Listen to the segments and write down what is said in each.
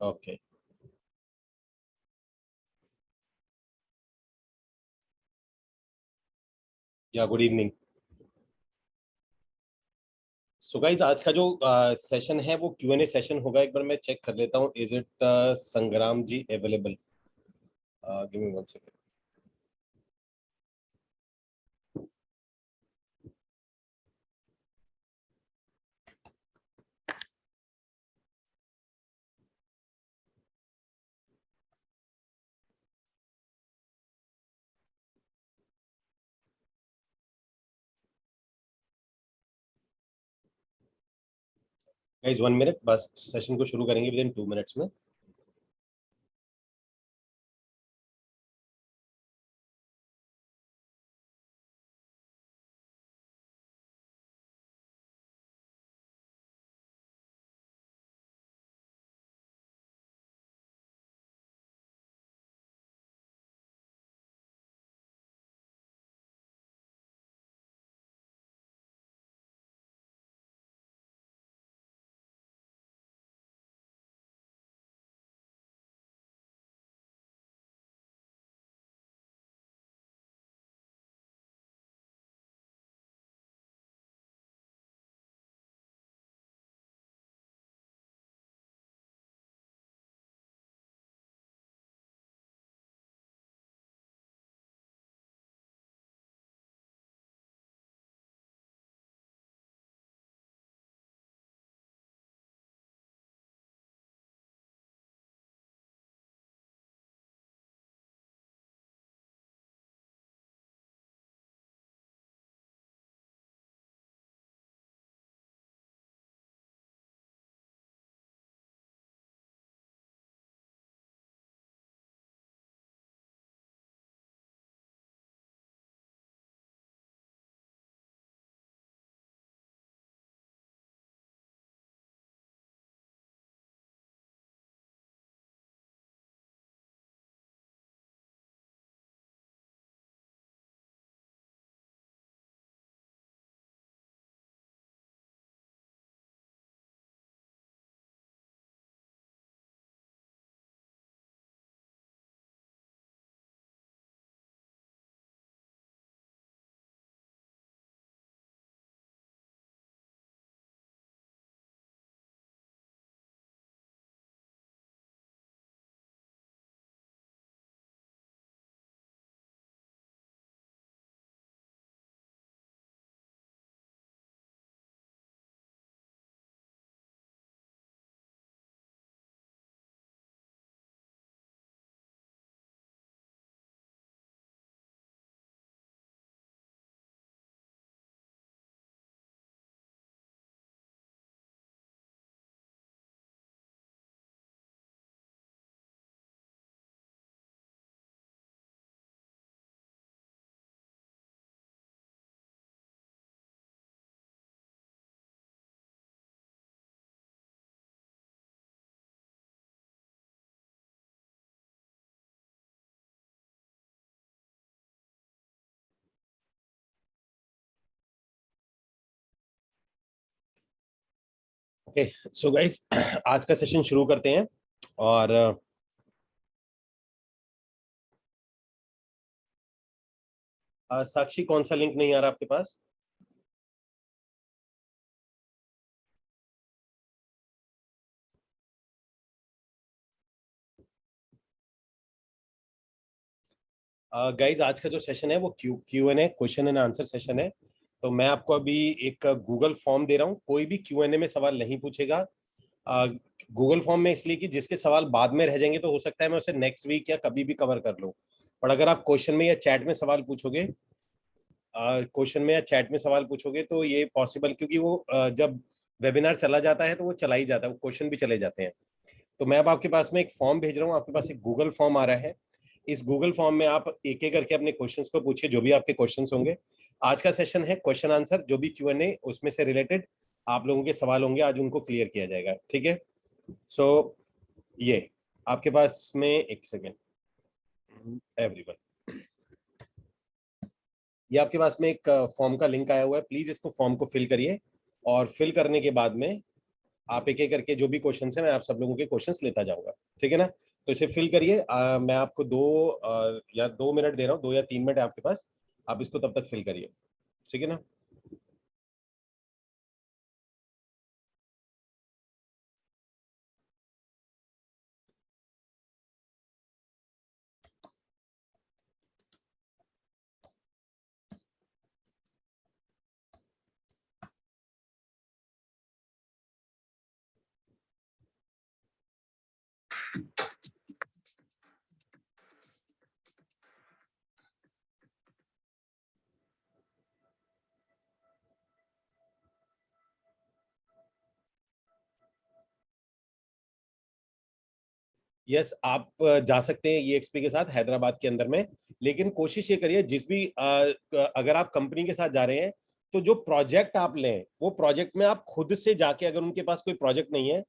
Okay. या good evening. सो guys, आज का जो सेशन है वो क्यू एन ए सेशन होगा। एक बार मैं चेक कर लेता हूँ, is it Sangram ji available? Give me one second. Guys 1 minute, बस सेशन को शुरू करेंगे विद इन 2 मिनट्स में। ओके, सो गाइज आज का सेशन शुरू करते हैं। और साक्षी, कौन सा लिंक नहीं आ रहा आपके पास? गाइज, आज का जो सेशन है वो Q n A, question and answer session है। तो मैं आपको अभी एक गूगल फॉर्म दे रहा हूँ। कोई भी क्यू एन ए में सवाल नहीं पूछेगा गूगल फॉर्म में, इसलिए कि जिसके सवाल बाद में रह जाएंगे तो हो सकता है मैं उसे नेक्स्ट वीक या कभी भी कवर कर लूँ। और अगर आप क्वेश्चन में या चैट में सवाल पूछोगे, तो ये पॉसिबल, क्योंकि वो जब वेबिनार चला जाता है तो वो चला ही जाता है, वो क्वेश्चन भी चले जाते हैं। तो मैं अब आपके पास में एक फॉर्म भेज रहा हूँ, आपके पास एक गूगल फॉर्म आ रहा है। इस गूगल फॉर्म में आप एक एक करके अपने क्वेश्चंस को पूछिए, जो भी आपके क्वेश्चंस होंगे। आज का सेशन है क्वेश्चन आंसर, जो भी क्यू एन ए उसमें से रिलेटेड आप लोगों के सवाल होंगे आज उनको क्लियर किया जाएगा, ठीक है? सो ये आपके पास में, एक सेकेंड एवरीवन, ये आपके पास में एक फॉर्म का लिंक आया हुआ है। प्लीज इसको, फॉर्म को फिल करिए। और फिल करने के बाद में आप एक एक करके जो भी क्वेश्चन है मैं आप सब लोगों के क्वेश्चंस लेता जाऊंगा, ठीक है ना। तो इसे फिल करिए। मैं आपको 2 मिनट दे रहा हूँ, 2 या 3 मिनट है आपके पास, आप इसको तब तक फिल करिए, ठीक है ना। यस, आप जा सकते हैं EXP के साथ हैदराबाद के अंदर में, लेकिन कोशिश ये करिए जिस भी अगर आप कंपनी के साथ जा रहे हैं तो जो प्रोजेक्ट आप लें वो प्रोजेक्ट में आप खुद से जाके, अगर उनके पास कोई प्रोजेक्ट नहीं है,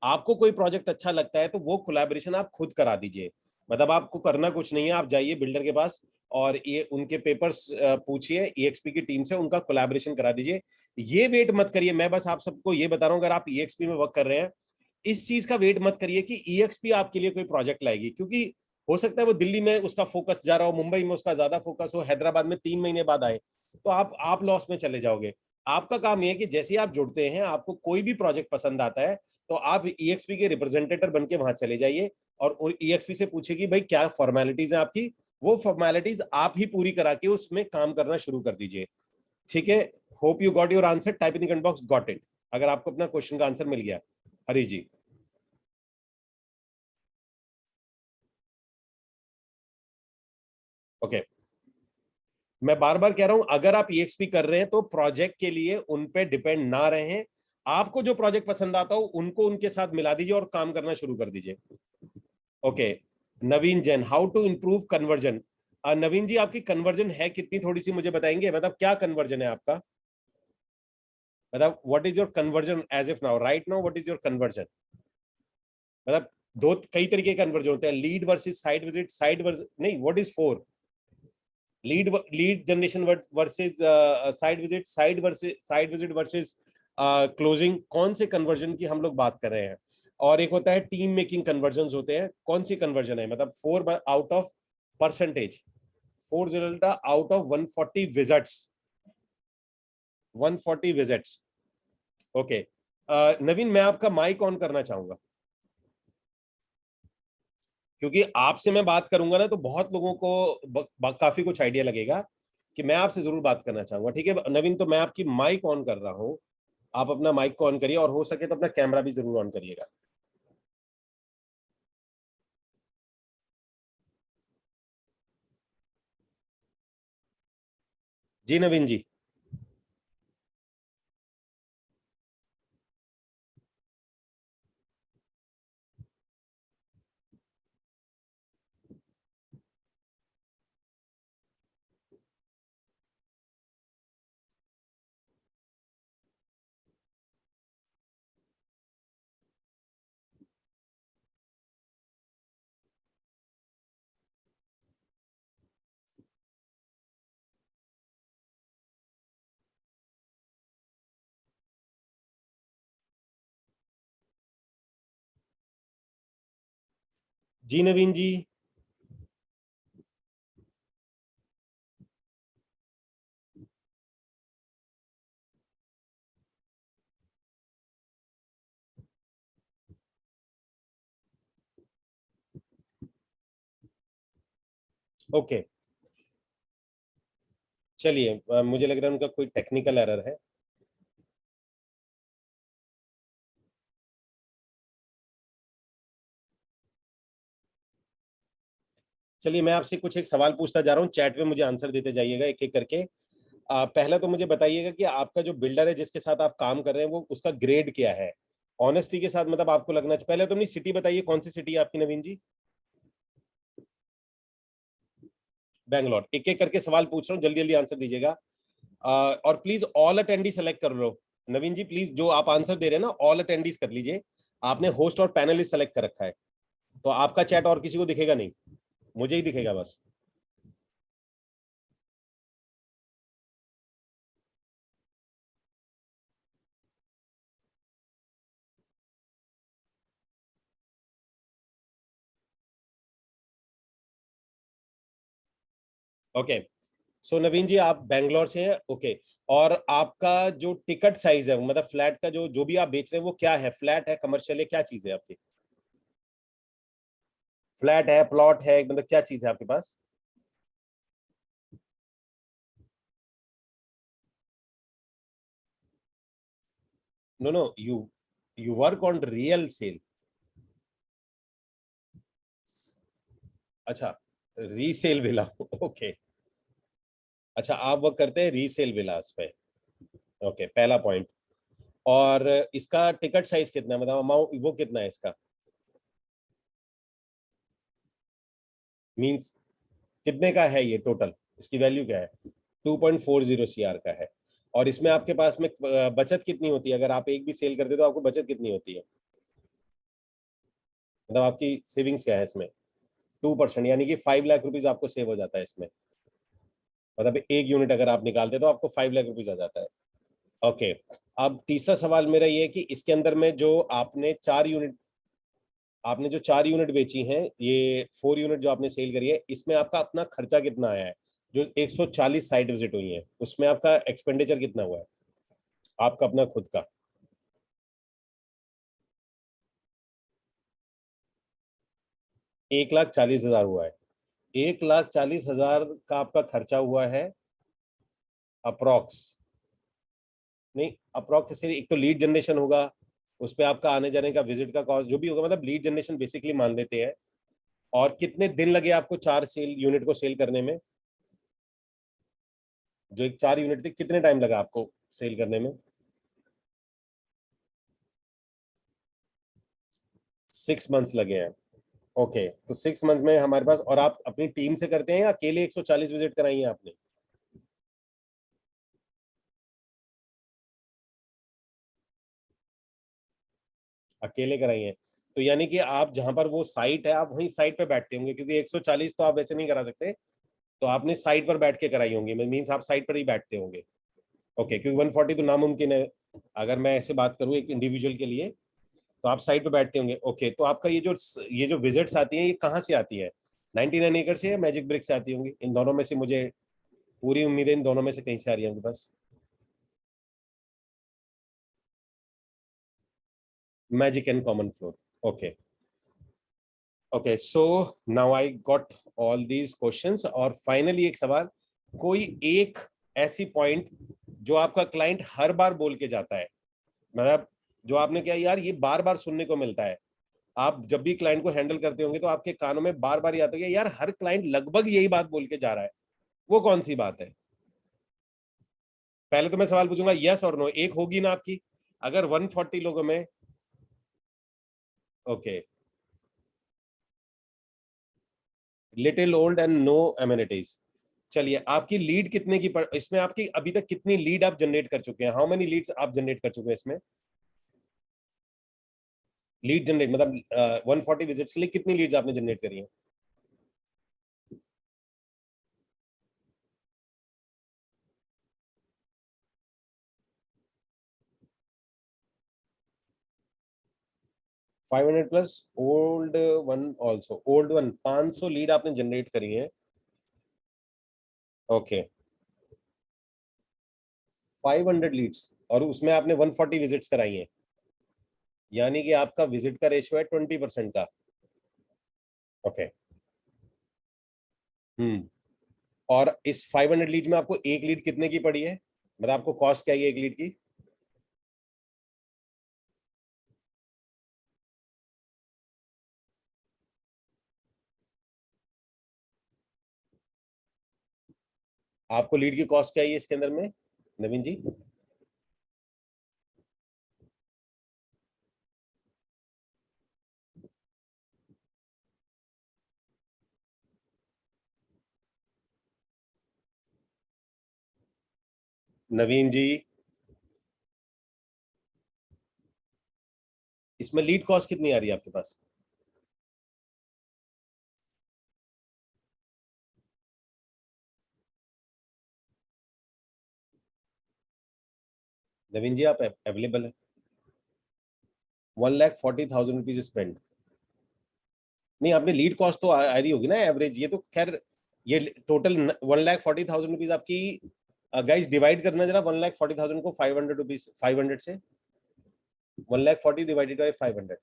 आपको कोई प्रोजेक्ट अच्छा लगता है तो वो कोलैबोरेशन आप खुद करा दीजिए। मतलब आपको करना कुछ नहीं है, आप जाइए बिल्डर के पास और ये उनके पेपर्स पूछिए, EXP की टीम से उनका कोलैबोरेशन करा दीजिए। ये वेट मत करिए, मैं बस आप सबको ये बता रहा हूँ, अगर आप EXP में वर्क कर रहे हैं इस चीज का वेट मत करिए कि EXP आपके लिए कोई प्रोजेक्ट लाएगी, क्योंकि हो सकता है वो दिल्ली में उसका फोकस जा रहा हो, मुंबई में उसका ज्यादा फोकस हो, हैदराबाद में 3 महीने बाद आए तो आप लॉस में चले जाओगे। आपका काम यह है कि जैसे आप जुड़ते हैं, आपको कोई भी प्रोजेक्ट पसंद आता है तो आप EXP के रिप्रेजेंटेटिव बन के वहां चले जाइए और EXP से पूछिए कि भाई क्या फॉर्मेलिटीज है आपकी, वो फॉर्मेलिटीज आप ही पूरी करा के उसमें काम करना शुरू कर दीजिए, ठीक है। Hope you got your answer, type in the comment box got it, अगर आपको अपना क्वेश्चन का आंसर मिल गया। हरी जी। ओके, मैं बार बार कह रहा हूं, अगर आप EXP कर रहे हैं तो प्रोजेक्ट के लिए उन पे डिपेंड ना रहें, आपको जो प्रोजेक्ट पसंद आता हो उनको उनके साथ मिला दीजिए और काम करना शुरू कर दीजिए। Okay, Naveen Jain, how to improve conversion. Naveen ji, आपकी कन्वर्जन है कितनी, थोड़ी सी मुझे बताएंगे, मतलब क्या कन्वर्जन है आपका, मतलब what is your conversion as if now, right now what is your conversion. मतलब दो कई तरीके के कन्वर्जन होते हैं, lead versus site visit, site versus नहीं, what is for, lead generation versus side visit versus closing, कौन से कन्वर्जन की हम लोग बात कर रहे हैं। और एक होता है टीम मेकिंग कन्वर्जन होते हैं, कौन सी कन्वर्जन है, मतलब 4 out of percentage, 4 out of 140 visits, 140 visits. Okay, Naveen मैं आपका माइक ऑन करना चाहूंगा, क्योंकि आपसे मैं बात करूंगा ना तो बहुत लोगों को काफी कुछ आइडिया लगेगा कि मैं आपसे जरूर बात करना चाहूंगा, ठीक है नवीन। तो मैं आपकी माइक ऑन कर रहा हूं, आप अपना माइक को ऑन करिए और हो सके तो अपना कैमरा भी जरूर ऑन करिएगा। जी नवीन जी। जी नवीन जी। ओके, चलिए, मुझे लग रहा है उनका कोई टेक्निकल एरर है। चलिए, मैं आपसे कुछ एक सवाल पूछता जा रहा हूँ, चैट में मुझे आंसर देते जाइएगा एक एक करके। पहला तो मुझे बताइएगा कि आपका जो बिल्डर है जिसके साथ आप काम कर रहे हैं वो उसका ग्रेड क्या है, ऑनेस्टी के साथ, मतलब आपको लगना चाहिए। पहले तो अपनी सिटी बताइए, कौन सी सिटी है आपकी नवीन जी। बैंगलोर। एक एक करके सवाल पूछ रहा हूँ, जल्दी जल्दी आंसर दीजिएगा। और प्लीज ऑल अटेंडी सेलेक्ट कर लो। नवीन जी प्लीज, जो आप आंसर दे रहे हैं ना ऑल अटेंडीज कर लीजिए। आपने होस्ट और पैनलिस्ट सेलेक्ट कर रखा है तो आपका चैट और किसी को दिखेगा नहीं, मुझे ही दिखेगा बस। ओके, सो नवीन जी आप बैंगलोर से हैं, ओके। और आपका जो टिकट साइज है, मतलब फ्लैट का जो जो भी आप बेच रहे हैं वो क्या है? फ्लैट है, कमर्शियल है, क्या चीज है आपकी? फ्लैट है, प्लॉट है, मतलब क्या चीज है आपके पास? No no, you work on real sale. अच्छा, रीसेल विला। ओके। अच्छा, आप वर्क करते हैं रीसेल विलास पे। ओके, पहला पॉइंट। और इसका टिकट साइज कितना है, मतलब अमाउंट वो कितना है इसका? मींस कितने का है ये टोटल? इसकी वैल्यू क्या है? 2.40 CR का है। और इसमें आपके पास में बचत कितनी होती है? अगर आप एक भी सेल करते हो तो आपको बचत कितनी होती है? मतलब आपकी सेविंग्स क्या है इसमें? 2%, यानी कि 5 लाख रुपीज आपको सेव हो जाता है इसमें। मतलब एक यूनिट अगर आप निकालते हो तो आपको 5 लाख रुपीज आ जाता है। ओके। अब तीसरा सवाल मेरा ये है कि इसके अंदर में जो आपने जो 4 यूनिट बेची हैं, ये 4 यूनिट जो आपने सेल करी है, इसमें आपका अपना खर्चा कितना आया है? जो 140 साइट विजिट हुई है उसमें आपका एक्सपेंडिचर कितना हुआ है, आपका अपना खुद का? 1,40,000 हुआ है। 1,40,000 का आपका खर्चा हुआ है अप्रोक्स। नहीं, अप्रोक्स से एक तो लीड जनरेशन होगा, उस पे आपका आने जाने का, विजिट का कॉस्ट जो भी होगा, मतलब लीड जनरेशन बेसिकली मान लेते हैं। और कितने दिन लगे आपको 4 सेल यूनिट को सेल करने में? जो एक 4 यूनिट थी, कितने टाइम लगा आपको सेल करने में? 6 मंथ्स लगे हैं। ओके, तो 6 मंथ्स में हमारे पास, और आप अपनी टीम से करते हैं या अकेले 140 विजिट कराई है आपने? अकेले कराई है। तो यानी कि आप जहां पर वो साइट है आप वहीं साइट पे बैठते होंगे, क्योंकि 140 तो आप वैसे नहीं करा सकते। तो आपने साइट पर बैठ के कराई होंगी, मीन्स आप साइट पर ही बैठते होंगे। ओके, क्योंकि 140 तो नामुमकिन है। अगर मैं ऐसे बात करूं एक इंडिविजुअल के लिए, तो आप साइट पे बैठते होंगे। ओके, तो आपका ये जो विजिट्स आती हैं ये कहाँ से आती है? 99 एकड़ से या मैजिक ब्रिक से आती होंगी? इन दोनों में से मुझे पूरी उम्मीद है, इन दोनों में से कहीं से आ रही है बस। Magic and common floor. Okay. Okay, so now I got all these questions. और फाइनली एक सवाल, कोई एक ऐसी पॉइंट जो आपका क्लाइंट हर बार बोल के जाता है, मतलब जो आपने क्या यार ये बार बार सुनने को मिलता है, आप जब भी क्लाइंट को हैंडल करते होंगे तो आपके कानों में बार बार ये आता है यार हर क्लाइंट लगभग यही बात बोल के जा रहा है, वो कौन सी बात है? पहले तो मैं सवाल पूछूंगा यस और नो, एक होगी ना आपकी? अगर 140 लोगों में। Okay, little old and no amenities. चलिए, आपकी लीड कितने की इसमें आपकी अभी तक कितनी लीड आप जनरेट कर चुके हैं? हाउ मेनी लीड्स आप जनरेट कर चुके हैं इसमें? लीड जनरेट मतलब 140 विजिट्स के लिए कितनी लीड्स आपने जनरेट करी है? 500 plus old one also, old one 500 lead आपने जनरेट करी है। ओके, 500 लीड्स और उसमें आपने 140 विजिट्स कराई हैं, यानी कि आपका विजिट का रेशियो है 20% का। ओके। हम्म। और इस 500 लीड में आपको एक लीड कितने की पड़ी है, मतलब आपको कॉस्ट क्या है एक लीड की? आपको लीड की कॉस्ट क्या है इसके अंदर में, नवीन जी? नवीन जी, इसमें लीड कॉस्ट कितनी आ रही है आपके पास? नवीन जी आप अवेलेबल है? 1,40,000 रुपीज स्पेंड। नहीं, आपने लीड कॉस्ट तो आ रही होगी ना एवरेज, ये तो खैर ये टोटल 1,40,000 रुपीज आपकी। गाइस डिवाइड करना जरा 1,40,000 को 500 रुपीज, 500 से 1,40,000 डिवाइडेड बाई 500,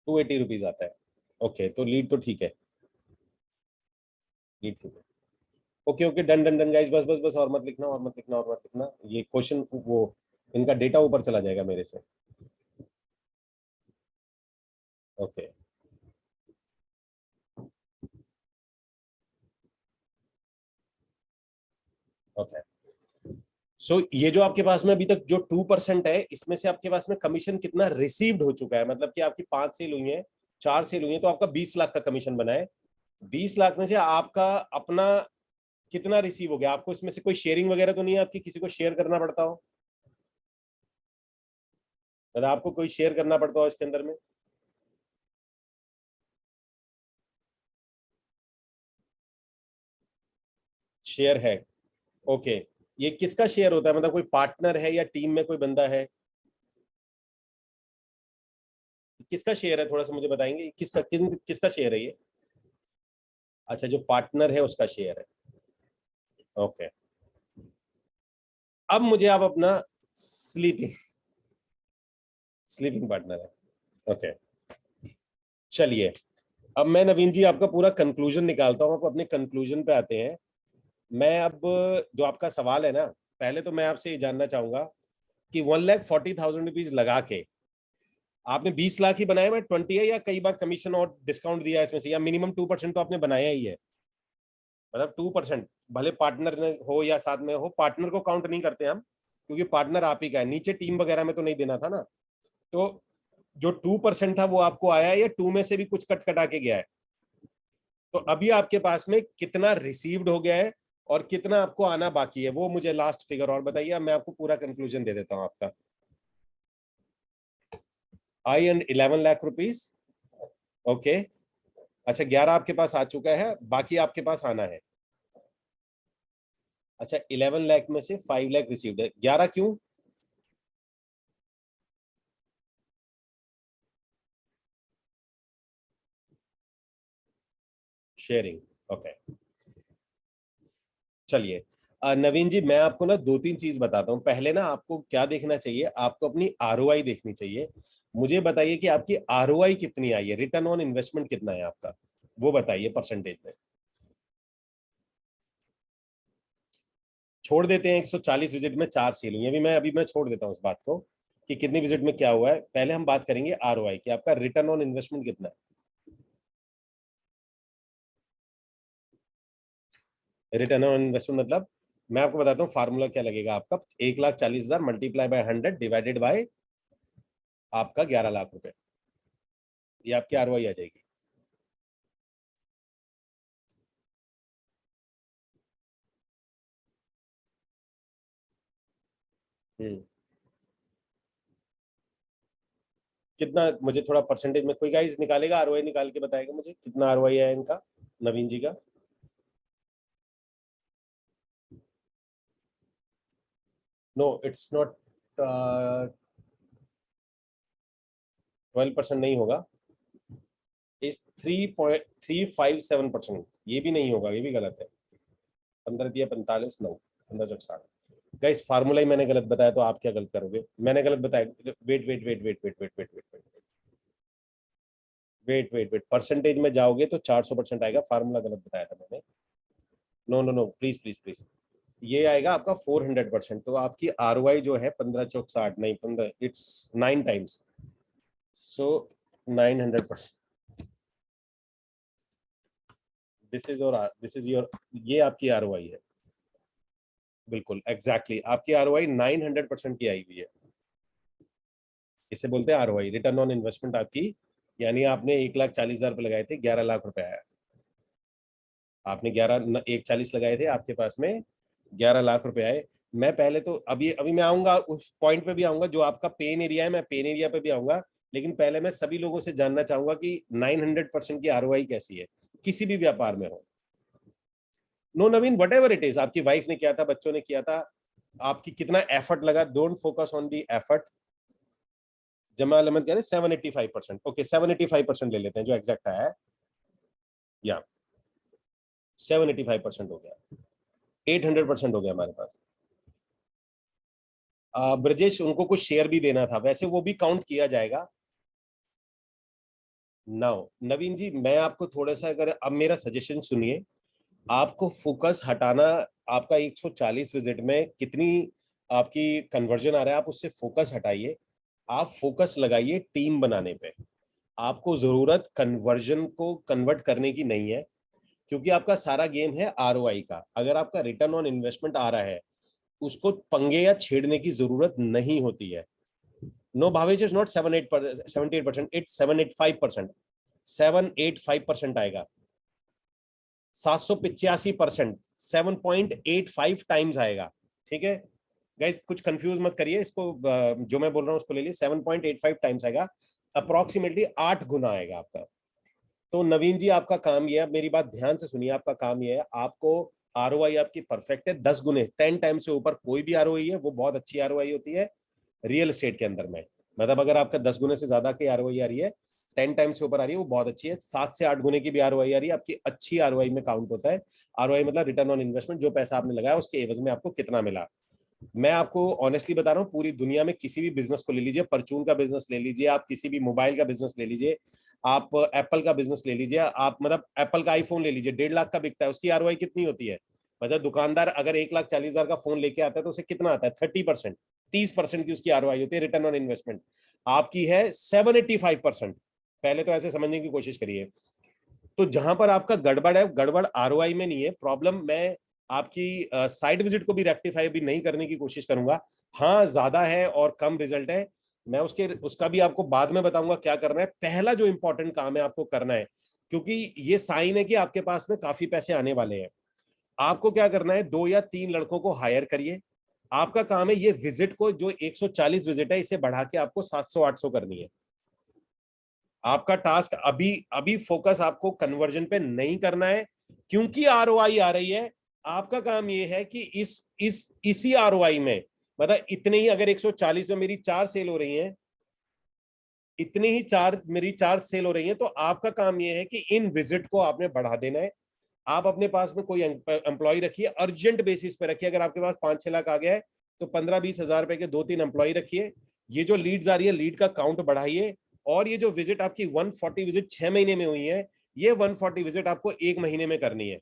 280 रुपीज आता है। ओके, तो लीड तो ठीक है, लीड ठीक है। Okay okay, done done done guys, बस बस बस, और मत लिखना, और मत लिखना, और मत लिखना, ये क्वेश्चन वो इनका डेटा ऊपर चला जाएगा मेरे से। Okay, okay. सो ये जो आपके पास में अभी तक जो 2% है, इसमें से आपके पास में कमीशन कितना रिसीव्ड हो चुका है, मतलब कि आपकी 5 सेल हुई है, 4 सेल हुई है, तो आपका 20 लाख का कमीशन बना है। 20 लाख में से आपका अपना कितना रिसीव हो गया? आपको इसमें से कोई शेयरिंग वगैरह तो नहीं है आपकी, किसी को शेयर करना पड़ता हो, मतलब आपको कोई शेयर करना पड़ता हो इसके अंदर में? शेयर है। ओके, ये किसका शेयर होता है, मतलब कोई पार्टनर है या टीम में कोई बंदा है? किसका शेयर है, थोड़ा सा मुझे बताएंगे, किसका शेयर है ये? अच्छा, जो पार्टनर है उसका शेयर है। ओके, अब मुझे आप अपना स्लीपिंग स्लीपिंग पार्टनर है। ओके, चलिए, अब मैं नवीन जी आपका पूरा कंक्लूजन निकालता हूँ, आप अपने कंक्लूजन पे आते हैं। मैं अब, जो आपका सवाल है ना, पहले तो मैं आपसे ये जानना चाहूंगा कि 1,40,000 रुपीज लगा के आपने 20 लाख ही बनाया, मैं 20 है, या कई बार कमीशन और डिस्काउंट दिया है इसमें से, या मिनिमम 2% तो आपने बनाया ही है? मतलब 2%, भले पार्टनर हो या साथ में हो, पार्टनर को काउंट नहीं करते हम, क्योंकि पार्टनर आप ही का है, नीचे टीम वगैरह में तो नहीं देना था ना। तो जो 2% था वो आपको आया है, या 2 में से भी कुछ कट कटा के गया है? तो अभी आपके पास में कितना रिसीव्ड हो गया है और कितना आपको आना बाकी है, वो मुझे लास्ट फिगर और बताइए, मैं आपको पूरा कंक्लूजन दे देता हूं आपका। आई एंड 11 लाख रुपीज। ओके, अच्छा, 11 आपके पास आ चुका है, बाकी आपके पास आना है। अच्छा, 11 लाख में से 5 लाख रिसीव्ड है, 11 क्यों? शेयरिंग। ओके, चलिए, नवीन जी, मैं आपको ना 2-3 चीज बताता हूँ। पहले ना आपको क्या देखना चाहिए, आपको अपनी आरओआई देखनी चाहिए। मुझे बताइए कि आपकी आरओआई कितनी आई है, रिटर्न ऑन इन्वेस्टमेंट कितना है आपका, वो बताइए परसेंटेज में। छोड़ देते हैं 140 विजिट में 4 सेल हुई, अभी मैं छोड़ देता हूँ इस बात को कि कितनी विजिट में क्या हुआ है। पहले हम बात करेंगे आरओआई की, आपका रिटर्न ऑन इन्वेस्टमेंट कितना है? रिटर्न ऑन इन्वेस्टमेंट मतलब, मैं आपको बताता हूँ फार्मूला क्या लगेगा आपका। 1,40,000 मल्टीप्लाई बाय 100 डिवाइडेड बाय आपका 11 लाख रुपए, ये आपकी आरओआई आ जाएगी। हम्म, कितना, मुझे थोड़ा परसेंटेज में कोई गाइस निकालेगा, आरओआई निकाल के बताएगा मुझे कितना आरओआई है इनका, नवीन जी का? नो, इट्स नॉट, 12% नहीं होगा, इस 3.357%, ये भी नहीं होगा, ये भी गलत है। 15 दिया 45, 9, 15 60। गाइस फार्मूला ही मैंने गलत बताया, तो आप क्या गलत करोगे? मैंने गलत बताया, wait wait wait wait wait wait wait wait wait wait wait wait, percentage में जाओगे तो 400% आएगा, फार्मूला गलत बताया था मैंने। No no no, please please please, ये आएगा आपका 400%, तो आपकी आरओआई जो है 15 चौक 60, नहीं 15, it's 9 times, so 900%। This is your, ये आपकी आरओआई है, बिल्कुल एग्जैक्टली आपकी आरओआई 900% की आई हुई है। इसे बोलते हैं आरओआई, रिटर्न ऑन इन्वेस्टमेंट आपकी, यानी आपने 1,40,000 रुपए लगाए थे, 11 लाख रुपए आया। आपने 1,40 लगाए थे, आपके पास में 11 लाख रुपए आए। मैं पहले तो अभी अभी मैं आऊंगा उस पॉइंट पे भी आऊंगा, जो आपका पेन एरिया है, मैं पेन एरिया पे भी आऊंगा। लेकिन पहले मैं सभी लोगों से जानना चाहूंगा कि 900% की आरओआई कैसी है, किसी भी व्यापार में हो। No Naveen, whatever it is, आपकी वाइफ ने किया था, बच्चों ने किया था, आपकी कितना एफर्ट लगा, don't focus on the effort, जमा अहमद कह रहे 785%। ओके 785% ले लेते हैं जो एग्जैक्ट आया है, या 785% हो गया, 800% हो गया हमारे पास। ब्रजेश उनको कुछ शेयर भी देना था, वैसे वो भी काउंट किया जाएगा। नाउ नवीन जी मैं आपको थोड़ा सा, अगर अब मेरा सजेशन सुनिए, आपको फोकस हटाना, आपका 140 विजिट में कितनी आपकी कन्वर्जन आ रहा है, आप उससे फोकस हटाइए, आप फोकस लगाइए टीम बनाने पे। आपको जरूरत कन्वर्जन को कन्वर्ट करने की नहीं है, क्योंकि आपका सारा गेम है आरओआई का। अगर आपका रिटर्न ऑन इन्वेस्टमेंट आ रहा है, उसको पंगे या छेड़ने की जरूरत नहीं होती है। No Bhavesh is not 78%, it's 785%, 785% आएगा, 785%, 7.85 टाइम्स आएगा। ठीक है गाइस, कुछ कंफ्यूज मत करिए इसको, जो मैं बोल रहा हूं उसको ले लिए, 7.85 टाइम्स आएगा, अप्रोक्सीमेटली 8 गुना आएगा आपका। तो नवीन जी आपका काम ये है, मेरी बात ध्यान से सुनिए, आपका काम ये है, आपको आरओआई आपकी परफेक्ट है, 10 गुने 10 टाइम से ऊपर कोई भी आरओआई है वो बहुत अच्छी आरओआई होती है रियल एस्टेट के अंदर में। मतलब अगर आपका 10 गुने से ज्यादा की आरओआई आ रही है, 10 टाइम से ऊपर आ रही है, वो बहुत अच्छी है। 7 से 8 गुने की भी आरओआई आ रही है, आपकी अच्छी आरओआई में काउंट होता है। आरओआई मतलब रिटर्न ऑन इन्वेस्टमेंट, जो पैसा आपने लगाया उसके एवज में आपको कितना मिला। मैं आपको ऑनेस्टली बता रहा हूँ, पूरी दुनिया में किसी भी बिजनेस को ले लीजिए, परचून का बिजनेस ले लीजिए, आप किसी भी मोबाइल का बिजनेस ले लीजिए, आप एप्पल का बिजनेस ले लीजिए, आप मतलब एप्पल का आईफोन ले लीजिए, 1.5 लाख का बिकता है, उसकी आरओआई कितनी होती है? मतलब दुकानदार अगर 1,40,000 का फोन लेके आता है तो उसे कितना आता है? 30%, 30% की उसकी आरओआई होती है रिटर्न ऑन इन्वेस्टमेंट। आपकी है 785%। पहले तो ऐसे समझने की कोशिश करिए। तो जहां पर आपका गड़बड़ है, गड़बड़ आरओआई में नहीं है प्रॉब्लम। मैं आपकी साइट विजिट को भी रेक्टिफाई भी नहीं करने की कोशिश करूंगा। हाँ ज्यादा है और कम रिजल्ट है, मैं उसका भी आपको बाद में बताऊंगा क्या करना है। पहला जो इंपॉर्टेंट काम है आपको करना है, क्योंकि ये साइन है कि आपके पास में काफी पैसे आने वाले हैं। आपको क्या करना है, 2 या 3 लड़कों को हायर करिए। आपका काम है ये विजिट को, जो 140 विजिट है, इसे बढ़ा के आपको 700-800 करनी है। आपका टास्क अभी अभी फोकस आपको कन्वर्जन पे नहीं करना है, क्योंकि आरओआई आ रही है। आपका काम ये है कि इसी आरओआई में, मतलब इतने ही, अगर 140 में मेरी 4 सेल हो रही हैं, इतनी ही मेरी 4 सेल हो रही हैं, तो आपका काम ये है कि इन विजिट को आपने बढ़ा देना है। आप अपने पास में कोई एम्प्लॉय रखिए, अर्जेंट बेसिस पे रखिए। अगर आपके पास 5-6 लाख आ गया है तो 15-20 हजार रुपए के 2-3 एम्प्लॉय रखिए। ये जो लीड्स आ रही है, लीड का काउंट बढ़ाइए। और ये जो विजिट आपकी 140 विजिट 6 महीने में हुई है, ये 140 विजिट आपको 1 महीने में करनी है।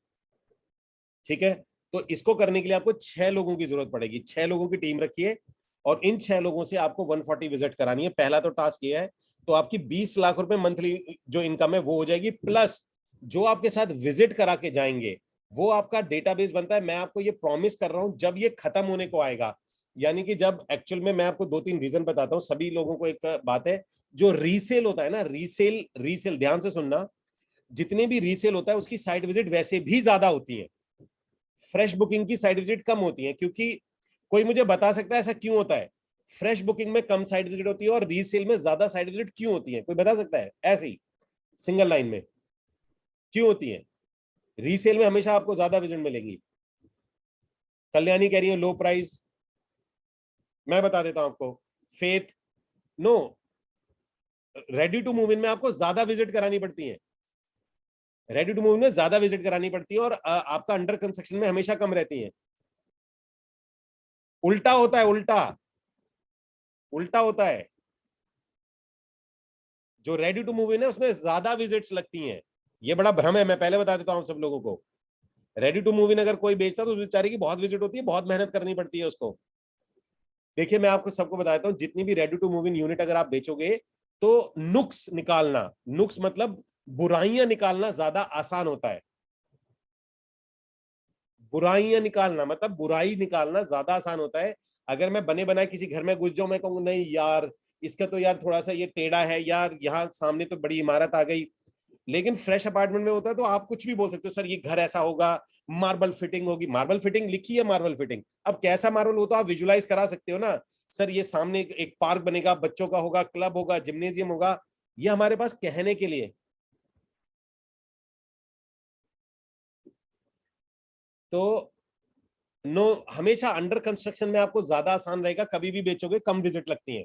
ठीक है, तो इसको करने के लिए आपको 6 लोगों की जरूरत पड़ेगी। 6 लोगों की टीम रखिए और इन 6 लोगों से आपको 140 विजिट करानी है। पहला तो टास्क ये है। तो आपकी 20 लाख रुपए मंथली जो इनकम है वो हो जाएगी, प्लस जो आपके साथ विजिट करा के जाएंगे वो आपका डेटाबेस बनता है। मैं आपको ये प्रॉमिस कर रहा हूं, जब ये खत्म होने को आएगा, यानी कि जब एक्चुअल में, मैं आपको 2-3 रीजन बताता हूं। सभी लोगों को एक बात है, जो रीसेल होता है ना, रीसेल रीसेल ध्यान से सुनना, जितने भी रीसेल होता है उसकी साइट विजिट वैसे भी ज्यादा होती है, फ्रेश बुकिंग की साइट विजिट कम होती है। क्योंकि कोई मुझे बता सकता है ऐसा क्यों होता है? फ्रेश बुकिंग में कम साइट विजिट होती है और रीसेल में ज्यादा साइट विजिट क्यों होती है? कोई बता सकता है ऐसे ही सिंगल लाइन में क्यों होती है? रीसेल में हमेशा आपको ज्यादा विजिट मिलेंगी। कल्याणी कह रही है लो प्राइस, मैं बता देता हूं आपको। Faith, no, ready to move in में आपको ज्यादा विजिट करानी पड़ती है। रेडी टू मूव में ज्यादा विजिट करानी पड़ती है और आपका अंडर कंस्ट्रक्शन में हमेशा कम रहती है। उल्टा होता है, उल्टा उल्टा होता है। जो रेडी टू मूव इन है उसमें ज्यादा विजिट्स लगती हैं। ये बड़ा भ्रम है, मैं पहले बता देता हूं सब लोगों को। रेडी टू मूव इन अगर कोई बेचता तो उस बेचारे की बहुत विजिट होती है, बहुत मेहनत करनी पड़ती है उसको। देखिए मैं आपको सबको बता देता हूँ, जितनी भी ready to move in unit अगर आप बेचोगे, तो नुक्स निकालना, नुक्स मतलब बुराइयां निकालना ज्यादा आसान होता है। बुराइयां निकालना मतलब बुराई निकालना ज्यादा आसान होता है। अगर मैं बने बनाए किसी घर में घुस जाऊं, मैं कहूंगा नहीं यार, इसका तो यार थोड़ा सा ये टेढ़ा है यार, यहाँ सामने तो बड़ी इमारत आ गई। लेकिन फ्रेश अपार्टमेंट में होता है तो आप कुछ भी बोल सकते हो, सर ये घर ऐसा होगा, मार्बल फिटिंग होगी। मार्बल फिटिंग लिखी है, मार्बल फिटिंग, अब कैसा मार्बल हो तो आप विजुलाइज करा सकते हो ना। सर ये सामने एक पार्क बनेगा, बच्चों का होगा, क्लब होगा, जिम्नेजियम होगा। ये हमारे पास कहने के लिए। तो नो, हमेशा अंडर कंस्ट्रक्शन में आपको ज्यादा आसान रहेगा, कभी भी बेचोगे कम विजिट लगती है।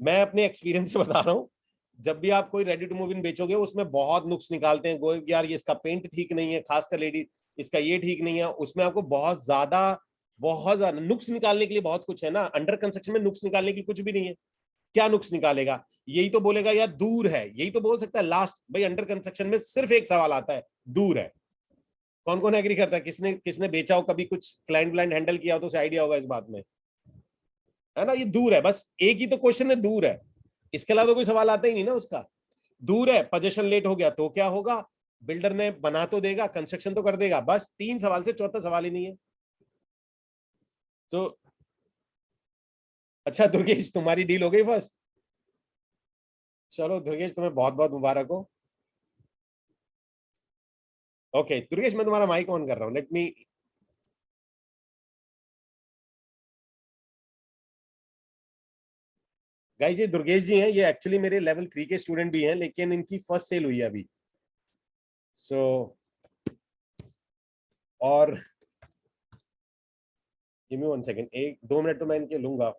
मैं अपने एक्सपीरियंस से बता रहा हूँ, जब भी आप कोई रेडी टू मूव इन बेचोगे उसमें बहुत नुक्स निकालते हैं, गो यार ये इसका पेंट ठीक नहीं है, खासकर लेडी इसका ये ठीक नहीं है, उसमें आपको बहुत ज्यादा नुक्स निकालने के लिए बहुत कुछ है ना। अंडर कंस्ट्रक्शन में नुक्स निकालने के लिए कुछ भी नहीं है। क्या नुक्स निकालेगा? यही तो बोलेगा यार दूर है, यही तो बोल सकता है लास्ट। भाई अंडर कंस्ट्रक्शन में सिर्फ एक सवाल आता है, दूर है। कौन कौन एग्री करता है? किसने किसने बेचा हो, कभी कुछ क्लाइंट ब्लाइंड हैंडल किया हो तो उसे आइडिया होगा इस बात में, है ना। ये दूर है, बस एक ही तो क्वेश्चन है, दूर है। इसके अलावा तो कोई सवाल आता ही नहीं ना उसका। दूर है, पोजीशन लेट हो गया तो क्या होगा, बिल्डर ने बना तो देगा, कंस्ट्रक्शन तो कर देगा, बस 3 सवाल से चौथा सवाल ही नहीं है। तो अच्छा दुर्गेश, तुम्हारी डील हो गई फर्स्ट। चलो दुर्गेश, तुम्हें बहुत बहुत मुबारक हो। ओके दुर्गेश, मैं तुम्हारा माइक ऑन कर रहा हूँ, लेट मी। गाइस ये दुर्गेश जी हैं, ये एक्चुअली मेरे लेवल 3 के स्टूडेंट भी हैं, लेकिन इनकी फर्स्ट सेल हुई है अभी। सो और गिव मी 1 सेकंड, 1-2 मिनट तो मैं इनके लूंगा।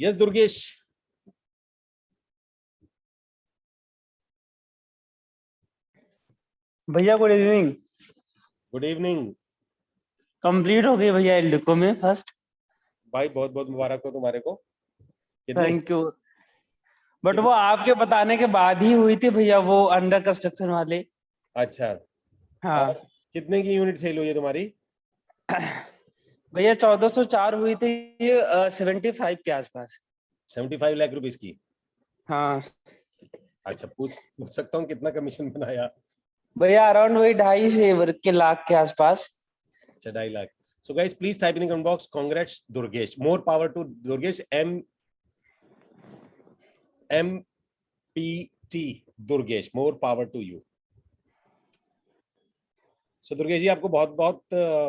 यस दुर्गेश। भैया good evening. Good evening. Complete हो गई भैया एल्डिको में फर्स्ट। भाई बहुत बहुत मुबारक हो तुम्हारे को। कितने थैंक यू। बट वो आपके बताने के बाद ही हुई थी भैया, वो अंडर कंस्ट्रक्शन वाले। अच्छा, और हाँ कितने की यूनिट सेल हुई है तुम्हारी? भैया 1404 हुई थी, 75 के आसपास। 75 लाख रुपीस की। हाँ अच्छा, पूछ सकता हूँ कितना कमीशन बनाया? भैया अराउंड वही 2.5 से 1 लाख के आसपास। अच्छा 2.5 lakh. So guys please type in the comment box congrats Durgesh, more power to Durgesh, MPT Durgesh, more power to you. So Durgesh ji, आपको बहुत बहुत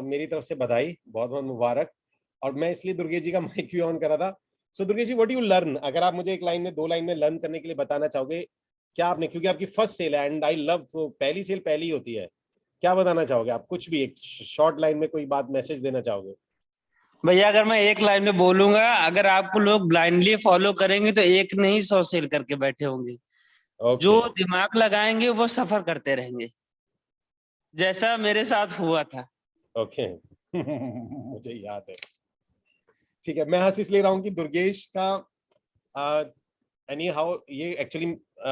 मेरी तरफ से बधाई, बहुत बहुत मुबारक। और मैं इसलिए दुर्गेश जी का माइक भी ऑन करा था। सो दुर्गेश जी, व्हाट यू लर्न, अगर आप मुझे एक लाइन में, 2 लाइन में लर्न करने के लिए बताना चाहोगे, क्या आपने, क्योंकि आपकी फर्स्ट सेल है एंड आई लव, तो पहली सेल पहली होती है, क्या बताना चाहोगे आप? कुछ भी एक शॉर्ट लाइन में कोई बात, मैसेज देना चाहोगे? भैया अगर मैं एक लाइन में बोलूंगा, अगर आपको लोग ब्लाइंडली फॉलो करेंगे तो एक नहीं 100 सेल करके बैठे होंगे। जो ओके। दिमाग लगाएंगे वो सफर करते रहेंगे, जैसा मेरे साथ हुआ था। ओके मुझे याद है। ठीक है, मैं हंस इसलिए रहा हूँ कि दुर्गेश का एनी हाउ ये एक्चुअली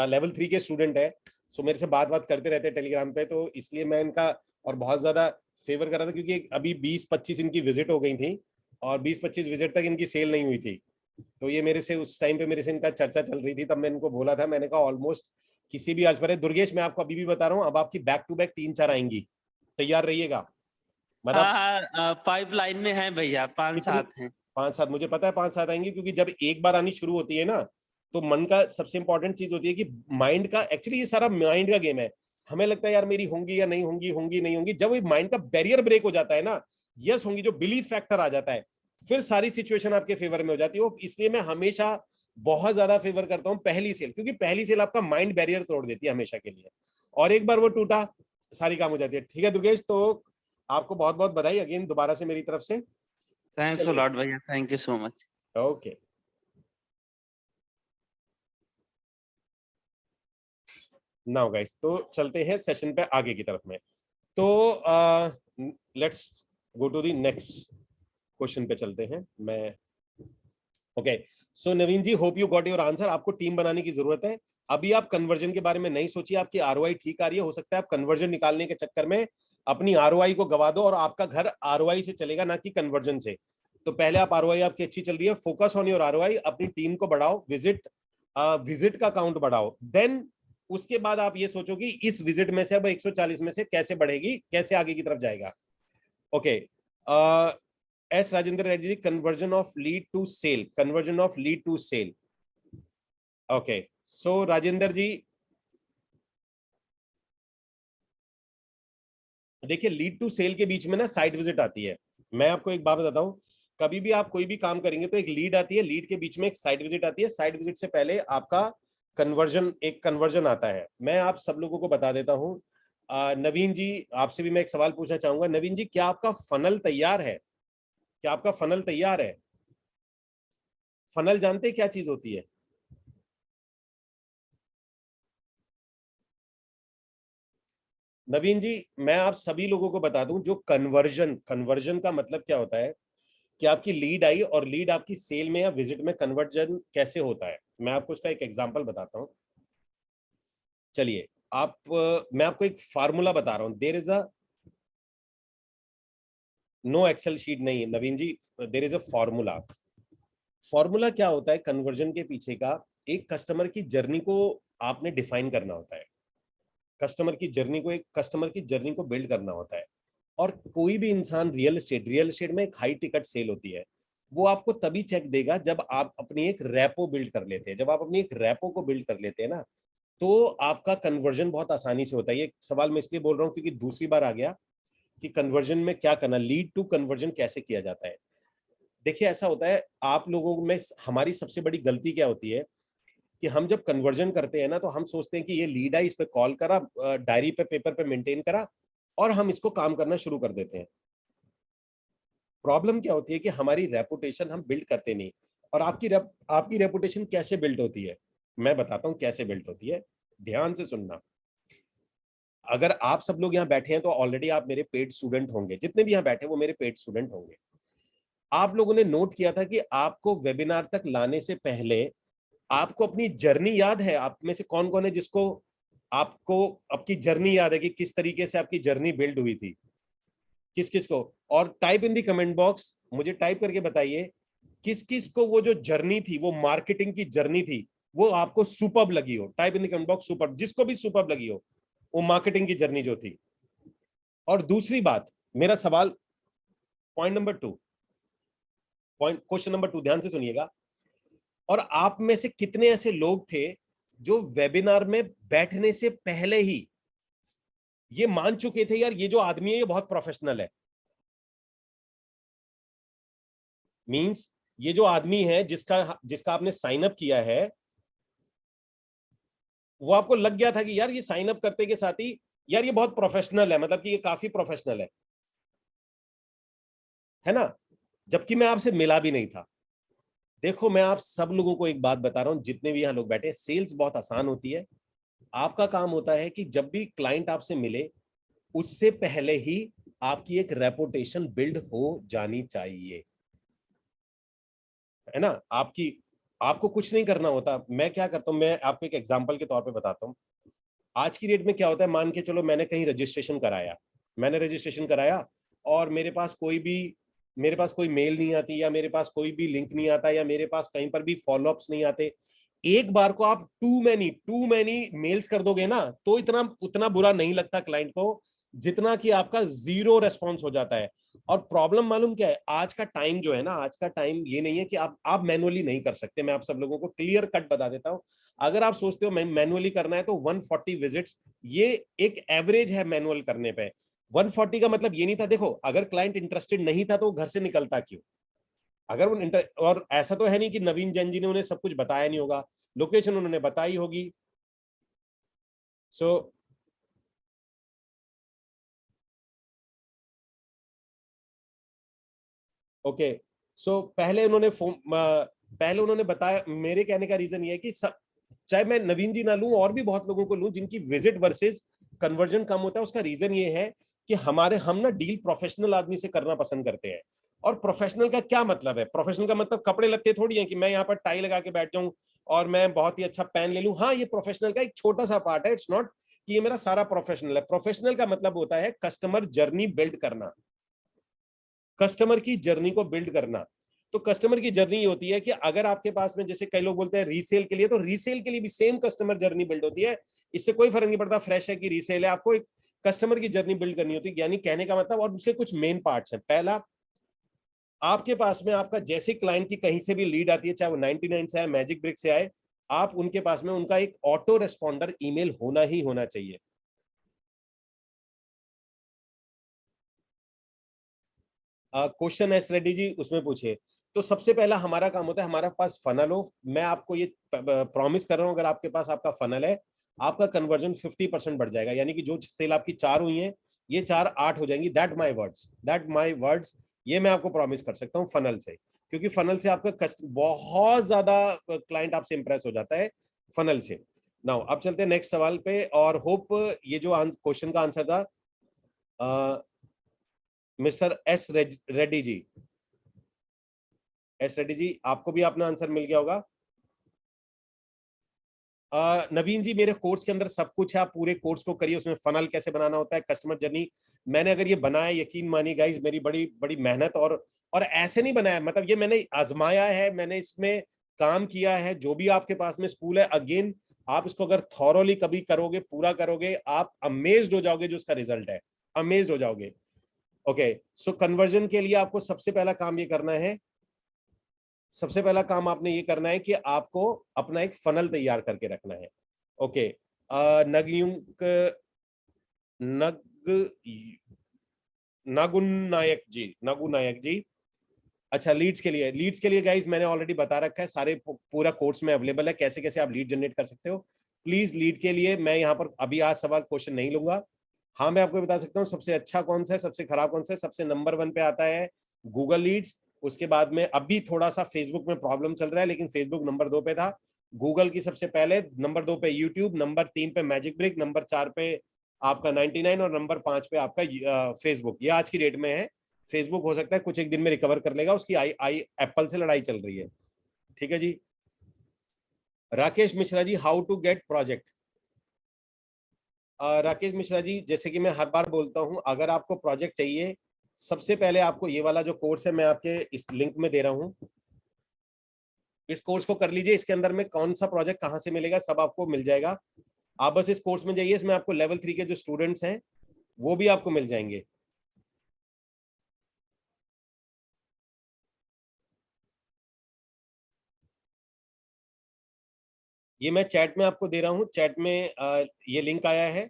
लेवल 3 के स्टूडेंट है। सो मेरे से बात करते रहते हैं टेलीग्राम पे, तो इसलिए मैं इनका और बहुत ज्यादा फेवर कर रहा था, क्योंकि अभी 20-25 इनकी विजिट हो गई थी और 20-25 विजिट तक इनकी सेल नहीं हुई थी। तो ये मेरे से उस टाइम पे मेरे से इनका चर्चा चल रही थी, तब मैं इनको बोला था, मैंने कहा ऑलमोस्ट किसी भी आज पर है। दुर्गेश, मैं आपको अभी भी बता रहा हूँ, अब आपकी बैक टू बैक 3-4 आएंगी, तैयार रहिएगा। मतलब हाँ हाँ पाइपलाइन में है भैया, 5-7 हैं। 5-7, मुझे पता है 5-7 आएंगे, क्योंकि जब एक बार आनी शुरू होती है ना, तो मन का सबसे इंपॉर्टेंट चीज होती है कि माइंड का, एक्चुअली ये सारा माइंड का गेम है। हमें लगता है यार मेरी होंगी या नहीं होंगी, होंगी नहीं होंगी, जब वो माइंड का बैरियर ब्रेक हो जाता है ना, यस होंगी, जो बिलीफ फैक्टर आ जाता है, फिर सारी सिचुएशन आपके फेवर में हो जाती है। इसलिए मैं हमेशा बहुत ज्यादा फेवर करता हूँ पहली सेल, क्योंकि पहली सेल आपका माइंड बैरियर तोड़ देती है हमेशा के लिए, और एक बार वो टूटा, सारी काम हो जाती है। ठीक है दुर्गेश, तो आपको बहुत बहुत बधाई अगेन दोबारा से मेरी तरफ से। थैंक्स अ चलिए, लॉट भैया, thank you so much. Okay, now guys, तो चलते हैं सेशन पे आगे की तरफ में। तो let's go to the next question पे चलते हैं। मैं okay, so Naveen ji, hope you got your answer. आपको टीम बनाने की जरूरत है। अभी आप कन्वर्जन के बारे में नहीं सोचिए, आपकी आरओआई ठीक आ रही है, हो सकता है आप कन्वर्जन निकालने के चक्कर में अपनी आरओआई को गवा दो और आपका घर आरओआई से चलेगा, ना कि कन्वर्जन से। तो पहले आप आरओआई आपकी अच्छी चल रही है, फोकस ऑन योर आरओआई, अपनी टीम को बढ़ाओ, विजिट का काउंट बढ़ाओ, देन उसके बाद आप ये सोचो कि इस विजिट में से अब 140 में से कैसे बढ़ेगी, कैसे आगे की तरफ जाएगा। Okay, S Rajendra Reddy ji, conversion of lead to sale, conversion of lead to sale. Okay, so Rajendra ji, देखिए लीड टू सेल के बीच में ना साइट विजिट आती है। मैं आपको एक बात बताता हूं, कभी भी आप कोई भी काम करेंगे तो एक लीड आती है, लीड के बीच में एक साइट विजिट आती है, साइट विजिट से पहले आपका एक कन्वर्जन आता है। मैं आप सब लोगों को बता देता हूं। नवीन जी, आपसे भी मैं एक सवाल पूछना चाहूंगा। नवीन जी, क्या आपका फनल तैयार है? क्या आपका फनल तैयार है? फनल जानते हैं क्या चीज होती है? नवीन जी, मैं आप सभी लोगों को बता दूं, जो कन्वर्जन कन्वर्जन का मतलब क्या होता है कि आपकी लीड आई और लीड आपकी सेल में या विजिट में कन्वर्जन कैसे होता है। मैं आपको उसका एक एग्जांपल बताता हूं। चलिए, मैं आपको एक फार्मूला बता रहा हूं। There is a no excel sheet नहीं है Naveen ji, there is a formula. Formula क्या होता है कन्वर्जन के पीछे का? एक कस्टमर की जर्नी को आपने डिफाइन करना होता है। एक कस्टमर की जर्नी को बिल्ड करना होता है। और कोई भी इंसान रियल एस्टेट में एक हाई टिकट सेल होती है, वो आपको तभी चेक देगा जब आप अपनी एक रैपो बिल्ड कर लेते हैं। जब आप अपनी एक रैपो को बिल्ड कर लेते हैं ना, तो आपका कन्वर्जन बहुत आसानी से होता है। ये सवाल मैं इसलिए बोल रहा हूँ क्योंकि दूसरी बार आ गया कि कन्वर्जन में क्या करना, लीड टू कन्वर्जन कैसे किया जाता है। देखिए, ऐसा होता है, आप लोगों में हमारी सबसे बड़ी गलती क्या होती है कि हम जब कन्वर्जन करते हैं ना, तो हम सोचते हैं कि ये लीड है, इस पे कॉल करा, डायरी पे पेपर पे मेंटेन करा और हम इसको काम करना शुरू कर देते हैं। प्रॉब्लम क्या होती है कि हमारी रेपुटेशन हम बिल्ड करते नहीं। और आपकी रेपुटेशन कैसे बिल्ड होती है, मैं बताता हूं कैसे बिल्ड होती है। ध्यान से सुनना। अगर आप सब लोग यहाँ बैठे हैं तो ऑलरेडी आप मेरे पेड स्टूडेंट होंगे। जितने भी यहाँ बैठे वो मेरे पेड स्टूडेंट होंगे। आप लोगों ने नोट किया था कि आपको वेबिनार तक लाने से पहले आपको अपनी जर्नी याद है? आप में से कौन कौन है जिसको आपको आपकी जर्नी याद है कि किस तरीके से आपकी जर्नी बिल्ड हुई थी? किस किस को? और type in the comment box, मुझे टाइप करके बताइए किस किस को वो जो जर्नी थी, वो मार्केटिंग की जर्नी थी, वो आपको सुपर्ब लगी हो। Type in the comment box superb, जिसको भी सुपर्ब लगी हो वो मार्केटिंग की जर्नी जो थी। और दूसरी बात, मेरा सवाल, पॉइंट नंबर 2, क्वेश्चन नंबर 2, ध्यान से सुनिएगा। और आप में से कितने ऐसे लोग थे जो वेबिनार में बैठने से पहले ही ये मान चुके थे यार ये जो आदमी है ये बहुत प्रोफेशनल है? मींस ये जो आदमी है जिसका जिसका आपने साइन अप किया है, वो आपको लग गया था कि यार ये साइन अप करते के साथ ही यार ये बहुत प्रोफेशनल है, मतलब कि ये काफी प्रोफेशनल है ना? जबकि मैं आपसे मिला भी नहीं था। देखो, मैं आप सब लोगों को एक बात बता रहा हूं, जितने भी यहाँ लोग बैठे हैं, सेल्स बहुत आसान होती है। आपका काम होता है कि जब भी क्लाइंट आपसे मिले उससे पहले ही आपकी एक रेपुटेशन बिल्ड हो जानी चाहिए, है ना? आपको कुछ नहीं करना होता। मैं क्या करता हूं, मैं आपको एक एग्जांपल के तौर पे बताता हूं। आज की डेट में क्या होता है, मान के चलो मैंने रजिस्ट्रेशन कराया और मेरे पास कोई मेल नहीं आती, या मेरे पास कोई भी लिंक नहीं आता, या मेरे पास कहीं पर भी फॉलोअप्स नहीं आते। एक बार को आप टू मैनी मेल्स कर दोगे ना, तो इतना उतना बुरा नहीं लगता क्लाइंट को, जितना कि आपका जीरो रेस्पॉन्स हो जाता है। और प्रॉब्लम मालूम क्या है, आज का टाइम जो है ना, आज का टाइम ये नहीं है कि आप मैनुअली नहीं कर सकते। मैं आप सब लोगों को क्लियर कट बता देता हूं। अगर आप सोचते हो मैनुअली करना है तो 140 विजिट्स ये एक एवरेज है मैनुअल करने पे। 140 का मतलब ये नहीं था, देखो अगर क्लाइंट इंटरेस्टेड नहीं था तो वो घर से निकलता क्यों? अगर वो और ऐसा तो है नहीं कि नवीन जैन जी ने उन्हें सब कुछ बताया नहीं होगा, लोकेशन उन्होंने बताई होगी। सो ओके, सो पहले उन्होंने बताया। मेरे कहने का रीजन ये है कि चाहे मैं नवीन जी ना लूं और भी बहुत लोगों को लूं जिनकी विजिट वर्सेस कन्वर्जन कम होता है, उसका रीजन ये है कि हम ना डील प्रोफेशनल आदमी से करना पसंद करते हैं। और प्रोफेशनल का क्या मतलब है? प्रोफेशनल का मतलब कपड़े लगते थोड़ी है कि मैं यहाँ पर टाई लगा के बैठ जाऊं और मैं बहुत ही अच्छा पेन ले लूं। हाँ, ये प्रोफेशनल का एक छोटा सा पार्ट है, इट्स नॉट कि ये मेरा सारा प्रोफेशनल है। प्रोफेशनल का मतलब होता है कस्टमर जर्नी बिल्ड करना, कस्टमर की जर्नी को बिल्ड करना। तो कस्टमर की जर्नी ये होती है कि अगर आपके पास में, जैसे कई लोग बोलते हैं रीसेल के लिए, तो रीसेल के लिए भी सेम कस्टमर जर्नी बिल्ड होती है। इससे कोई फर्क नहीं पड़ता फ्रेश है कि रीसेल है, आपको एक कस्टमर की जर्नी बिल्ड करनी होती है। यानी कहने का मतलब, और उसके कुछ मेन पार्ट्स हैं। पहला, आपके पास में आपका जैसे क्लाइंट की कहीं से भी लीड आती है, चाहे वो 99 से आए, मैजिक ब्रिक से आए, आप उनके पास में उनका एक ऑटो रेस्पॉन्डर ईमेल होना ही होना चाहिए। क्वेश्चन एस रेड्डी जी उसमें पूछे, तो सबसे पहला हमारा काम होता है, हमारा पास फनल हो। मैं आपको ये प्रॉमिस कर रहा हूं, अगर आपके पास आपका फनल है, आपका कन्वर्जन 50% बढ़ जाएगा। यानी कि जो सेल आपकी 4 हुई है, ये 4 8 हो जाएंगी। दैट माई वर्ड्स, ये मैं आपको प्रॉमिस कर सकता हूँ फनल से, क्योंकि फनल से आपका बहुत ज्यादा क्लाइंट आपसे इंप्रेस हो जाता है फनल से। नाउ अब चलते हैं नेक्स्ट सवाल पे, और होप ये जो क्वेश्चन का आंसर था मिस्टर रेड्डी जी, रेड्डी जी, आपको भी अपना आंसर मिल गया होगा। नवीन जी, मेरे कोर्स के अंदर सब कुछ है, आप पूरे कोर्स को करिए, उसमें फनल कैसे बनाना होता है, कस्टमर जर्नी, मैंने अगर ये बनाया, यकीन मानिए गाइस, मेरी बड़ी बड़ी मेहनत, और ऐसे नहीं बनाया, मतलब ये मैंने आजमाया है, मैंने इसमें काम किया है। जो भी आपके पास में स्कूल है, अगेन आप इसको अगर थॉरोली कभी करोगे, पूरा करोगे, आप अमेज्ड हो जाओगे जो उसका रिजल्ट है, अमेज्ड हो जाओगे। ओके, सो कन्वर्जन के लिए आपको सबसे पहला काम ये करना है, सबसे पहला काम आपने ये करना है कि आपको अपना एक फनल तैयार करके रखना है। ओके, नगयुंक नग नागुन नायक जी, नागु नायक जी, अच्छा लीड्स के लिए गाइस मैंने ऑलरेडी बता रखा है, सारे पूरा कोर्स में अवेलेबल है, कैसे कैसे आप लीड जनरेट कर सकते हो। प्लीज लीड के लिए मैं यहाँ पर अभी आज सवाल क्वेश्चन नहीं लूंगा। हाँ, मैं आपको बता सकता हूँ सबसे अच्छा कौन सा है, सबसे खराब कौन सा है। सबसे नंबर 1 पे आता है गूगल लीड्स, उसके बाद में अभी थोड़ा सा फेसबुक में प्रॉब्लम चल रहा है, लेकिन फेसबुक नंबर 2 पे था। गूगल की सबसे पहले, नंबर 2 पे यूट्यूब, नंबर 3 पे मैजिक ब्रिक, नंबर 4 पे आपका 99, और नंबर 5 पे आपका फेसबुक। ये आज की डेट में है। फेसबुक हो सकता है कुछ एक दिन में रिकवर कर लेगा, उसकी आई आई एप्पल से लड़ाई चल रही है। ठीक है जी। Rakesh Mishra ji, how to get project. Rakesh Mishra ji, जैसे कि मैं हर बार बोलता हूं, अगर आपको प्रोजेक्ट चाहिए, सबसे पहले आपको ये वाला जो कोर्स है, मैं आपके इस लिंक में दे रहा हूं, इस कोर्स को कर लीजिए। इसके अंदर में कौन सा प्रोजेक्ट कहां से मिलेगा, सब आपको मिल जाएगा। आप बस इस कोर्स में जाइए, इसमें आपको लेवल 3 के जो स्टूडेंट्स हैं वो भी आपको मिल जाएंगे। ये मैं चैट में आपको दे रहा हूं, चैट में ये लिंक आया है,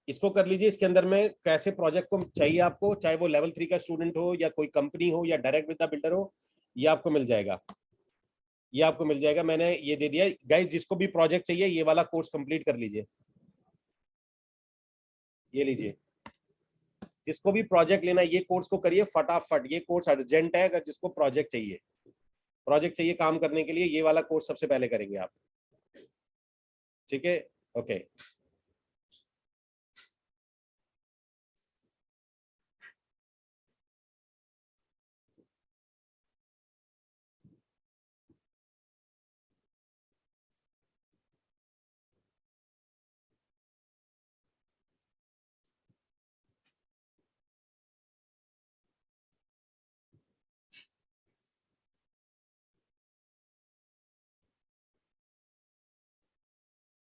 इसको कर लीजिए। इसके अंदर में कैसे प्रोजेक्ट को चाहिए आपको, चाहे वो लेवल 3 का स्टूडेंट हो, या कोई कंपनी हो, या डायरेक्ट विद द बिल्डर हो, ये आपको मिल जाएगा, ये आपको मिल जाएगा। मैंने ये दे दिया गाइस, जिसको भी प्रोजेक्ट चाहिए ये वाला कोर्स कंप्लीट कर लीजिए। ये लीजिए, जिसको भी प्रोजेक्ट लेना है ये कोर्स को करिए फटाफट, ये कोर्स अर्जेंट है। अगर जिसको प्रोजेक्ट चाहिए काम करने के लिए, ये वाला कोर्स सबसे पहले करेंगे आप। ठीक है, ओके।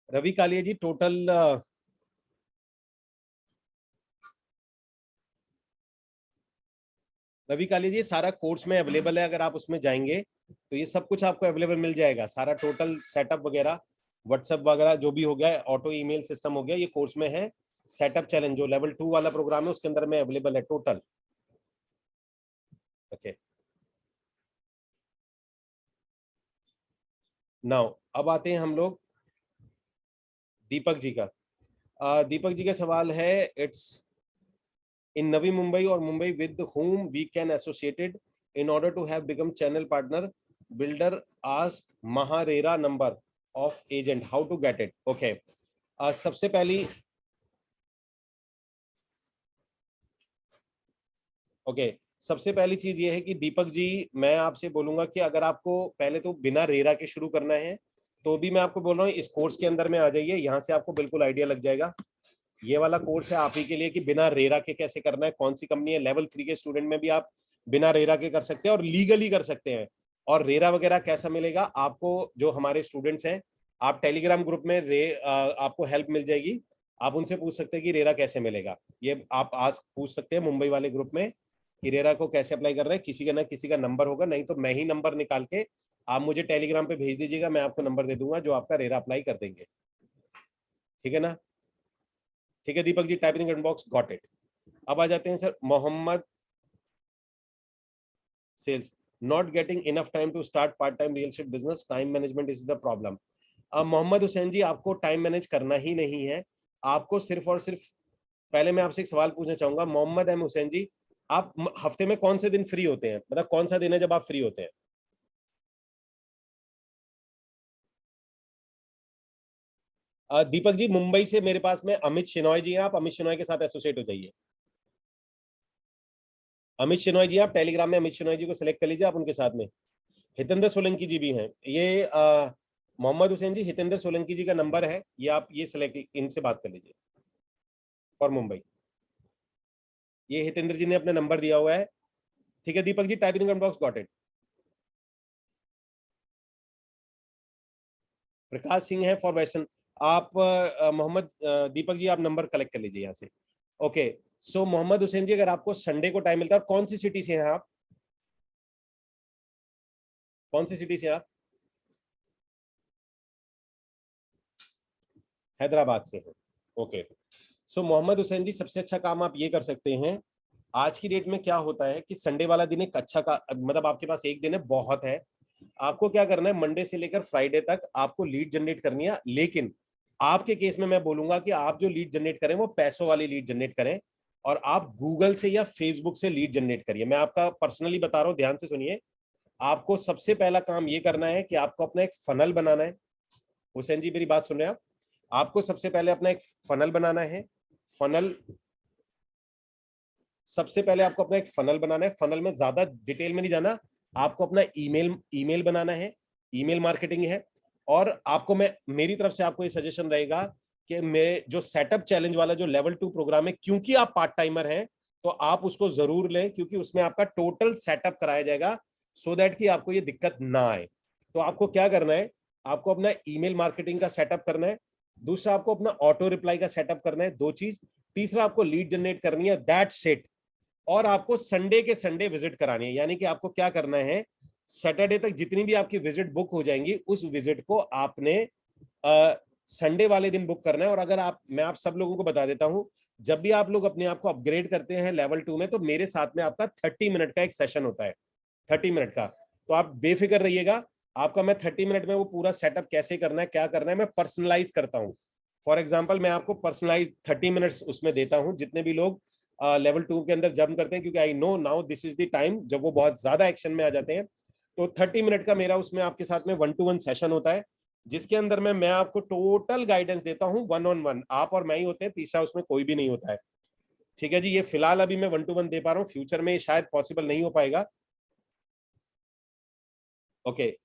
रवि कालिया जी, टोटल रवि काली जी, सारा कोर्स में अवेलेबल है, अगर आप उसमें जाएंगे तो ये सब कुछ आपको अवेलेबल मिल जाएगा, सारा टोटल सेटअप वगैरह, व्हाट्सएप वगैरह जो भी हो गया, ऑटो ईमेल सिस्टम हो गया, ये कोर्स में है। सेटअप चैलेंज जो लेवल 2 वाला प्रोग्राम है उसके अंदर में अवेलेबल है टोटल। ओके, नाउ अब आते हैं हम लोग दीपक जी का। दीपक जी का सवाल है, इट्स इन नवी मुंबई और Mumbai with whom we can associated in order to have become channel partner, builder ask Maharera number of agent, how to get it। okay, सबसे पहली ओके सबसे पहली चीज ये है कि दीपक जी, मैं आपसे बोलूंगा कि अगर आपको पहले तो बिना रेरा के शुरू करना है, तो भी मैं आपको बोल रहा हूँ इस कोर्स के अंदर में आ जाइए, यहाँ से आपको बिल्कुल आइडिया लग जाएगा। ये वाला कोर्स है आप ही के लिए कि बिना रेरा के कैसे करना है, कौन सी कंपनी है। लेवल 3 के स्टूडेंट में भी आप बिना रेरा के कर सकते हैं और लीगली कर सकते हैं। और रेरा वगैरह कैसा मिलेगा आपको, जो हमारे स्टूडेंट्स हैं, आप टेलीग्राम ग्रुप में आपको हेल्प मिल जाएगी, आप उनसे पूछ सकते हैं कि रेरा कैसे मिलेगा। ये आप आज पूछ सकते हैं मुंबई वाले ग्रुप में कि रेरा को कैसे अप्लाई कर रहे हैं। किसी का ना किसी का नंबर होगा, नहीं तो मैं ही नंबर निकाल के आप मुझे टेलीग्राम पे भेज दीजिएगा, मैं आपको नंबर दे दूंगा जो आपका रेरा अप्लाई कर देंगे। ठीक है ना, ठीक है Deepak ji, typing inbox got it. अब आ जाते हैं sir Mohammed sales. not getting enough time to start part time real estate business, time management is the problem. Mohammad Hussain ji, आपको टाइम मैनेज करना ही नहीं है, आपको सिर्फ और सिर्फ, पहले मैं आपसे एक सवाल पूछना चाहूंगा मोहम्मद एम हुसैन जी, आप हफ्ते में कौन से दिन फ्री होते हैं, मतलब कौन सा दिन है जब आप फ्री होते हैं? दीपक जी, मुंबई से मेरे पास में अमित शिनॉय जी हैं, आप अमित शिनॉय के साथ एसोसिएट हो जाइए। अमित शिनॉय जी, आप टेलीग्राम में अमित शिनॉय जी को सिलेक्ट कर लीजिए, आप उनके साथ में। हितेंद्र सोलंकी जी भी हैं, ये मोहम्मद हुसैन जी, हितेंद्र सोलंकी जी का नंबर है ये, आप ये सिलेक्ट, इनसे बात कर लीजिए फॉर मुंबई। ये हितेंद्र जी ने अपना नंबर दिया हुआ है, ठीक है Deepak ji, type in comment box, got it. Prakash Singh है फॉर वेस्टर्न, आप मोहम्मद दीपक जी, आप नंबर कलेक्ट कर लीजिए यहाँ से। ओके, सो मोहम्मद हुसैन जी, अगर आपको संडे को टाइम मिलता है, और कौन सी सिटी से हैं आप, कौन सी सिटी से आप? हैदराबाद से हैं, ओके। सो मोहम्मद हुसैन जी, सबसे अच्छा काम आप ये कर सकते हैं, आज की डेट में क्या होता है कि संडे वाला दिन एक अच्छा का, मतलब आपके पास एक दिन है, बहुत है। आपको क्या करना है, मंडे से लेकर फ्राइडे तक आपको लीड जनरेट करनी है, लेकिन आपके केस में मैं बोलूंगा कि आप जो लीड जनरेट करें वो पैसों वाली लीड जनरेट करें, और आप गूगल से या फेसबुक से लीड जनरेट करिए। मैं आपका पर्सनली बता रहा हूं, ध्यान से सुनिए। आपको सबसे पहला काम ये करना है कि आपको अपना एक फनल बनाना है। हुसैन जी, मेरी बात सुन रहे हैं आप? आपको सबसे पहले अपना एक फनल बनाना है। फनल, सबसे पहले आपको अपना एक फनल बनाना है। फनल में ज्यादा डिटेल में नहीं जाना, आपको अपना ईमेल बनाना है, ईमेल मार्केटिंग है। और आपको मैं, मेरी तरफ से आपको ये सजेशन रहेगा कि मैं जो सेटअप चैलेंज वाला जो लेवल 2 प्रोग्राम है, क्योंकि आप पार्ट टाइमर हैं तो आप उसको जरूर लें, क्योंकि उसमें आपका टोटल सेटअप कराया जाएगा, सो दैट कि आपको ये दिक्कत ना आए। तो आपको क्या करना है, आपको अपना ईमेल मार्केटिंग का सेटअप करना है, दूसरा आपको अपना ऑटो रिप्लाई का सेटअप करना है, 2 चीज, तीसरा आपको लीड जनरेट करनी है, दैट्स इट। और आपको संडे के संडे विजिट करानी है, यानी कि आपको क्या करना है, सैटरडे तक जितनी भी आपकी विजिट बुक हो जाएंगी, उस विजिट को आपने संडे वाले दिन बुक करना है। और अगर आप, मैं आप सब लोगों को बता देता हूं, जब भी आप लोग अपने आप को अपग्रेड करते हैं लेवल 2 में, तो मेरे साथ में आपका 30 मिनट का एक सेशन होता है, 30 मिनट का। तो आप बेफिक्र रहिएगा, आपका मैं 30 मिनट में वो पूरा सेटअप कैसे करना है, क्या करना है, मैं पर्सनलाइज करता हूं। फॉर एग्जाम्पल, मैं आपको पर्सनलाइज 30 मिनट्स उसमें देता हूं, जितने भी लोग लेवल 2 के अंदर जंप करते हैं, क्योंकि I know now this is the time जब वो बहुत ज्यादा एक्शन में आ जाते हैं। तो 30 मिनट का मेरा उसमें आपके साथ में 1-to-1 सेशन होता है, जिसके अंदर मैं आपको टोटल गाइडेंस देता हूं, 1-on-1, आप और मैं ही होते हैं, तीसरा उसमें कोई भी नहीं होता है। ठीक है जी, ये फिलहाल अभी मैं 1-to-1 दे पा रहा हूँ, फ्यूचर में शायद पॉसिबल नहीं हो पाएगा। ओके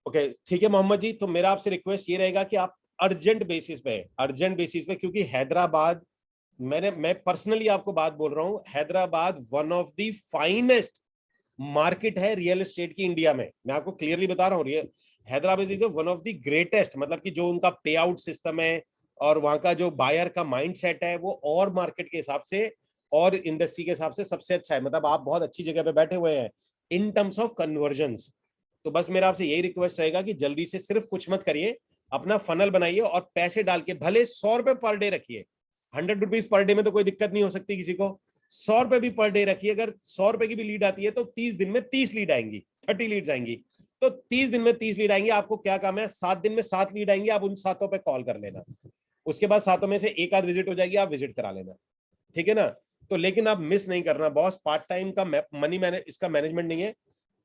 ओके, ठीक है मोहम्मद जी, तो मेरा आपसे रिक्वेस्ट ये रहेगा कि आप अर्जेंट बेसिस पे, क्योंकि हैदराबाद, मैं पर्सनली आपको बात बोल रहा हूं, Hyderabad one of the finest market है रियल एस्टेट की इंडिया में। मैं आपको क्लियरली बता रहा हूँ, Hyderabad is one of the greatest, मतलब कि जो उनका पे आउट सिस्टम है और वहां का जो बायर का माइंड सेट है, वो और मार्केट के हिसाब से और इंडस्ट्री के हिसाब से सबसे अच्छा है। मतलब आप बहुत अच्छी जगह पे बैठे हुए हैं इन टर्म्स ऑफ कन्वर्जन्स। तो बस मेरा आपसे यही रिक्वेस्ट रहेगा कि जल्दी से सिर्फ कुछ मत करिए, अपना फनल बनाइए और पैसे डाल के, भले 100 रुपए पर डे रखिए, 100 रुपीज पर डे में तो कोई दिक्कत नहीं हो सकती किसी को, 100 रुपए भी पर डे रखिए। अगर 100 रुपए की भी लीड आती है तो 30 दिन में 30 लीड आएंगी, 30 लीड्स आएंगी, तो 30 दिन में 30 लीड आएंगी। आपको क्या काम है, 7 दिन में 7 लीड आएंगी, आप उन 7 पे कॉल कर लेना, उसके बाद 7 में से एक आध विजिट हो जाएगी, आप विजिट करा लेना, ठीक है ना। तो लेकिन आप मिस नहीं करना बॉस, पार्ट टाइम का मनी मैंने इसका मैनेजमेंट नहीं है,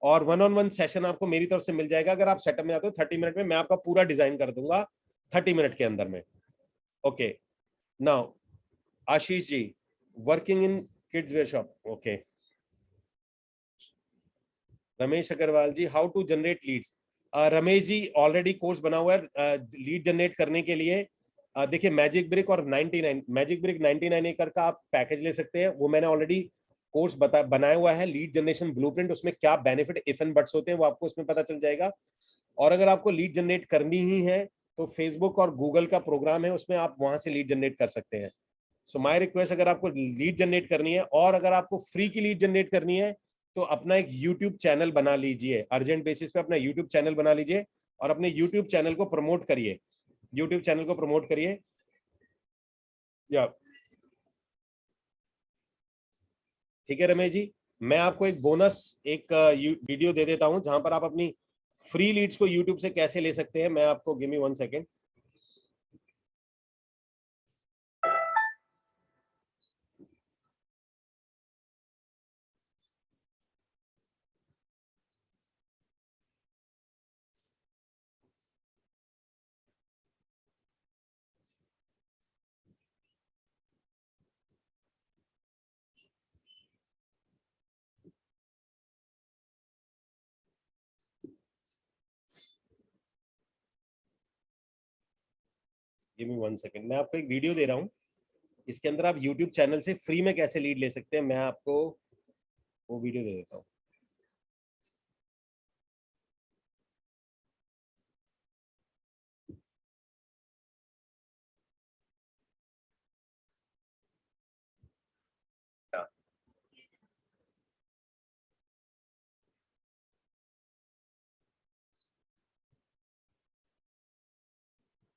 और 1-on-1 सेशन आपको मेरी तरफ से मिल जाएगा। अगर आप सेटअप में आते हो 30 मिनट में, मैं आपका पूरा डिजाइन कर दूंगा 30 मिनट के अंदर में। Okay, now Ashish ji, working in kids wear shop, okay. Ramesh Agarwal ji, how to generate leads. Ramesh ji, already course बना हुआ है लीड जनरेट करने के लिए। देखिए, मैजिक ब्रिक और 99, मैजिक ब्रिक 99 एकड़ का आप पैकेज ले सकते हैं, वो मैंने ऑलरेडी कोर्स बनाया हुआ है, लीड जनरेशन ब्लूप्रिंट, उसमें क्या बेनिफिट इफ एंड बट्स होते हैं वो आपको उसमें पता चल जाएगा। और अगर आपको लीड जनरेट करनी ही है तो फेसबुक और गूगल का प्रोग्राम है, उसमें आप वहां से लीड जनरेट कर सकते हैं। सो माय रिक्वेस्ट, अगर आपको लीड जनरेट करनी है और अगर आपको फ्री की लीड जनरेट करनी है, तो अपना एक यूट्यूब चैनल बना लीजिए, अर्जेंट बेसिस पे अपना यूट्यूब चैनल बना लीजिए और अपने यूट्यूब चैनल को प्रमोट करिए, यूट्यूब चैनल को प्रमोट करिए। या ठीक है रमेश जी, मैं आपको एक बोनस एक वीडियो दे देता हूं जहां पर आप अपनी फ्री लीड्स को यूट्यूब से कैसे ले सकते हैं। मैं आपको, give me 1 second. Give me 1 second, मैं आपको एक वीडियो दे रहा हूं, इसके अंदर आप यूट्यूब चैनल से फ्री में कैसे लीड ले सकते हैं, मैं आपको वो वीडियो दे देता हूं।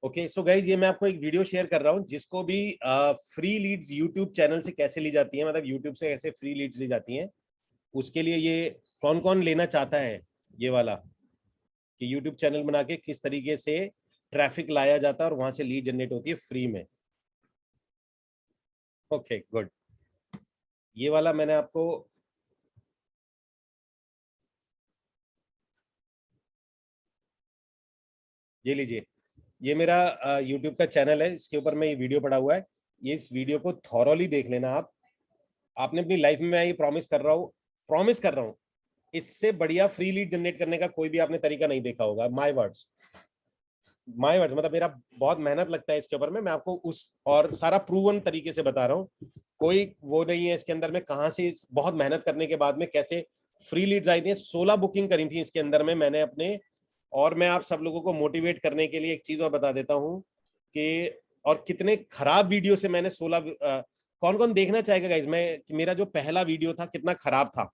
ओके सो गाइज, ये मैं आपको एक वीडियो शेयर कर रहा हूँ जिसको भी फ्री लीड्स यूट्यूब चैनल से कैसे ली जाती है, मतलब यूट्यूब से कैसे फ्री लीड्स ली जाती हैं, उसके लिए ये कौन कौन लेना चाहता है ये वाला, कि यूट्यूब चैनल बना के किस तरीके से ट्रैफिक लाया जाता है और वहां से लीड जनरेट होती है फ्री में। ओके गुड, ये वाला मैंने आपको, ये लीजिए, ये मेरा यूट्यूब का चैनल है, इसके ऊपर मैं ये वीडियो पड़ा हुआ है। ये इस वीडियो को थॉरोली देख लेना आप। आपने अपनी लाइफ में, मैं ये प्रॉमिस कर रहा हूँ, इससे बढ़िया फ्री लीड जनरेट करने का कोई भी आपने तरीका नहीं देखा होगा। माय वर्ड्स, मतलब मेरा बहुत मेहनत लगता है इसके ऊपर में, मैं आपको उस और सारा प्रूवन तरीके से बता रहा हूँ। कोई वो नहीं है इसके अंदर में, कहां से बहुत मेहनत करने के बाद में कैसे फ्री लीड्स आई थी। 16 बुकिंग करी थी इसके अंदर में मैंने अपने। और मैं आप सब लोगों को मोटिवेट करने के लिए एक चीज और बता देता हूँ कि, और कितने खराब वीडियो से मैंने 16, कौन कौन देखना चाहेगा गाइज, मैं मेरा जो पहला वीडियो था कितना खराब था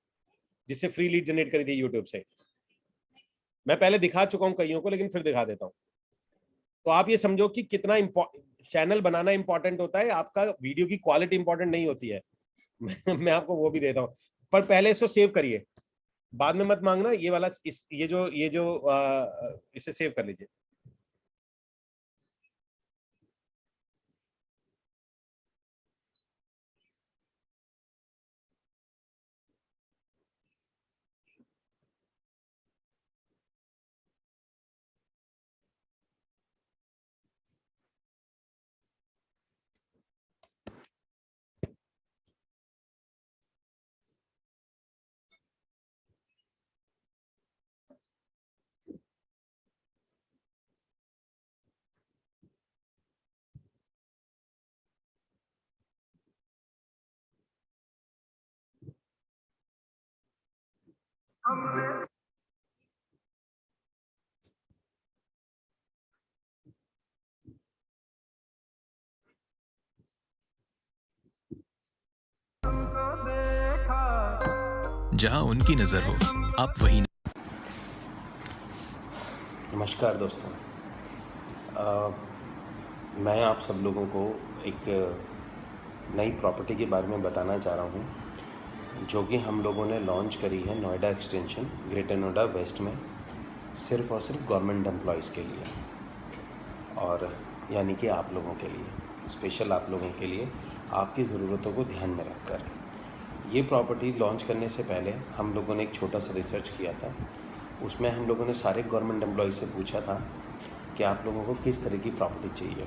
जिससे फ्री लीड जनरेट करी थी यूट्यूब से। मैं पहले दिखा चुका हूं कईयों को, लेकिन फिर दिखा देता हूं। तो आप ये समझो कि कितना चैनल बनाना इंपॉर्टेंट होता है, आपका वीडियो की क्वालिटी इंपॉर्टेंट नहीं होती है। मैं आपको वो भी देता हूं, पर पहले इसको सेव करिए, बाद में मत मांगना। ये वाला ये जो इसे सेव कर लीजिए। जहां उनकी नजर हो आप वहीं। नमस्कार दोस्तों, मैं आप सब लोगों को एक नई प्रॉपर्टी के बारे में बताना चाह रहा हूँ, जो कि हम लोगों ने लॉन्च करी है Noida extension, greater Noida west में, सिर्फ़ और सिर्फ गवर्नमेंट एम्प्लॉयज़ के लिए, और यानी कि आप लोगों के लिए, स्पेशल आप लोगों के लिए, आपकी ज़रूरतों को ध्यान में रखकर। ये प्रॉपर्टी लॉन्च करने से पहले हम लोगों ने एक छोटा सा रिसर्च किया था। उसमें हम लोगों ने सारे गवर्नमेंट एम्प्लॉय से पूछा था कि आप लोगों को किस तरह की प्रॉपर्टी चाहिए।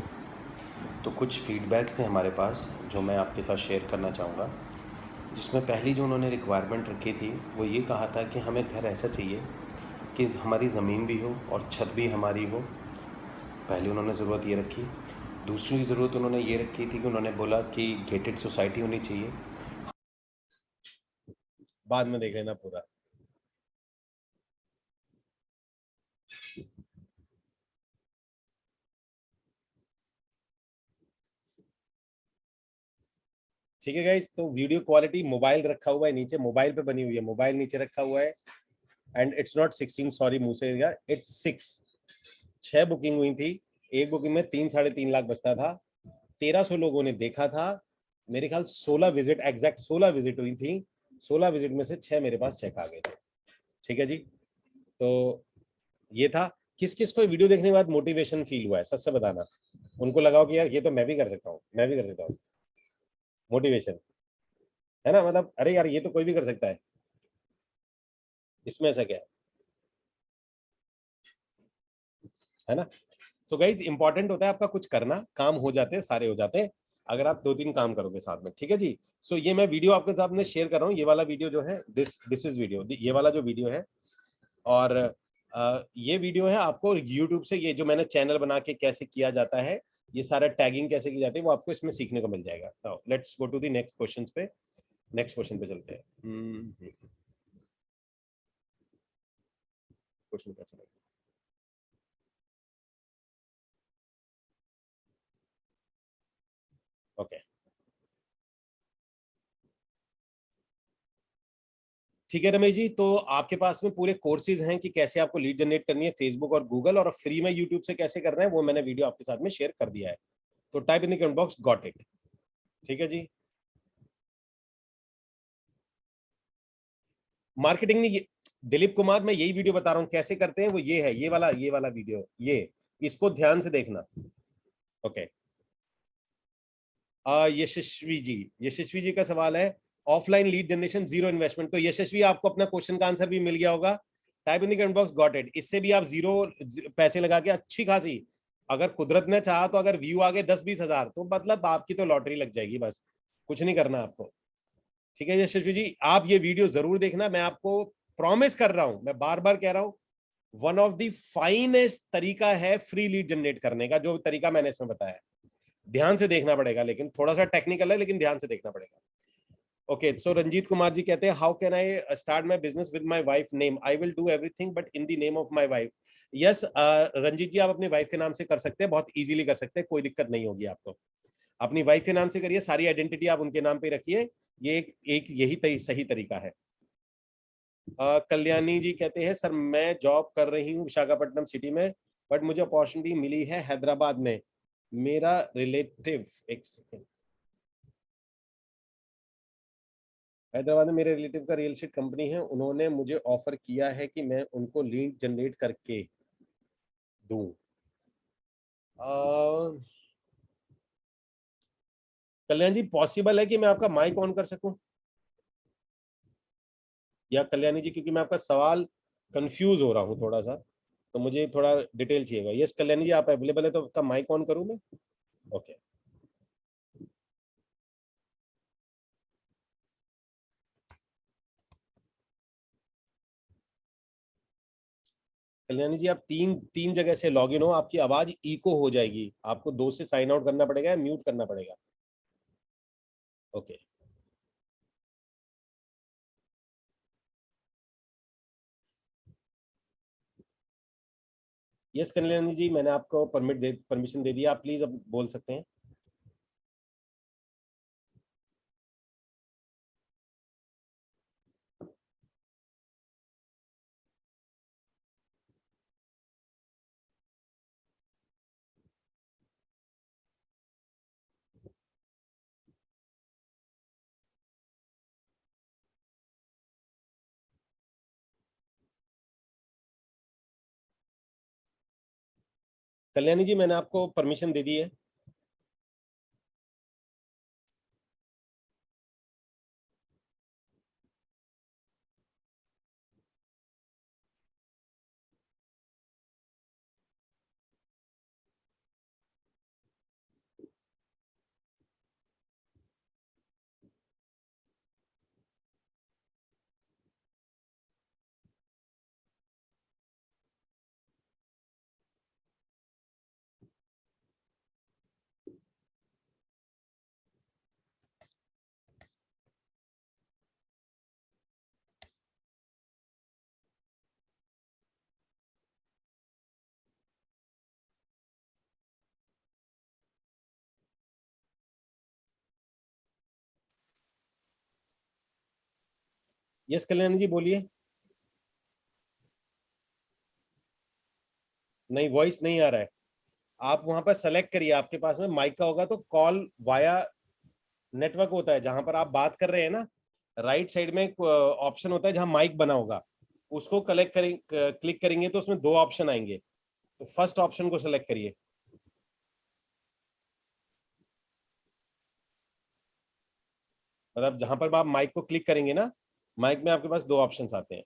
तो कुछ फीडबैक्स थे हमारे पास जो मैं आपके साथ शेयर करना चाहूँगा। जिसमें पहली जो उन्होंने रिक्वायरमेंट रखी थी वो ये कहा था कि हमें घर ऐसा चाहिए कि हमारी ज़मीन भी हो और छत भी हमारी हो। पहली उन्होंने ज़रूरत ये रखी। दूसरी ज़रूरत उन्होंने ये रखी थी कि उन्होंने बोला कि गेटेड सोसाइटी होनी चाहिए। बाद में देख लेना पूरा। ठीक है गाइस, तो वीडियो क्वालिटी, मोबाइल रखा हुआ है नीचे, मोबाइल पे बनी हुई है, मोबाइल नीचे रखा हुआ है, एंड इट्स नॉट 16, सॉरी मुंह से गया, इट्स 6। 6 बुकिंग हुई थी, एक बुकिंग में 3-3.5 लाख बचता था। 1300 लोगों ने देखा था, मेरे ख्याल 16 विजिट, एग्जैक्ट 16 विजिट हुई थी, 16 विजिट में से 6 मेरे पास चेक आ गए थे। ठीक है जी, तो ये था। किस किस को वीडियो देखने के बाद मोटिवेशन फील हुआ है, सच से बताना। उनको लगाओ कि यार ये तो मैं भी कर सकता हूँ, मैं भी कर सकता हूँ। मोटिवेशन है ना, मतलब अरे यार ये तो कोई भी कर सकता है, इसमें ऐसा क्या है ना। सो गाइज इंपॉर्टेंट होता है आपका कुछ करना, काम हो जाते हैं, सारे हो जाते हैं अगर आप 2-3 काम करोगे साथ में। ठीक है जी। सो ये मैं वीडियो आपके साथ में शेयर कर रहा हूँ, ये वाला वीडियो जो है दिस इज वीडियो, ये वाला जो वीडियो है। और ये वीडियो है आपको यूट्यूब से, ये जो मैंने चैनल बना के कैसे किया जाता है, ये सारा टैगिंग कैसे की जाती है, वो आपको इसमें सीखने को मिल जाएगा। Let's go to the next question पे। नेक्स्ट क्वेश्चन पे चलते हैं। क्वेश्चन क्या चलेगा? ओके ठीक है रमेश जी, तो आपके पास में पूरे कोर्सेज हैं कि कैसे आपको लीड जनरेट करनी है फेसबुक और गूगल, और फ्री में यूट्यूब से कैसे करना है वो मैंने वीडियो आपके साथ में शेयर कर दिया है। तो type in the comment box got it. ठीक है जी। मार्केटिंग नहीं, दिलीप कुमार मैं यही वीडियो बता रहा हूँ कैसे करते हैं, वो ये है, ये वाला वीडियो, ये इसको ध्यान से देखना। ओके यशस्वी जी का सवाल है offline lead generation zero investment. तो यशस्वी आपको अपना क्वेश्चन का आंसर भी मिल गया होगा। Type in the comment box got it. इससे भी आप जीरो पैसे लगा के अच्छी खासी, अगर कुदरत ने चाहा तो अगर व्यू आ गए 10-20 हजार, तो मतलब आपकी तो लॉटरी लग जाएगी, बस कुछ नहीं करना आपको। ठीक है यशस्वी जी, आप ये वीडियो जरूर देखना, मैं आपको प्रॉमिस कर रहा हूं, मैं बार बार कह रहा हूं, वन ऑफ द फाइनेस्ट तरीका है फ्री लीड जनरेट करने का, जो तरीका मैंने इसमें बताया है। ध्यान से देखना पड़ेगा, लेकिन थोड़ा सा टेक्निकल है, लेकिन ध्यान से देखना पड़ेगा। ओके सो रंजीत कुमार जी कहते हैं how can I start my business with my wife name, I will do everything but in the name of my wife. Yes Ranjeet ji, आप अपनी वाइफ के नाम से कर सकते हैं, बहुत इजीली कर सकते हैं, कोई दिक्कत नहीं होगी आपको। अपनी वाइफ के नाम से करिए, सारी आइडेंटिटी आप उनके नाम पे रखिए, ये एक यही सही तरीका है। कल्याणी जी कहते हैं सर मैं जॉब कर रही हूँ विशाखापट्टनम सिटी में, बट मुझे अपॉर्चुनिटी मिली है हैदराबाद में। मेरा रिलेटिव, एक सेकेंड, हैदराबाद में मेरे रिलेटिव का रियल एस्टेट कंपनी है, उन्होंने मुझे ऑफर किया है कि मैं उनको लीड जनरेट करके दूं। कल्याण जी पॉसिबल है कि मैं आपका माइक ऑन कर सकूं, या कल्याणी जी, क्योंकि मैं आपका सवाल कंफ्यूज हो रहा हूँ थोड़ा सा, तो मुझे थोड़ा डिटेल चाहिएगा। यस कल्याणी जी, आप अवेलेबल है तो आपका माइक ऑन करूं मैं? ओके कल्याणी जी, आप तीन तीन जगह से लॉग इन हो, आपकी आवाज इको हो जाएगी, आपको 2 से साइन आउट करना पड़ेगा या म्यूट करना पड़ेगा। ओके यस कल्याणी जी, मैंने आपको परमिशन दे दिया, आप प्लीज अब बोल सकते हैं। कल्याणी जी मैंने आपको परमिशन दे दी है। यस कल्याणी जी बोलिए। नहीं, वॉइस नहीं आ रहा है। आप वहां पर सेलेक्ट करिए, आपके पास में माइक का होगा तो कॉल वाया नेटवर्क होता है, जहां पर आप बात कर रहे हैं ना, राइट साइड में एक ऑप्शन होता है जहां माइक बना होगा, उसको क्लिक करेंगे तो उसमें दो ऑप्शन आएंगे। तो फर्स्ट ऑप्शन को सेलेक्ट करिए। मतलब जहां पर आप माइक को क्लिक करेंगे ना, माइक में आपके पास दो ऑप्शंस आते हैं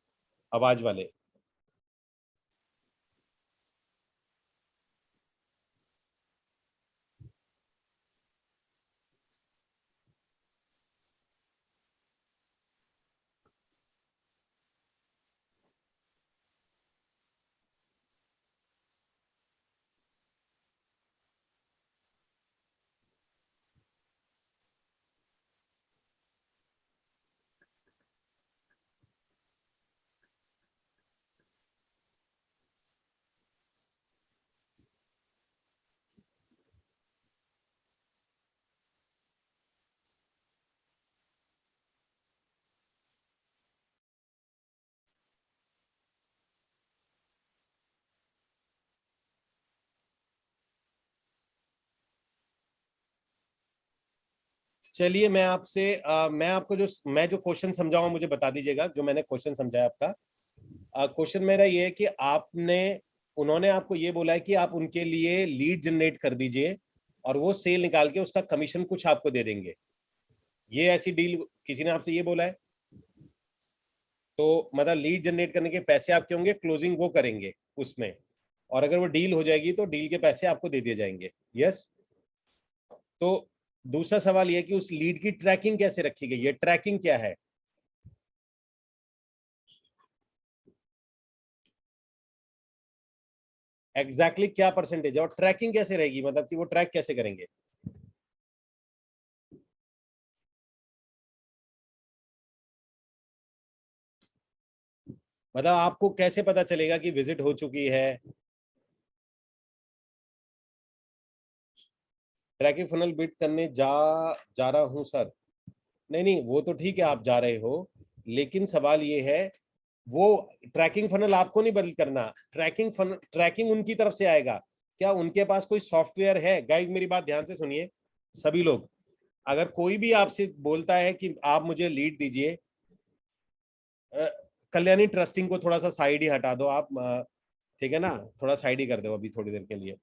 आवाज वाले। चलिए मैं आपको जो क्वेश्चन समझाऊंगा मुझे बता दीजिएगा, जो मैंने क्वेश्चन समझाया आपका। क्वेश्चन मेरा ये है कि उन्होंने आपको ये बोला है कि आप उनके लिए लीड जनरेट कर दीजिए और वो सेल निकाल के उसका कमीशन कुछ आपको दे देंगे। ये ऐसी डील किसी ने आपसे ये बोला है? तो मतलब लीड जनरेट करने के पैसे आपके होंगे, क्लोजिंग वो करेंगे उसमें, और अगर वो डील हो जाएगी तो डील के पैसे आपको दे दिए जाएंगे। यस। तो दूसरा सवाल यह कि उस लीड की ट्रैकिंग कैसे रखी गई है, ट्रैकिंग क्या है? एग्जैक्टली क्या परसेंटेज है और ट्रैकिंग कैसे रहेगी, मतलब कि वो ट्रैक कैसे करेंगे? मतलब आपको कैसे पता चलेगा कि विजिट हो चुकी है? ट्रैकिंग फनल बिल्ड करने जा रहा हूं सर। नहीं नहीं, वो तो ठीक है आप जा रहे हो, लेकिन सवाल ये है, वो ट्रैकिंग फनल आपको नहीं बदल करना, ट्रैकिंग उनकी तरफ से आएगा। क्या उनके पास कोई सॉफ्टवेयर है? गाइस मेरी बात ध्यान से सुनिए सभी लोग। अगर कोई भी आपसे बोलता है कि आप मुझे लीड दीजिए, अ, कल्याणी ट्रस्टिंग को थोड़ा सा साइड ही हटा दो आप, ठीक है ना, थोड़ा साइड ही कर दो अभी थोड़ी देर के लिए।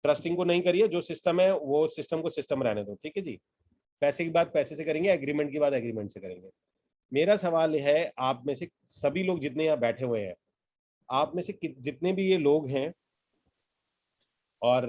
ट्रस्टिंग को नहीं करिए, जो सिस्टम है वो सिस्टम को सिस्टम रहने दो, ठीक है जी। पैसे की बात पैसे से करेंगे, एग्रीमेंट की बात एग्रीमेंट से करेंगे। मेरा सवाल है, आप में से सभी लोग जितने यहाँ बैठे हुए हैं, आप में से जितने भी ये लोग हैं, और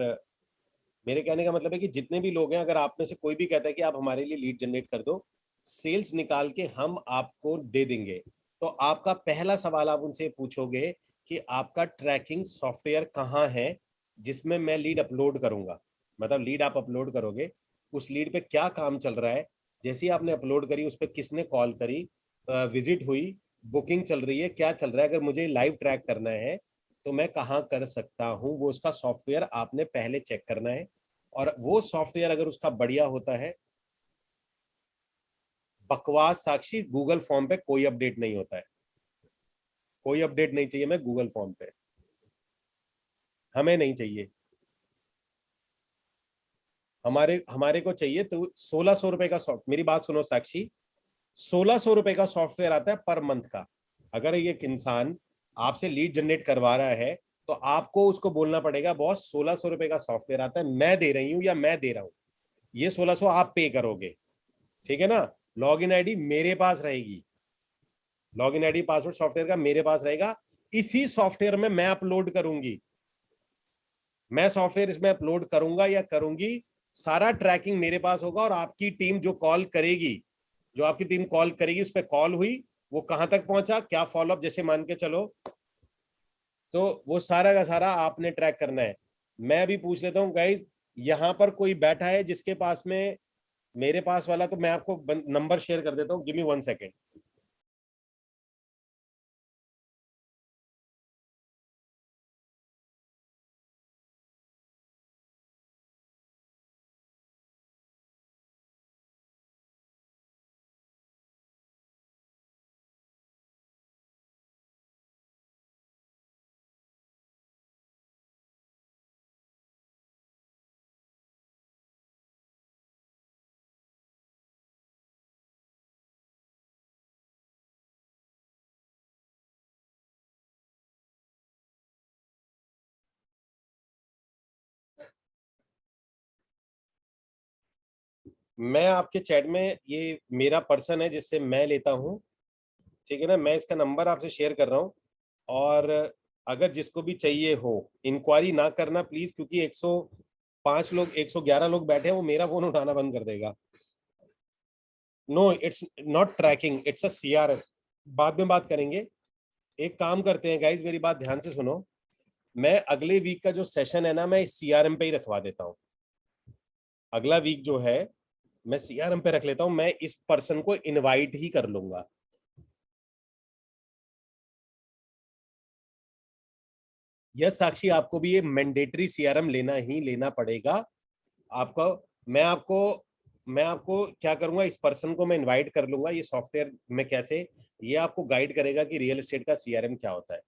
मेरे कहने का मतलब है कि जितने भी लोग हैं, अगर आप में से कोई भी कहता है कि आप हमारे लिए लीड जनरेट कर दो, सेल्स निकाल के हम आपको दे देंगे, तो आपका पहला सवाल आप उनसे पूछोगे कि आपका ट्रैकिंग सॉफ्टवेयर कहाँ है जिसमें मैं लीड अपलोड करूंगा। मतलब लीड आप अपलोड करोगे, उस लीड पे क्या काम चल रहा है, जैसे ही आपने अपलोड करी उस पर किसने कॉल करी, विजिट हुई, बुकिंग चल रही है, क्या चल रहा है, अगर मुझे लाइव ट्रैक करना है तो मैं कहाँ कर सकता हूँ, वो उसका सॉफ्टवेयर आपने पहले चेक करना है। और वो सॉफ्टवेयर अगर उसका बढ़िया होता है, बकवास साक्षी, गूगल फॉर्म पे कोई अपडेट नहीं होता है, कोई अपडेट नहीं चाहिए मैं गूगल फॉर्म पे, हमें नहीं चाहिए। हमारे हमारे को चाहिए तो 1600 रुपए का सॉफ्ट, मेरी बात सुनो साक्षी, 1600 रुपए का सॉफ्टवेयर आता है पर मंथ का। अगर ये इंसान आपसे लीड जनरेट करवा रहा है तो आपको उसको बोलना पड़ेगा, बॉस 1600 रुपए का सॉफ्टवेयर आता है, मैं दे रही हूँ या मैं दे रहा हूँ, ये 1600 आप पे करोगे, ठीक है ना। लॉग इन आईडी मेरे पास रहेगी, log in ID password software का मेरे पास रहेगा, इसी सॉफ्टवेयर में मैं अपलोड करूंगी, मैं सॉफ्टवेयर इसमें अपलोड करूंगा या करूंगी, सारा ट्रैकिंग मेरे पास होगा, और आपकी टीम जो कॉल करेगी, जो आपकी टीम कॉल करेगी, उस पर कॉल हुई, वो कहां तक पहुंचा, क्या फॉलोअप, जैसे मान के चलो, तो वो सारा का सारा आपने ट्रैक करना है। मैं अभी पूछ लेता हूँ गाइज, यहाँ पर कोई बैठा है जिसके पास में, मेरे पास वाला तो मैं आपको नंबर शेयर कर देता हूँ, गिव मी 1 सेकेंड। मैं आपके चैट में, ये मेरा पर्सन है जिससे मैं लेता हूँ, ठीक है ना, मैं इसका नंबर आपसे शेयर कर रहा हूँ। और अगर जिसको भी चाहिए हो, इंक्वायरी ना करना प्लीज, क्योंकि 105 लोग 111 लोग बैठे हैं, वो मेरा फोन उठाना बंद कर देगा। No, it's not tracking, it's a CRM. बाद में बात करेंगे। एक काम करते हैं गाइज, मेरी बात ध्यान से सुनो। मैं अगले वीक का जो सेशन है ना, मैं इस सीआरएम पे ही रखवा देता हूँ। अगला वीक जो है मैं सीआरएम पे रख लेता हूँ, मैं इस पर्सन को इनवाइट ही कर लूंगा। यस साक्षी, आपको भी ये मैंडेटरी सीआरएम लेना ही लेना पड़ेगा आपको। मैं आपको मैं आपको क्या करूंगा, इस पर्सन को मैं इनवाइट कर लूंगा। ये सॉफ्टवेयर में कैसे, ये आपको गाइड करेगा कि रियल एस्टेट का सीआरएम क्या होता है,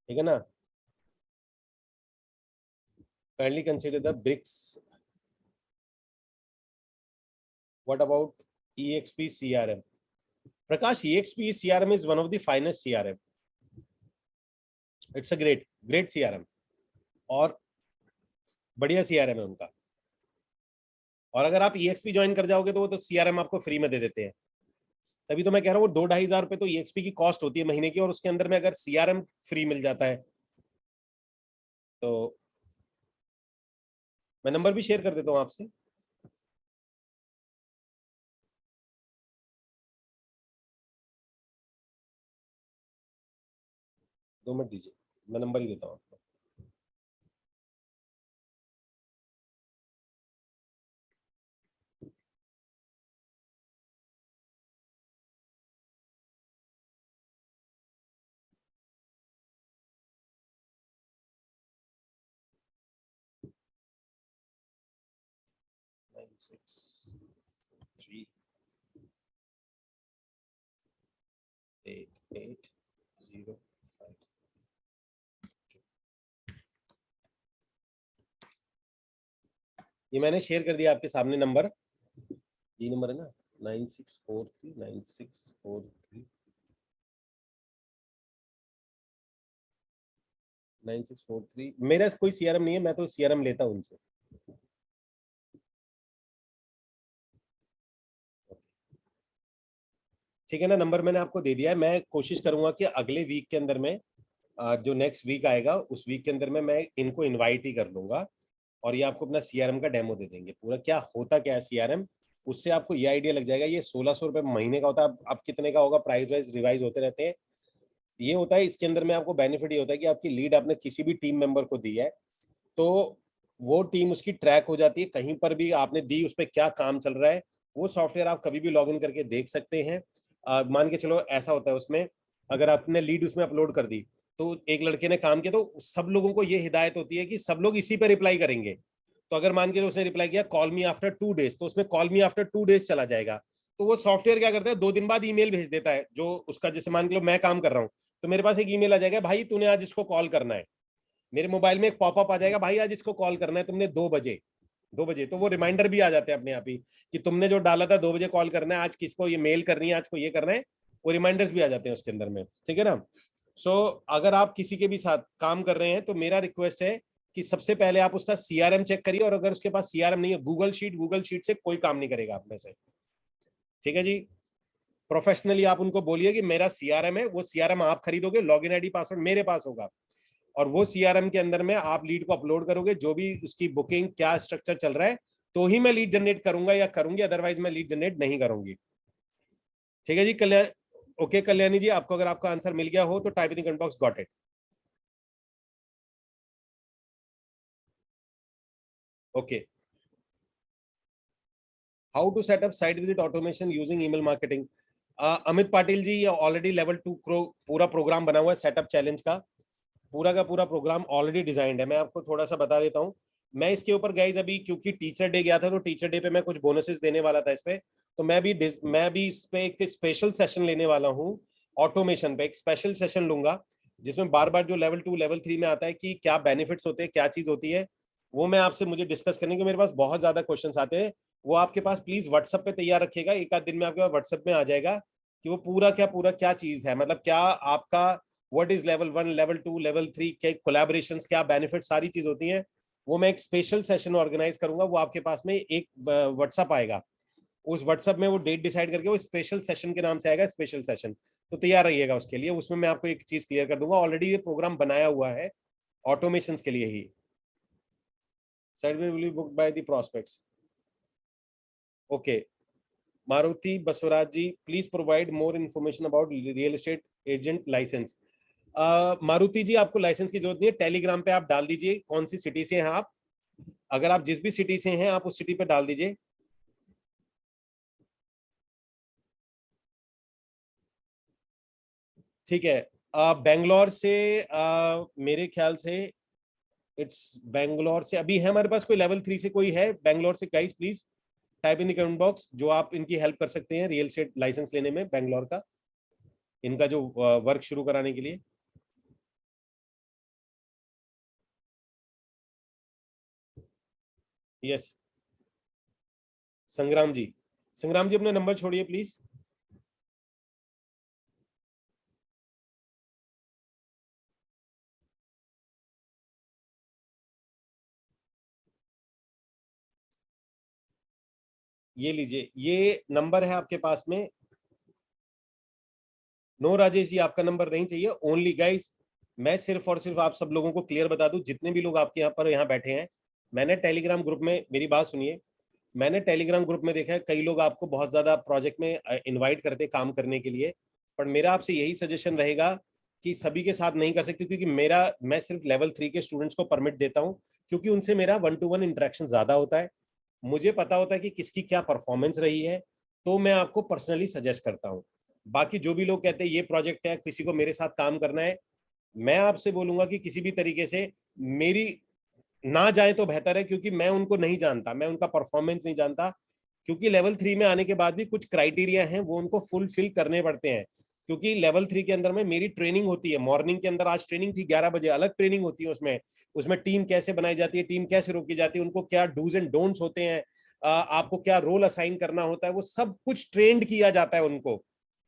ठीक है ना। Kindly consider the bricks. What about EXP CRM? Prakash, EXP CRM is one of the finest CRM. It's a great CRM और बढ़िया CRM है उनका। और अगर आप EXP ज्वाइन कर जाओगे तो वो तो CRM आपको फ्री में दे देते हैं। तभी तो मैं कह रहा हूँ, वो 2-2.5 हजार रुपए तो EXP की कॉस्ट होती है महीने की, और उसके अंदर में अगर CRM फ्री मिल जाता है तो मैं नंबर भी शेयर कर देता हूँ आपसे। दो मिनट दीजिए, मैं नंबर ही देता हूँ आपको। Nine six three eight eight 0 5। ये मैंने शेयर कर दिया आपके सामने नंबर। ये नंबर है ना, 9643 9643। मेरा कोई सीआरएम नहीं है, मैं तो सीआरएम लेता हूं उनसे। ठीक है ना, नंबर मैंने आपको दे दिया है। मैं कोशिश करूंगा कि अगले वीक के अंदर में, जो नेक्स्ट वीक आएगा उस वीक के अंदर में मैं इनको इनवाइट ही कर लूंगा, और ये आपको अपना सीआरएम का डेमो दे देंगे, पूरा क्या होता क्या है सीआरएम। उससे आपको ये आइडिया लग जाएगा। ये 1600 रुपए महीने का होता है। अब कितने का होगा, प्राइस वाइज रिवाइज होते रहते हैं। ये होता है, इसके अंदर में आपको बेनिफिट ये होता है कि आपकी लीड आपने किसी भी टीम मेंबर को दी है तो वो टीम उसकी ट्रैक हो जाती है। कहीं पर भी आपने दी, उस पर क्या काम चल रहा है, वो सॉफ्टवेयर आप कभी भी लॉग इन करके देख सकते हैं। मान के चलो ऐसा होता है उसमें, अगर आपने लीड उसमें अपलोड कर दी तो एक लड़के ने काम किया, तो सब लोगों को ये हिदायत होती है कि सब लोग इसी पे रिप्लाई करेंगे। तो अगर मान के उसने रिप्लाई किया कॉल मी आफ्टर 2 डेज, तो उसमें कॉल मी आफ्टर 2 डेज चला जाएगा। तो वो सॉफ्टवेयर क्या करता है, 2 दिन बाद ईमेल भेज देता है जो उसका, जैसे मान के लो मैं काम कर रहा हूँ तो मेरे पास एक ईमेल आ जाएगा, भाई तूने आज इसको कॉल करना है। मेरे मोबाइल में एक पॉपअप आ जाएगा, भाई आज इसको कॉल करना है तुमने 2 बजे। तो वो रिमाइंडर भी आ जाते हैं अपने आप ही कि तुमने जो डाला था 2 बजे कॉल करना है, आज किसको ये मेल करनी है, आज को ये करना है। वो रिमाइंडर्स भी आ जाते हैं उसके अंदर में, ठीक है ना। सो अगर आप किसी के भी साथ काम कर रहे हैं तो मेरा रिक्वेस्ट है कि सबसे पहले आप उसका सीआरएम चेक करिए, और अगर उसके पास सीआरएम नहीं है, गूगल शीट से कोई काम नहीं करेगा आप में से, ठीक है जी। प्रोफेशनली आप उनको बोलिए कि मेरा सीआरएम है, वो सीआरएम आप खरीदोगे, लॉगिन आईडी पासवर्ड मेरे पास होगा, और वो सीआरएम के अंदर में आप लीड को अपलोड करोगे, जो भी उसकी बुकिंग क्या स्ट्रक्चर चल रहा है, तो ही मैं लीड जनरेट करूंगा या करूंगी, अदरवाइज मैं लीड जनरेट नहीं करूंगी, ठीक है जी। कल्याण, ओके कल्याणी जी, आपको अगर आपका आंसर मिल गया हो तो type in the comment box, got it. Okay, how to set up site visit automation using email marketing. Amit Patil ji, ये ऑलरेडी लेवल 2 पूरा प्रोग्राम बना हुआ है सेटअप चैलेंज का, पूरा का पूरा प्रोग्राम ऑलरेडी डिजाइंड है। मैं आपको थोड़ा सा बता देता हूँ। मैं इसके ऊपर गाइज अभी, क्योंकि टीचर डे गया था तो टीचर डे पे मैं कुछ बोनसेस देने वाला था इस पे, तो मैं भी इस पे एक स्पेशल सेशन लेने वाला हूँ। ऑटोमेशन पे एक स्पेशल सेशन लूंगा, जिसमें बार बार जो लेवल 2 लेवल 3 में आता है कि क्या बेनिफिट्स होते हैं, क्या चीज होती है, वो मैं आपसे मुझे डिस्कस करने के, मेरे पास बहुत ज्यादा क्वेश्चन आते हैं। वो आपके पास प्लीज व्हाट्सएप पे तैयार रखिएगा, एक आध दिन में आपके पास व्हाट्सएप में आ जाएगा कि वो पूरा क्या चीज है, मतलब क्या आपका what is level 1 level 2 level 3 के कोलैबोरेशंस, क्या बेनिफिट, सारी चीज होती हैं। वो मैं एक स्पेशल सेशन ऑर्गेनाइज करूंगा, वो आपके पास में एक व्हाट्सअप आएगा, उस व्हाट्सअप में वो डेट डिसाइड करके वो स्पेशल सेशन के नाम से आएगा, स्पेशल सेशन। तो तैयार रहिएगा उसके लिए, उसमें मैं आपको एक चीज क्लियर कर दूंगा, ऑलरेडी ये प्रोग्राम बनाया हुआ है ऑटोमेशन के लिए ही। Site will be booked by the prospects. Okay, Maruti Basavaraj ji, please provide more information about real estate agent license. Maruti ji, आपको लाइसेंस की जरूरत नहीं है, टेलीग्राम पे आप डाल दीजिए कौन सी सिटी से हैं आप, अगर आप जिस भी सिटी से हैं आप उस सिटी पे डाल दीजिए। ठीक है, बेंगलोर से मेरे ख्याल से इट्स बेंगलोर से अभी है हमारे पास कोई लेवल 3 से कोई है बेंगलोर से? Guys please type in the comment box जो आप इनकी हेल्प कर सकते हैं रियल एस्टेट लाइसेंस लेने में बेंगलोर का, इनका जो वर्क शुरू कराने के लिए। यस संग्राम जी, संग्राम जी अपना नंबर छोड़िए प्लीज। ये लीजिए, ये नंबर है आपके पास में। नो राजेश जी, आपका नंबर नहीं चाहिए। ओनली गाइस, मैं सिर्फ और सिर्फ आप सब लोगों को क्लियर बता दूं, जितने भी लोग आपके यहाँ बैठे हैं, मैंने टेलीग्राम ग्रुप में, मेरी बात सुनिए, मैंने टेलीग्राम ग्रुप में देखा है कई लोग आपको बहुत ज्यादा प्रोजेक्ट में इनवाइट करते काम करने के लिए, पर मेरा आपसे यही सजेशन रहेगा कि सभी के साथ नहीं कर सकते, क्योंकि मैं सिर्फ लेवल 3 के स्टूडेंट्स को परमिट देता हूं, क्योंकि उनसे मेरा 1-to-1 इंटरेक्शन ज्यादा होता है, मुझे पता होता है कि किसकी क्या परफॉर्मेंस रही है, तो मैं आपको पर्सनली सजेस्ट करता हूं। बाकी जो भी लोग कहते हैं ये प्रोजेक्ट है, किसी को मेरे साथ काम करना है, मैं आपसे बोलूंगा कि किसी भी तरीके से मेरी ना जाए तो बेहतर है, क्योंकि मैं उनको नहीं जानता, मैं उनका परफॉर्मेंस नहीं जानता, क्योंकि लेवल 3 में आने के बाद भी कुछ क्राइटेरिया हैं वो उनको फुलफिल करने पड़ते हैं, क्योंकि लेवल 3 के अंदर में मेरी ट्रेनिंग होती है मॉर्निंग के अंदर, आज ट्रेनिंग थी 11 बजे, अलग ट्रेनिंग होती है उसमें, उसमें टीम कैसे बनाई जाती है, टीम कैसे रोकी जाती है, उनको क्या डूज एंड डोंट्स होते हैं, आपको क्या रोल असाइन करना होता है, वो सब कुछ ट्रेंड किया जाता है उनको।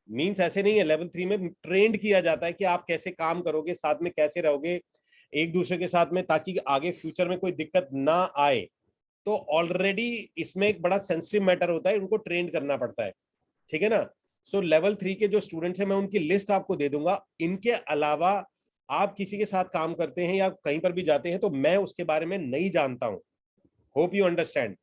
मींस ऐसे नहीं है, लेवल 3 में ट्रेंड किया जाता है कि आप कैसे काम करोगे, साथ में कैसे रहोगे एक दूसरे के साथ में, ताकि आगे फ्यूचर में कोई दिक्कत ना आए। तो ऑलरेडी इसमें एक बड़ा सेंसिटिव मैटर होता है, उनको ट्रेन करना पड़ता है, ठीक है ना। सो लेवल 3 के जो स्टूडेंट्स हैं मैं उनकी लिस्ट आपको दे दूंगा, इनके अलावा आप किसी के साथ काम करते हैं या कहीं पर भी जाते हैं तो मैं उसके बारे में नहीं जानता हूं। होप यू अंडरस्टैंड,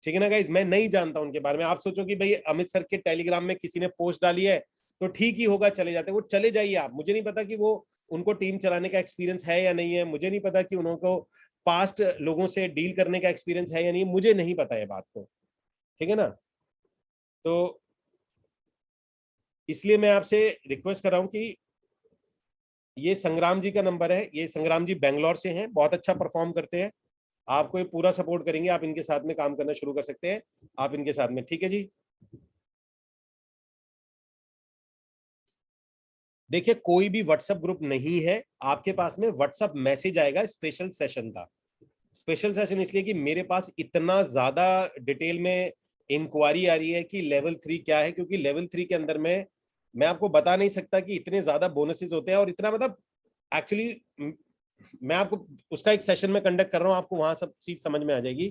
ठीक है ना गाइज, मैं नहीं जानता उनके बारे में। आप सोचो कि भाई अमित सर के टेलीग्राम में किसी ने पोस्ट डाली है तो ठीक ही होगा, चले जाते, वो चले जाइए आप, मुझे नहीं पता कि वो उनको टीम चलाने का एक्सपीरियंस है या नहीं है, मुझे नहीं पता कि उनको पास्ट लोगों से डील करने का एक्सपीरियंस है या नहीं, मुझे नहीं पता है बात को, ठीक है ना। तो इसलिए मैं आपसे रिक्वेस्ट कर रहा हूं कि ये संग्राम जी का नंबर है, ये संग्राम जी बेंगलोर से हैं, बहुत अच्छा परफॉर्म करते हैं, आपको ये पूरा सपोर्ट करेंगे, आप इनके साथ में काम करना शुरू कर सकते हैं, आप इनके साथ में, ठीक है जी। देखिए कोई भी व्हाट्सएप ग्रुप नहीं है, आपके पास में व्हाट्सएप मैसेज आएगा स्पेशल सेशन का। स्पेशल सेशन इसलिए कि मेरे पास इतना ज्यादा डिटेल में इंक्वायरी आ रही है कि लेवल 3 क्या है, क्योंकि लेवल 3 के अंदर में मैं आपको बता नहीं सकता कि इतने ज्यादा बोनसेस होते हैं, और इतना मतलब एक्चुअली मैं आपको उसका एक सेशन में कंडक्ट कर रहा हूँ, आपको वहां सब चीज समझ में आ जाएगी,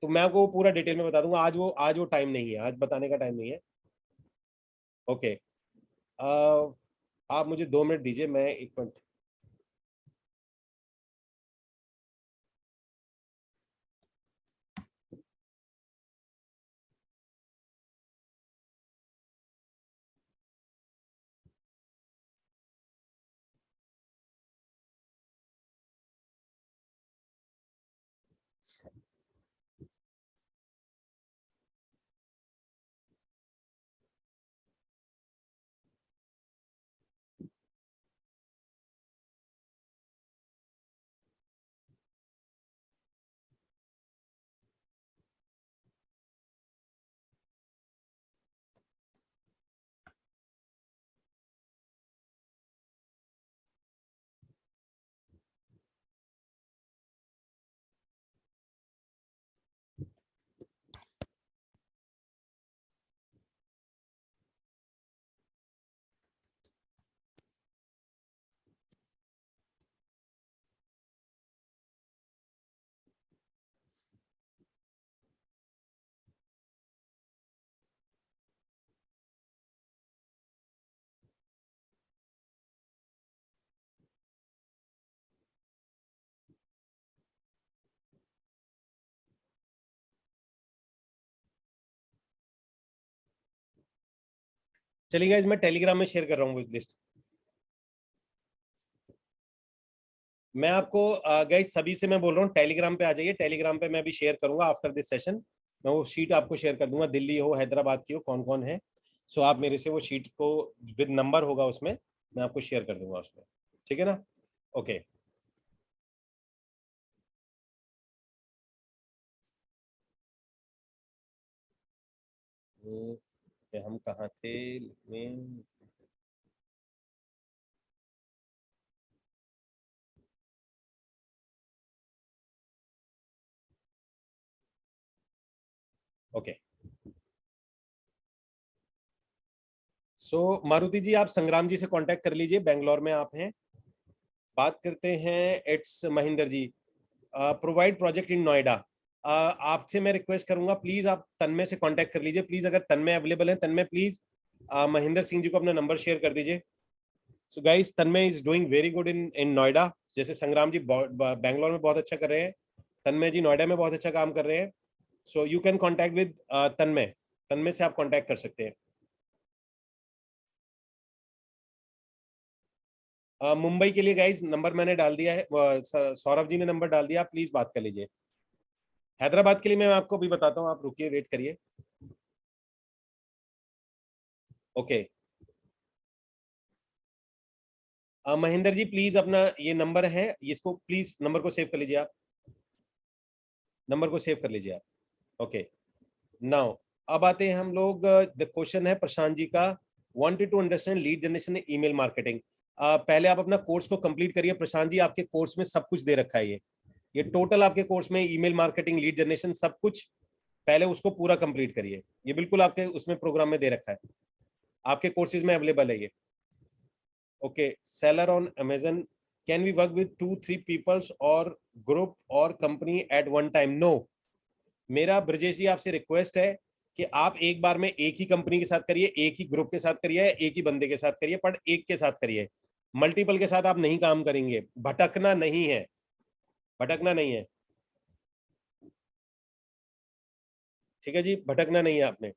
तो मैं आपको पूरा डिटेल में बता दूंगा। आज वो टाइम नहीं है, आज बताने का टाइम नहीं है। ओके, आप मुझे 2 मिनट दीजिए, मैं 1 मिनट। चलिए गाइस, मैं टेलीग्राम में शेयर कर रहा हूँ वो लिस्ट। मैं आपको गाइस सभी से मैं बोल रहा हूँ टेलीग्राम पे आ जाइए। टेलीग्राम पे मैं अभी शेयर करूंगा आफ्टर दिस सेशन। मैं वो शीट आपको शेयर कर दूंगा, दिल्ली हो हैदराबाद की हो, कौन कौन है। सो आप मेरे से वो शीट को विद नंबर होगा उसमें, मैं आपको शेयर कर दूंगा उसमें, ठीक है ना। ओके हम कहाँ थे में? ओके सो मारुति जी, आप संग्राम जी से कांटेक्ट कर लीजिए, बेंगलोर में आप हैं। बात करते हैं it's Mahendra ji, provide project in Noida. आपसे मैं रिक्वेस्ट करूंगा प्लीज आप तन्मय से कांटेक्ट कर लीजिए प्लीज, अगर तन्मय अवेलेबल है। तन्मय प्लीज महेंद्र सिंह जी को अपना नंबर शेयर कर दीजिए। So guys, Tanmay is doing very good in Noida. जैसे संग्राम जी बैंगलोर में बहुत अच्छा कर रहे हैं, तन्मय जी नोएडा में बहुत अच्छा काम कर रहे हैं। So you can contact with Tanmay. Tanmay से आप कॉन्टैक्ट कर सकते हैं। मुंबई के लिए गाइस नंबर मैंने डाल दिया है, सौरभ जी ने नंबर डाल दिया, प्लीज बात कर लीजिए। हैदराबाद के लिए मैं आपको भी बताता हूँ, आप रुकिए, वेट करिए। ओके महेंद्र जी प्लीज अपना ये नंबर है, इसको प्लीज नंबर को सेव कर लीजिए आप, नंबर को सेव कर लीजिए आप। ओके नाउ अब आते हैं हम लोग, द क्वेश्चन है प्रशांत जी का, wanted to understand lead generation in email marketing. पहले आप अपना कोर्स को कंप्लीट करिए प्रशांत जी, आपके कोर्स में सब कुछ दे रखा है। ये टोटल आपके कोर्स में ईमेल मार्केटिंग, लीड जनरेशन, सब कुछ, पहले उसको पूरा कंप्लीट करिए। ये बिल्कुल आपके उसमें प्रोग्राम में दे रखा है, आपके कोर्सेज में अवेलेबल है ये। Okay seller on Amazon, can we work with 2-3 peoples और ग्रुप और company at one time? No. मेरा ब्रजेश जी आपसे रिक्वेस्ट है कि आप एक बार में एक ही कंपनी के साथ करिए, एक ही ग्रुप के साथ करिए, एक ही बंदे के साथ करिए, पर एक के साथ करिए। मल्टीपल के साथ आप नहीं काम करेंगे, भटकना नहीं है, भटकना नहीं है, ठीक है जी, भटकना नहीं है आपने।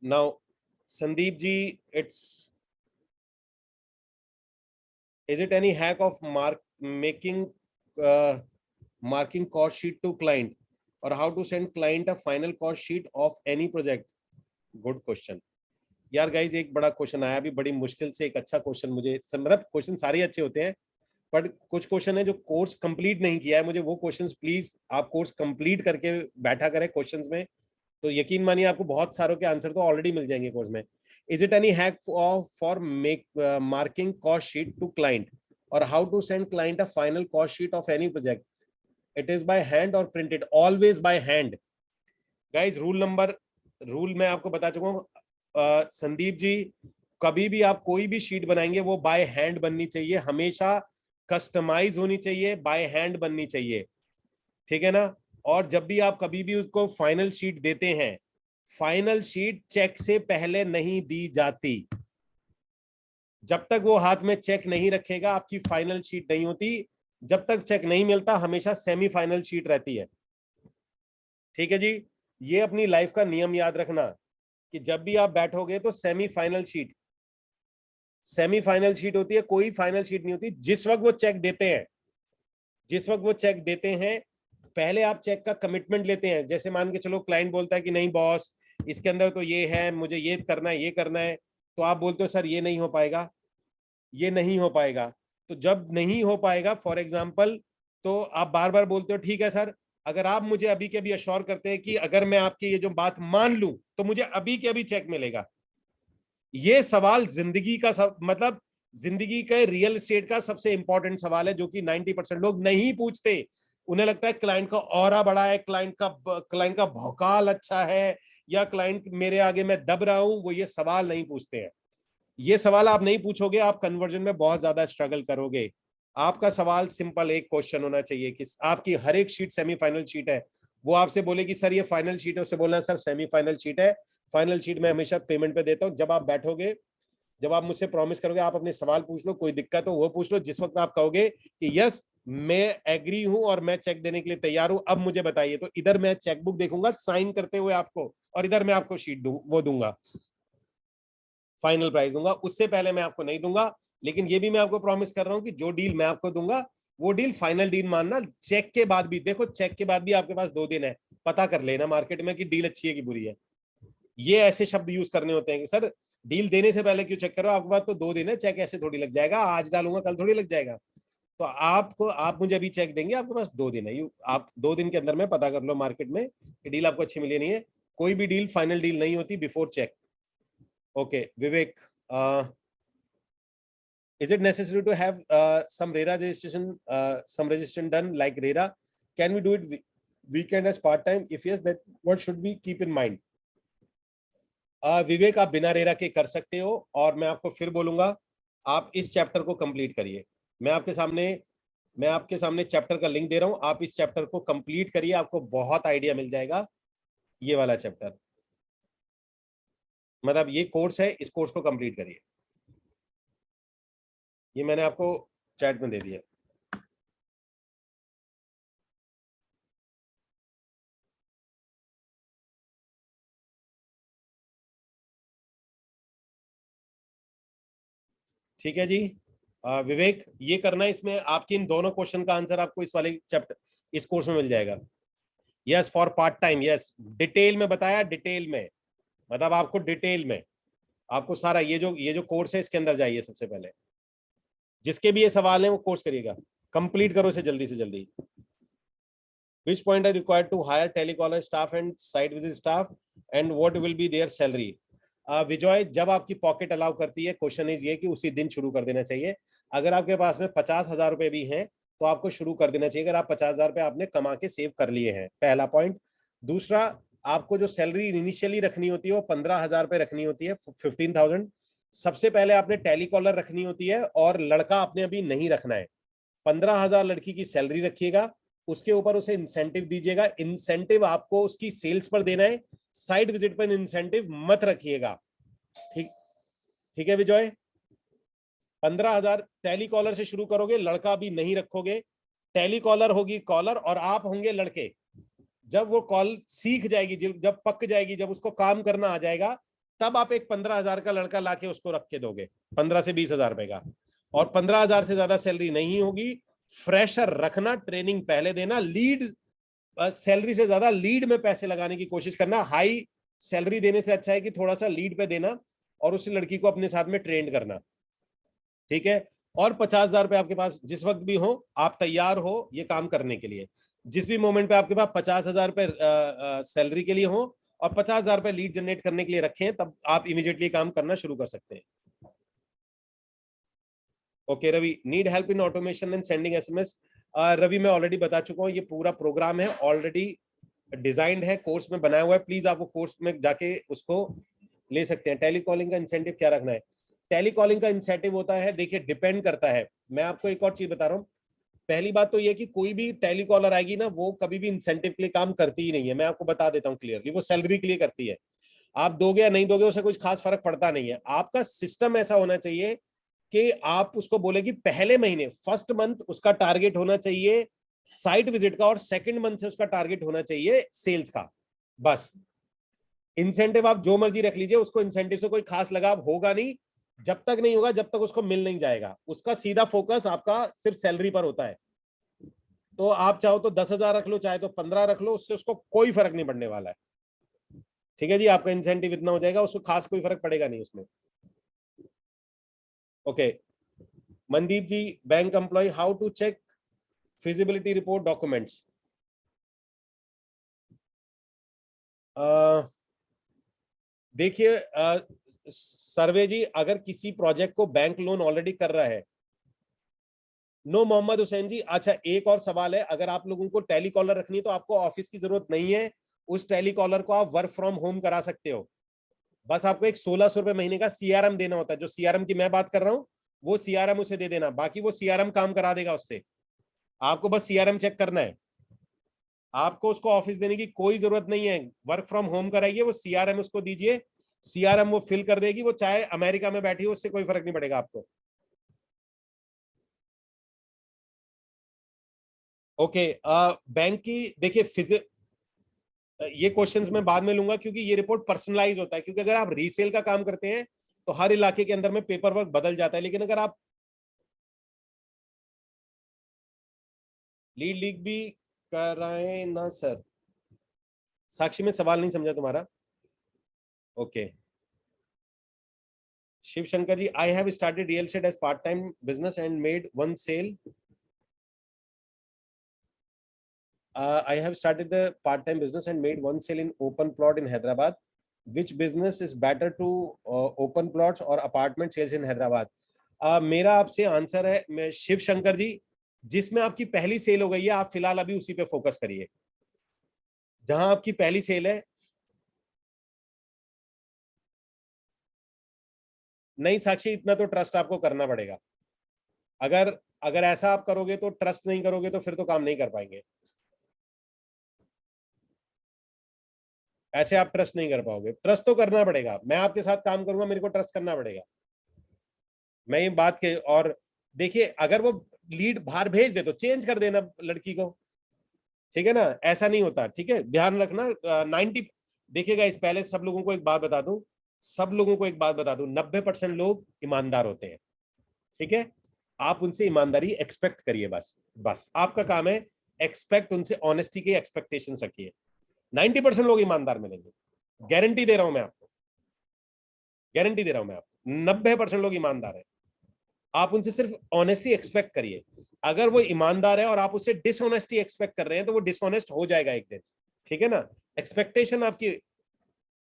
Now Sandeep ji, it's is it any hack of marking cost sheet to client, or how to send client a final cost sheet of any project? Good question यार गाइज, एक बड़ा क्वेश्चन आया अभी बड़ी मुश्किल से, एक अच्छा क्वेश्चन मुझे, मतलब क्वेश्चन सारे अच्छे होते हैं, बट कुछ क्वेश्चन है जो कोर्स कंप्लीट नहीं किया है, मुझे वो क्वेश्चंस प्लीज आप कोर्स कंप्लीट करके बैठा करें क्वेश्चंस में, तो यकीन मानिए आपको बहुत सारों के आंसर तो ऑलरेडी मिल जाएंगे कोर्स में। Is it any hack for make marking cost sheet to client, और how to send client a final cost sheet of any project? It is by hand और printed? Always by hand guys. Rule मैं आपको बता चुका हूँ संदीप जी, कभी भी आप कोई भी शीट बनाएंगे वो बाय हैंड बननी चाहिए, हमेशा कस्टमाइज होनी चाहिए, बाय हैंड बननी चाहिए, ठीक है ना। और जब भी आप कभी भी उसको फाइनल शीट देते हैं, फाइनल शीट चेक से पहले नहीं दी जाती। जब तक वो हाथ में चेक नहीं रखेगा आपकी फाइनल शीट नहीं होती। जब तक चेक नहीं मिलता हमेशा सेमीफाइनल शीट रहती है, ठीक है जी। ये अपनी लाइफ का नियम याद रखना कि जब भी आप बैठोगे तो सेमीफाइनल शीट होती है, कोई फाइनल शीट नहीं होती। जिस वक्त वो चेक देते हैं, जिस वक्त वो चेक देते हैं, पहले आप चेक का कमिटमेंट लेते हैं। जैसे मान के चलो क्लाइंट बोलता है कि नहीं बॉस, इसके अंदर तो ये है, मुझे ये करना है, ये करना है, तो आप बोलते हो सर ये नहीं हो पाएगा, ये नहीं हो पाएगा। तो जब नहीं हो पाएगा फॉर एग्जाम्पल, तो आप बार बार बोलते हो ठीक है सर, अगर आप मुझे अभी के अभी अश्योर करते हैं कि अगर मैं आपकी ये जो बात मान लूं तो मुझे अभी के अभी चेक मिलेगा। ये सवाल जिंदगी का मतलब जिंदगी के रियल एस्टेट का सबसे इंपॉर्टेंट सवाल है, जो कि 90% लोग नहीं पूछते। उन्हें लगता है क्लाइंट का ऑरा बड़ा है, क्लाइंट का भौकाल अच्छा है, या क्लाइंट मेरे आगे मैं दब रहा हूं, वो ये सवाल नहीं पूछते हैं। ये सवाल आप नहीं पूछोगे, आप कन्वर्जन में बहुत ज्यादा स्ट्रगल करोगे। आपका सवाल सिंपल एक क्वेश्चन होना चाहिए कि आपकी हर एक शीट सेमीफाइनल शीट है, वो आपसे बोलेगी सर ये फाइनल शीट है, उससे बोलना सर सेमीफाइनल शीट है, फाइनल शीट मैं हमेशा पेमेंट पे देता हूं। जब आप बैठोगे, जब आप मुझसे प्रॉमिस करोगे, आप अपने सवाल पूछ लो, कोई दिक्कत हो वो पूछ लो, जिस वक्त आप कहोगे कि यस मैं एग्री हूं और मैं चेक देने के लिए तैयार हूं, अब मुझे बताइए, तो इधर मैं चेकबुक देखूंगा साइन करते हुए आपको, और इधर मैं आपको शीट वो दूंगा। फाइनल प्राइस दूंगा, उससे पहले मैं आपको नहीं दूंगा। लेकिन ये भी मैं आपको प्रॉमिस कर रहा हूं कि जो डील मैं आपको दूंगा वो डील फाइनल डील मानना। चेक के बाद भी देखो, चेक के बाद भी आपके पास 2 दिन है, पता कर लेना मार्केट में कि डील अच्छी है कि बुरी है। ये ऐसे शब्द यूज करने होते हैं कि सर डील देने से पहले क्यों चेक करो, आपके पास तो 2 दिन है, चेक ऐसे थोड़ी लग जाएगा, आज डालूंगा कल थोड़ी लग जाएगा। तो आप मुझे अभी चेक देंगे, आपके पास 2 दिन है, आप 2 दिन के अंदर में पता कर लो मार्केट में कि डील आपको अच्छी मिली नहीं है। कोई भी डील फाइनल डील नहीं होती before check. Okay Vivek, is it necessary to have some RERA registration, some registration done like RERA? Can we do it weekend as part time? If yes, that what should we keep in mind? विवेक, आप बिना RERA के कर सकते हो, और मैं आपको फिर बोलूंगा आप इस चैप्टर को कंप्लीट करिए। मैं आपके सामने चैप्टर का लिंक दे रहा हूं, आप इस चैप्टर को कंप्लीट करिए, आपको बहुत आइडिया मिल जाएगा। ये वाला चैप्टर मतलब ये कोर्स है, इस कोर्स को कंप्लीट करिए। ये मैंने आपको चैट में दे दिया। ठीक है जी। विवेक, ये करना है, इसमें आपके इन दोनों क्वेश्चन का आंसर आपको इस वाले चैप्टर इस कोर्स में मिल जाएगा। Yes for part time, yes detail में बताया, डिटेल में मतलब आपको डिटेल में आपको सारा ये जो कोर्स है इसके अंदर जाइए। सबसे पहले जिसके भी ये सवाल है वो कोर्स करिएगा, कंप्लीट करो इसे जल्दी से जल्दी। Which point are required to hire telecaller staff and site visit staff and what will be their salary? विजय, जब आपकी पॉकेट अलाउ करती है, क्वेश्चन इज ये कि उसी दिन शुरू कर देना चाहिए। अगर आपके पास में 50,000 रुपए भी हैं तो आपको शुरू कर देना चाहिए, अगर आप 50,000 रुपए आपने कमा के सेव कर लिए हैं, पहला पॉइंट। दूसरा, आपको जो सैलरी इनिशियली रखनी होती है वो 15,000 रुपए रखनी होती है, 15,000। सबसे पहले आपने टेलीकॉलर रखनी होती है, और लड़का आपने अभी नहीं रखना है। 15,000 लड़की की सैलरी रखिएगा, उसके ऊपर उसे इंसेंटिव दीजिएगा। इंसेंटिव आपको उसकी सेल्स पर देना है, साइट विजिट पर इंसेंटिव मत रखिएगा। ठीक है विजय। 15,000 टेलीकॉलर से शुरू करोगे, लड़का भी नहीं रखोगे। टेलीकॉलर होगी कॉलर और आप होंगे लड़के। जब वो कॉल सीख जाएगी, जब पक जाएगी, जब उसको काम करना आ जाएगा, तब आप एक 15,000 का लड़का लाके उसको रख के दोगे, 15 से 20,000 रुपए का। और 15,000 से ज्यादा सैलरी नहीं होगी। फ्रेशर रखना, ट्रेनिंग पहले देना, लीड सैलरी से ज्यादा लीड में पैसे लगाने की कोशिश करना। हाई सैलरी देने से अच्छा है कि थोड़ा सा लीड पे देना और उस लड़की को अपने साथ में ट्रेन करना। ठीक है। और 50,000 रुपए आपके पास जिस वक्त भी हो, आप तैयार हो ये काम करने के लिए। जिस भी मोमेंट पे आपके पास 50,000 रुपए सैलरी के लिए हो और 50,000 रुपए लीड जनरेट करने के लिए रखें, तब आप इमीडिएटली काम करना शुरू कर सकते हैं। Okay Ravi, need help in automation and sending SMS. Ravi, मैं ऑलरेडी बता चुका हूं, ये पूरा प्रोग्राम है, ऑलरेडी डिजाइंड है, कोर्स में बनाया हुआ है। प्लीज आप वो कोर्स में जाके उसको ले सकते हैं। टेलीकॉलिंग का इंसेंटिव क्या रखना है? टेलीकॉलिंग का इंसेंटिव होता है, देखिए डिपेंड करता है। मैं आपको एक और चीज बता रहा हूँ। पहली बात तो ये कि कोई भी टेलीकॉलर आएगी ना, वो कभी भी इंसेंटिव के लिए काम करती ही नहीं है। मैं आपको बता देता हूँ क्लियरली, वो सैलरी के लिए करती है। आप दोगे या नहीं दोगे उससे कुछ खास फर्क पड़ता नहीं है। आपका सिस्टम ऐसा होना चाहिए कि आप उसको बोले कि पहले महीने, फर्स्ट मंथ उसका टारगेट होना चाहिए साइट विजिट का, और सेकंड मंथ से उसका टारगेट होना चाहिए सेल्स का। बस इंसेंटिव आप जो मर्जी रख लीजिए, उसको इंसेंटिव से कोई खास लगाव होगा नहीं। जब तक नहीं होगा, जब तक उसको मिल नहीं जाएगा। उसका सीधा फोकस आपका सिर्फ सैलरी पर होता है। तो आप चाहो तो 10,000 रख लो, चाहे तो 15 रख लो, उससे उसको कोई फर्क नहीं पड़ने वाला है। ठीक है जी, आपका इंसेंटिव इतना हो जाएगा, उसको खास कोई फर्क पड़ेगा नहीं उसमें। Okay Mandeep ji, bank employ, how to check feasibility report documents? देखिए सर्वे जी, अगर किसी प्रोजेक्ट को बैंक लोन ऑलरेडी कर रहा है, नो मोहम्मद हुसैन जी। अच्छा, एक और सवाल है, अगर आप लोगों को टेलीकॉलर रखनी है तो आपको ऑफिस की जरूरत नहीं है। उस टेलीकॉलर को आप वर्क फ्रॉम होम करा सकते हो। बस आपको एक 1,600 रुपए महीने का सीआरएम देना होता है। जो सीआरएम की मैं बात कर रहा हूं, वो सीआरएम उसे दे देना, बाकी वो सीआरएम काम करा देगा उससे। आपको बस सीआरएम चेक करना है, आपको उसको ऑफिस देने की कोई जरूरत नहीं है। वर्क फ्रॉम होम कराइए, वो सीआरएम उसको दीजिए, सीआरएम वो फिल कर देगी। वो चाहे अमेरिका में बैठी हो, उससे कोई फर्क नहीं पड़ेगा आपको। ओके बैंक की देखिए, ये क्वेश्चंस मैं बाद में लूंगा, क्योंकि ये रिपोर्ट पर्सनलाइज होता है। क्योंकि अगर आप रीसेल का काम करते हैं तो तो हर इलाके के अंदर में पेपर वर्क बदल जाता है। लेकिन अगर आप लीड लीग भी कराएं ना सर। साक्षी में सवाल नहीं समझा तुम्हारा। Okay Shiv Shankar ji, I have started real estate as part time business and made one sale. I have started the part-time business and made one sale in open plot in Hyderabad. Which business is better to open plots or apartment sales in Hyderabad? मेरा आपसे answer है मैं शिव शंकर जी, जिसमें आपकी पहली cell हो गई है आप फिलहाल अभी उसी पे फोकस करिए। जहां आपकी पहली सेल है, नहीं साक्षी इतना तो ट्रस्ट आपको करना पड़ेगा। अगर अगर ऐसा आप करोगे तो ट्रस्ट नहीं करोगे तो फिर तो काम नहीं कर पाएंगे। ऐसे आप ट्रस्ट नहीं कर पाओगे, ट्रस्ट तो करना पड़ेगा। मैं आपके साथ काम करूंगा, मेरे को ट्रस्ट करना पड़ेगा। मैं ये बात के और देखिए, अगर वो लीड बाहर भेज दे तो चेंज कर देना लड़की को, ठीक है ना, ऐसा नहीं होता। ठीक है, ध्यान रखना। 90 देखिएगा, इस पहले सब लोगों को एक बात बता दूं, सब लोगों को एक बात बता दूं, 90% लोग ईमानदार होते हैं। ठीक है, आप उनसे ईमानदारी एक्सपेक्ट करिए, बस बस आपका काम है एक्सपेक्ट, उनसे ऑनेस्टी की एक्सपेक्टेशन रखिए। 90% लोग ईमानदार मिलेंगे, गारंटी दे रहा हूं मैं आपको, गारंटी दे रहा हूं मैं आपको। 90% लोग ईमानदार है, आप उनसे सिर्फ ऑनेस्टी एक्सपेक्ट करिए। अगर वो ईमानदार है और आप उससे डिसऑनेस्टी एक्सपेक्ट कर रहे हैं तो वो डिसऑनेस्ट हो जाएगा एक दिन। ठीक है ना, एक्सपेक्टेशन आपकी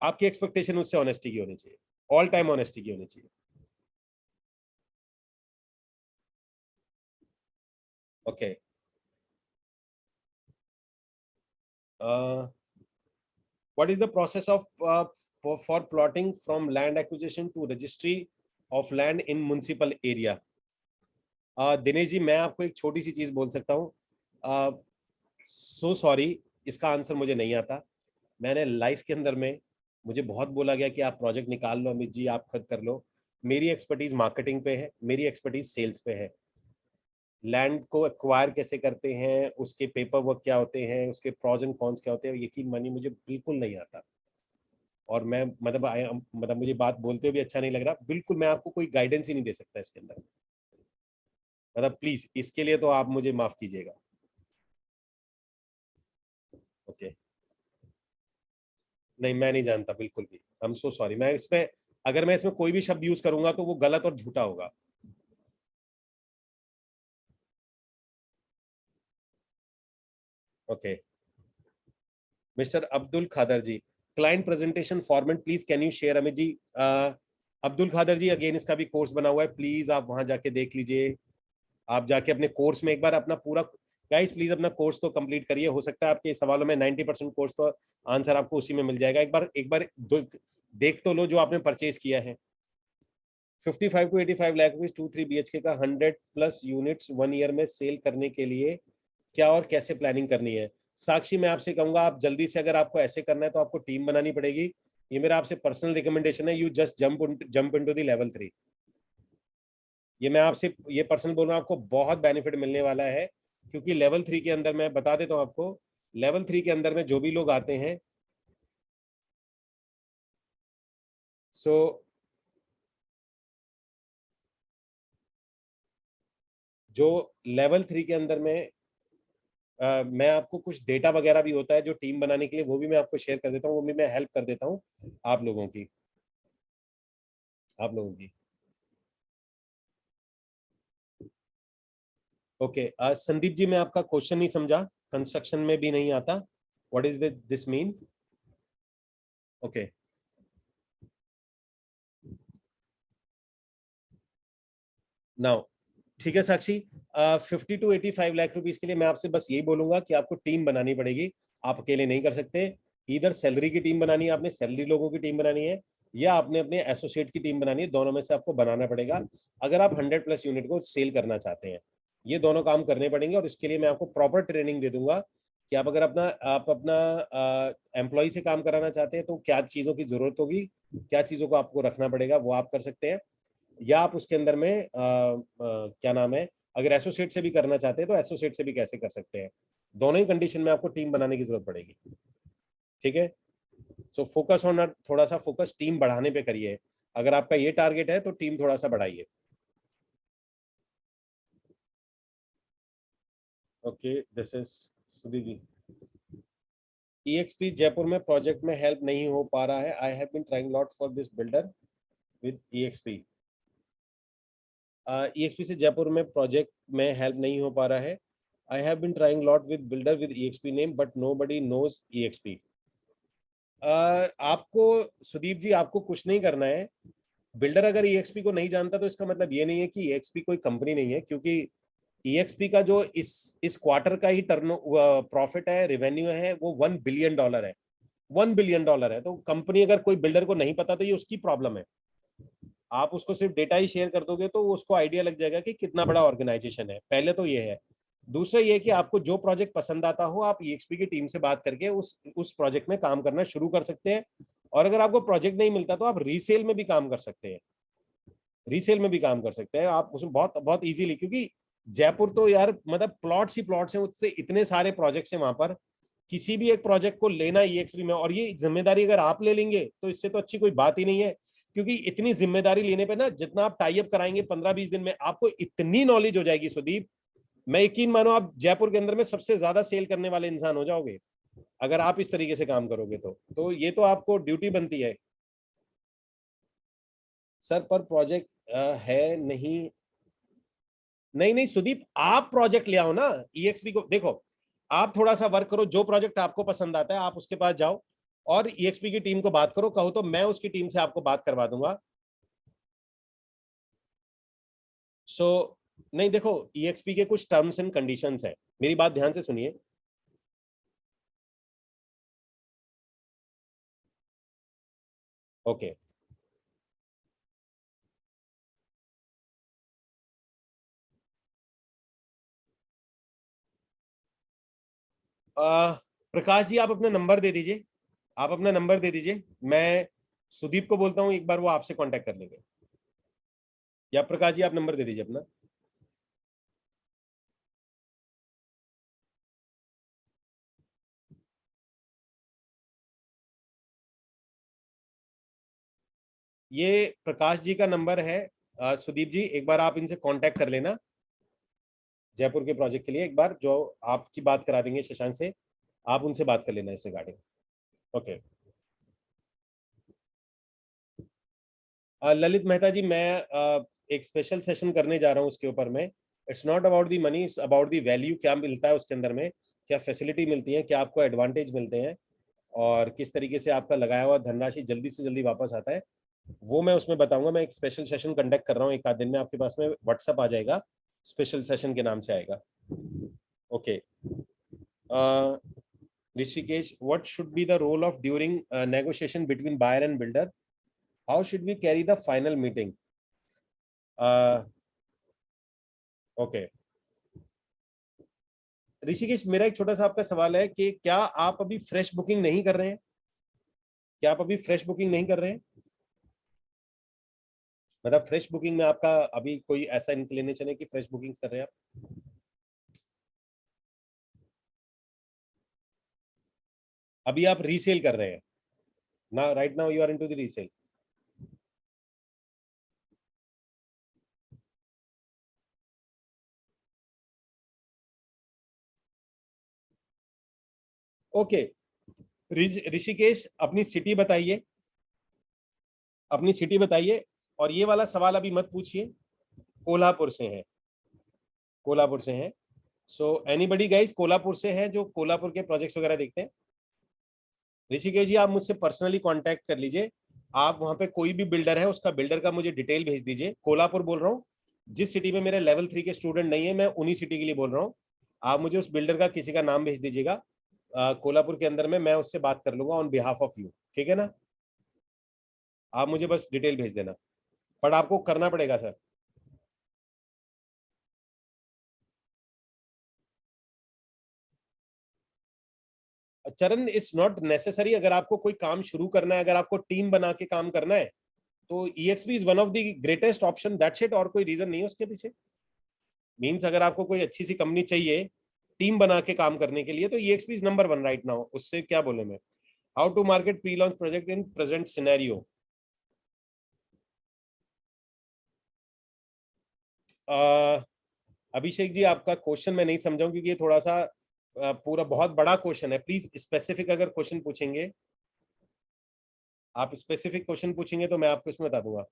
आपकी एक्सपेक्टेशन उससे ऑनेस्टी की होनी चाहिए, ऑल टाइम ऑनेस्टी की होनी चाहिए। Okay what is the process of for plotting from land acquisition to registry of land in municipal area? Dinesh ji, मैं आपको एक छोटी सी चीज बोल सकता हूँ। सो सॉरी, इसका आंसर मुझे नहीं आता। मैंने लाइफ के अंदर में मुझे बहुत बोला गया कि आप प्रोजेक्ट निकाल लो अमित जी, आप खुद कर लो। मेरी एक्सपर्टीज मार्केटिंग पे है, मेरी एक्सपर्टीज सेल्स पे है। लैंड को एक्वायर कैसे करते हैं, उसके पेपर वर्क क्या होते हैं, उसके प्रॉज एंड कॉन्स क्या होते हैं, यकीन मानिए मुझे बिल्कुल नहीं आता। और मैं मतलब मुझे बात बोलते हुए भी अच्छा नहीं लग रहा, बिल्कुल मैं आपको कोई गाइडेंस ही नहीं दे सकता इसके अंदर। मतलब प्लीज इसके लिए तो आप मुझे माफ कीजिएगा। ओके नहीं, मैं नहीं जानता बिल्कुल भी, आई एम सो सॉरी। मैं इसमें अगर मैं इसमें कोई भी शब्द यूज करूंगा तो वो गलत और झूठा होगा। Okay mister Abdul Khadar ji, client presentation format please can you share. Amit ji, Abdul Khadar ji, again इसका भी कोर्स बना हुआ है, प्लीज आप वहां जाके देख लीजिए। आप जाके अपने कोर्स में एक बार अपना पूरा, गाइस प्लीज अपना कोर्स तो कंप्लीट करिए। हो सकता है आपके सवालों में 90% कोर्स तो आंसर आपको उसी में मिल जाएगा। एक बार देख तो लो जो आपने परचेज किया है। 55 to 85 लाख रुपीज 2-3 BHK का 100+ यूनिट्स 1 ईयर में सेल करने के लिए क्या और कैसे प्लानिंग करनी है? साक्षी, मैं आपसे कहूंगा आप जल्दी से, अगर आपको ऐसे करना है तो आपको टीम बनानी पड़ेगी। ये मेरा आपसे पर्सनल रिकमेंडेशन है, you just jump into the level 3। ये मैं आपसे ये पर्सनल बोल रहा हूँ, आपको बहुत बेनिफिट मिलने वाला है। क्योंकि लेवल 3 के अंदर, मैं बता देता हूँ आपको, लेवल 3 के अंदर में जो भी लोग आते हैं, सो जो लेवल 3 के अंदर में मैं आपको कुछ डेटा वगैरह भी होता है जो टीम बनाने के लिए, वो भी मैं आपको शेयर कर देता हूँ, वो भी मैं हेल्प कर देता हूँ आप लोगों की, ओके संदीप जी, मैं आपका क्वेश्चन नहीं समझा, कंस्ट्रक्शन में भी नहीं आता, what is this mean? Okay now ठीक है साक्षी, 50 to 85 लाख रुपीस के लिए मैं आपसे बस यही बोलूंगा कि आपको टीम बनानी पड़ेगी, आप अकेले नहीं कर सकते। इधर सैलरी की टीम बनानी है, आपने सैलरी लोगों की टीम बनानी है, या आपने अपने एसोसिएट की टीम बनानी है, दोनों में से आपको बनाना पड़ेगा अगर आप 100+ यूनिट को सेल करना चाहते हैं। ये दोनों काम करने पड़ेंगे और इसके लिए मैं आपको प्रॉपर ट्रेनिंग दे दूंगा कि आप अगर आप अपना एम्प्लॉय से काम कराना चाहते हैं तो क्या चीज़ों की जरूरत होगी, क्या चीज़ों को आपको रखना पड़ेगा, वो आप कर सकते हैं। या आप उसके अंदर में क्या नाम है, अगर एसोसिएट से भी करना चाहते हैं तो एसोसिएट से भी कैसे कर सकते हैं। दोनों ही कंडीशन में आपको टीम बनाने की जरूरत पड़ेगी। ठीक है, सो फोकस ऑन, थोड़ा सा फोकस टीम बढ़ाने पे करिए। अगर आपका ये टारगेट है तो टीम थोड़ा सा बढ़ाइए। Okay, this is Sudeep ji. EXP Jaipur में प्रोजेक्ट में हेल्प नहीं हो पा रहा है। I have been trying lot for this builder with EXP। EXP से जयपुर में प्रोजेक्ट में हेल्प नहीं हो पा रहा है। I have been trying lot with builder with EXP name but nobody knows EXP। आपको सुदीप जी, आपको कुछ नहीं करना है। बिल्डर अगर EXP को नहीं जानता तो इसका मतलब ये नहीं है कि EXP कोई कंपनी नहीं है, क्योंकि EXP का जो इस क्वार्टर का ही टर्न प्रॉफिट है, रेवेन्यू है, वो $1 बिलियन है। $1 बिलियन है। तो कंपनी अगर कोई बिल्डर को नहीं पता तो ये उसकी प्रॉब्लम है। आप उसको सिर्फ डेटा ही शेयर कर दोगे तो उसको आइडिया लग जाएगा कि कितना बड़ा ऑर्गेनाइजेशन है। पहले तो ये है। दूसरा ये कि आपको जो प्रोजेक्ट पसंद आता हो आप EXP की टीम से बात करके उस प्रोजेक्ट में काम करना शुरू कर सकते हैं। और अगर आपको प्रोजेक्ट नहीं मिलता तो आप रीसेल में भी काम कर सकते हैं। रीसेल में भी काम कर सकते हैं आप उसमें बहुत बहुत इजीली, क्योंकि जयपुर तो यार मतलब प्लॉट्स ही प्लॉट्स हैं, उससे इतने सारे प्रोजेक्ट्स हैं वहां पर। किसी भी एक प्रोजेक्ट को लेना EXP में, और ये जिम्मेदारी अगर आप ले लेंगे तो इससे तो अच्छी कोई बात ही नहीं है। क्योंकि इतनी जिम्मेदारी लेने पे ना, जितना आप टाई अप कराएंगे 15-20 दिन में, आपको इतनी नॉलेज हो जाएगी सुदीप, मैं यकीन मानो आप जयपुर के अंदर में सबसे ज्यादा सेल करने वाले इंसान हो जाओगे अगर आप इस तरीके से काम करोगे। तो ये तो आपको ड्यूटी बनती है। सर पर प्रोजेक्ट है नहीं। नहीं नहीं सुदीप, आप प्रोजेक्ट ले आओ ना। EXP को देखो, आप थोड़ा सा वर्क करो, जो प्रोजेक्ट आपको पसंद आता है आप उसके पास जाओ और EXP की टीम को बात करो। कहो तो मैं उसकी टीम से आपको बात करवा दूंगा। नहीं देखो, EXP के कुछ टर्म्स एंड कंडीशंस है, मेरी बात ध्यान से सुनिए। ओके, प्रकाश जी आप अपना नंबर दे दीजिए। आप अपना नंबर दे दीजिए, मैं सुदीप को बोलता हूँ एक बार वो आपसे कांटेक्ट कर लेंगे। या प्रकाश जी आप नंबर दे दीजिए अपना। ये प्रकाश जी का नंबर है। सुदीप जी एक बार आप इनसे कांटेक्ट कर लेना जयपुर के प्रोजेक्ट के लिए। एक बार जो आपकी बात करा देंगे शशांक से, आप उनसे बात कर लेना इस रिगार्डिंग। ओके। ललित मेहता जी, मैं एक स्पेशल सेशन करने जा रहा हूँ उसके ऊपर में। It's not about the money, it's about the value. क्या मिलता है उसके अंदर में, क्या फैसिलिटी मिलती है, क्या आपको एडवांटेज मिलते हैं, और किस तरीके से आपका लगाया हुआ धनराशि जल्दी से जल्दी वापस आता है, वो मैं उसमें बताऊंगा। मैं एक स्पेशल सेशन कंडक्ट कर रहा हूँ, एक आध दिन में आपके पास में व्हाट्सएप आ जाएगा, स्पेशल सेशन के नाम से आएगा। Okay. Rishikesh, what should be the role of during negotiation between buyer and builder? How should we carry the final meeting? Okay Rishikesh, मेरा एक छोटा सा आपका सवाल है कि क्या आप अभी फ्रेश बुकिंग नहीं कर रहे हैं? क्या आप अभी फ्रेश बुकिंग नहीं कर रहे हैं? मतलब फ्रेश बुकिंग में आपका अभी कोई ऐसा इंक्लिनेशन है कि फ्रेश बुकिंग कर रहे हैं आप? अभी आप रीसेल कर रहे हैं ना? Right now you are into the resale. Okay Rishikesh, अपनी सिटी बताइए, अपनी सिटी बताइए। और ये वाला सवाल अभी मत पूछिए। कोल्हापुर से हैं, कोल्हापुर से हैं। सो एनीबडी गाइस कोल्हापुर से है जो कोल्हापुर के प्रोजेक्ट्स वगैरह देखते हैं? ऋषिकेश जी आप मुझसे पर्सनली कांटेक्ट कर लीजिए। आप वहां पे कोई भी बिल्डर है उसका बिल्डर का मुझे डिटेल भेज दीजिए। कोल्हापुर बोल रहा हूँ, जिस सिटी में मेरे लेवल 3 के स्टूडेंट नहीं है मैं उन्हीं सिटी के लिए बोल रहा हूँ। आप मुझे उस बिल्डर का किसी का नाम भेज दीजिएगा कोल्हापुर के अंदर में, मैं उससे बात कर लूंगा ऑन बिहाफ ऑफ यू। ठीक है ना? आप मुझे बस डिटेल भेज देना, बट आपको करना पड़ेगा सर। चरण, इट्स नॉट नेसेसरी। अगर आपको कोई काम शुरू करना है, अगर आपको टीम बना के काम करना है तो EXP is one of the greatest option, that's it. और कोई रीजन नहीं है उसके पीछे। मींस अगर आपको कोई अच्छी सी कंपनी चाहिए टीम बना के काम करने के लिए तो EXP is number 1 right now. उससे क्या बोले मैं। How to market pre launch project in present scenario? Abhishek ji, आपका क्वेश्चन मैं नहीं समझा हूं, क्योंकि ये थोड़ा सा पूरा बहुत बड़ा क्वेश्चन है। प्लीज स्पेसिफिक अगर क्वेश्चन पूछेंगे, आप स्पेसिफिक क्वेश्चन पूछेंगे तो मैं आपको इसमें बता दूंगा।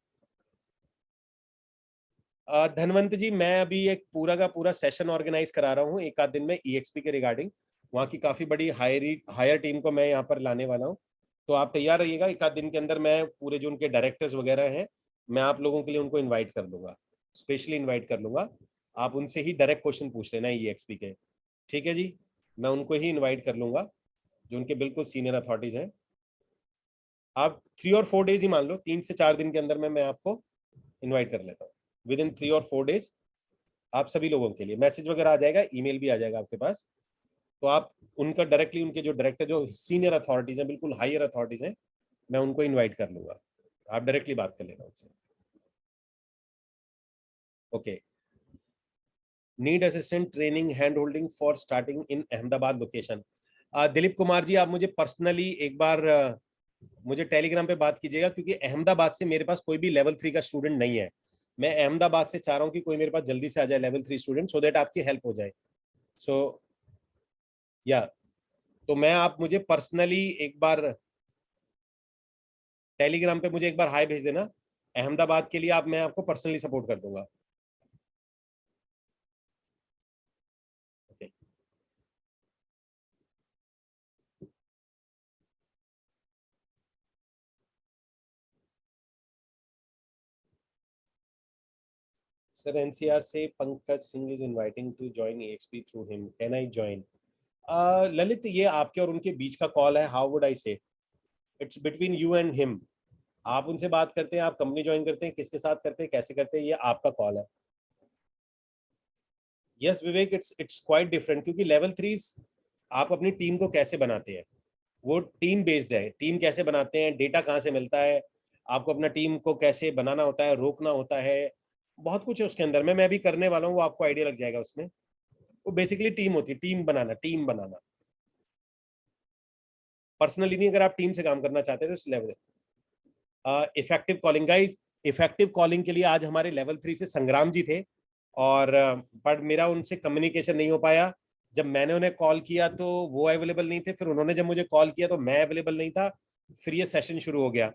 धनवंत जी, मैं अभी एक पूरा का पूरा सेशन ऑर्गेनाइज करा रहा हूँ एक आध दिन में EXP के रिगार्डिंग। वहाँ की काफी बड़ी हायर टीम को मैं यहाँ पर लाने वाला हूँ, तो आप तैयार रहिएगा। एक आध दिन के अंदर मैं पूरे जो उनके डायरेक्टर्स वगैरह हैं, मैं आप लोगों के लिए उनको इन्वाइट कर लूंगा, स्पेशली इन्वाइट कर लूंगा। आप उनसे ही डायरेक्ट क्वेश्चन पूछ लेना EXP के, ठीक है जी। मैं उनको ही इन्वाइट कर लूंगा, जो उनके बिल्कुल सीनियर अथॉरिटीज हैं। आप 3 और 4 डेज ही मान लो, 3 से 4 दिन के अंदर में मैं आपको इन्वाइट कर लेता हूँ। विद इन 3 और 4 डेज आप सभी लोगों के लिए मैसेज वगैरह आ जाएगा, ईमेल भी आ जाएगा आपके पास, तो आप उनका डायरेक्टली, उनके जो डायरेक्टर, जो सीनियर अथॉरिटीज हैं, बिल्कुल हायर अथॉरिटीज हैं, मैं उनको इनवाइट कर लूंगा। आप डायरेक्टली बात कर लेना उनसे। Okay. Need assistant training hand holding for starting in Ahmedabad location. Dilip Kumar ji, आप मुझे पर्सनली एक बार मुझे टेलीग्राम पे बात कीजिएगा, क्योंकि अहमदाबाद से मेरे पास कोई भी लेवल 3 का स्टूडेंट नहीं है। मैं अहमदाबाद से चाह रहा हूँ कि कोई मेरे पास जल्दी से आ जाए लेवल 3 स्टूडेंट, सो दैट आपकी हेल्प हो जाए। सो या तो मैं, आप मुझे पर्सनली एक बार टेलीग्राम पे मुझे एक बार हाय भेज देना। अहमदाबाद के लिए आप, मैं आपको पर्सनली सपोर्ट कर दूंगा। ओके। सर, NCR से Pankaj Singh is inviting to join EXP through him, can I join? Lalit, ये आपके और उनके बीच का कॉल है। हाउ वुड आई से, it's between you and him. आप उनसे बात करते हैं, आप कंपनी ज्वाइन करते हैं, किसके साथ करते हैं, कैसे करते हैं, ये आपका कॉल है। Yes Vivek, it's quite different, क्योंकि लेवल 3 आप अपनी टीम को कैसे बनाते हैं, वो टीम बेस्ड है। टीम कैसे बनाते हैं, डेटा कहाँ से मिलता है, आपको अपना टीम को कैसे बनाना होता है, रोकना होता है, बहुत कुछ है उसके अंदर में। मैं अभी करने वाला हूँ, वो आपको आइडिया लग जाएगा उसमें। वो बेसिकली टीम होती है, टीम बनाना। पर्सनली नहीं, अगर आप टीम से काम करना चाहते हैं तो इस level. Effective calling guys, effective calling के लिए आज हमारे लेवल 3 से संग्राम जी थे, और पर मेरा उनसे कम्युनिकेशन नहीं हो पाया। जब मैंने उन्हें कॉल किया तो वो अवेलेबल नहीं थे, फिर उन्होंने जब मुझे कॉल किया तो मैं अवेलेबल नहीं था, फिर ये सेशन शुरू हो गया।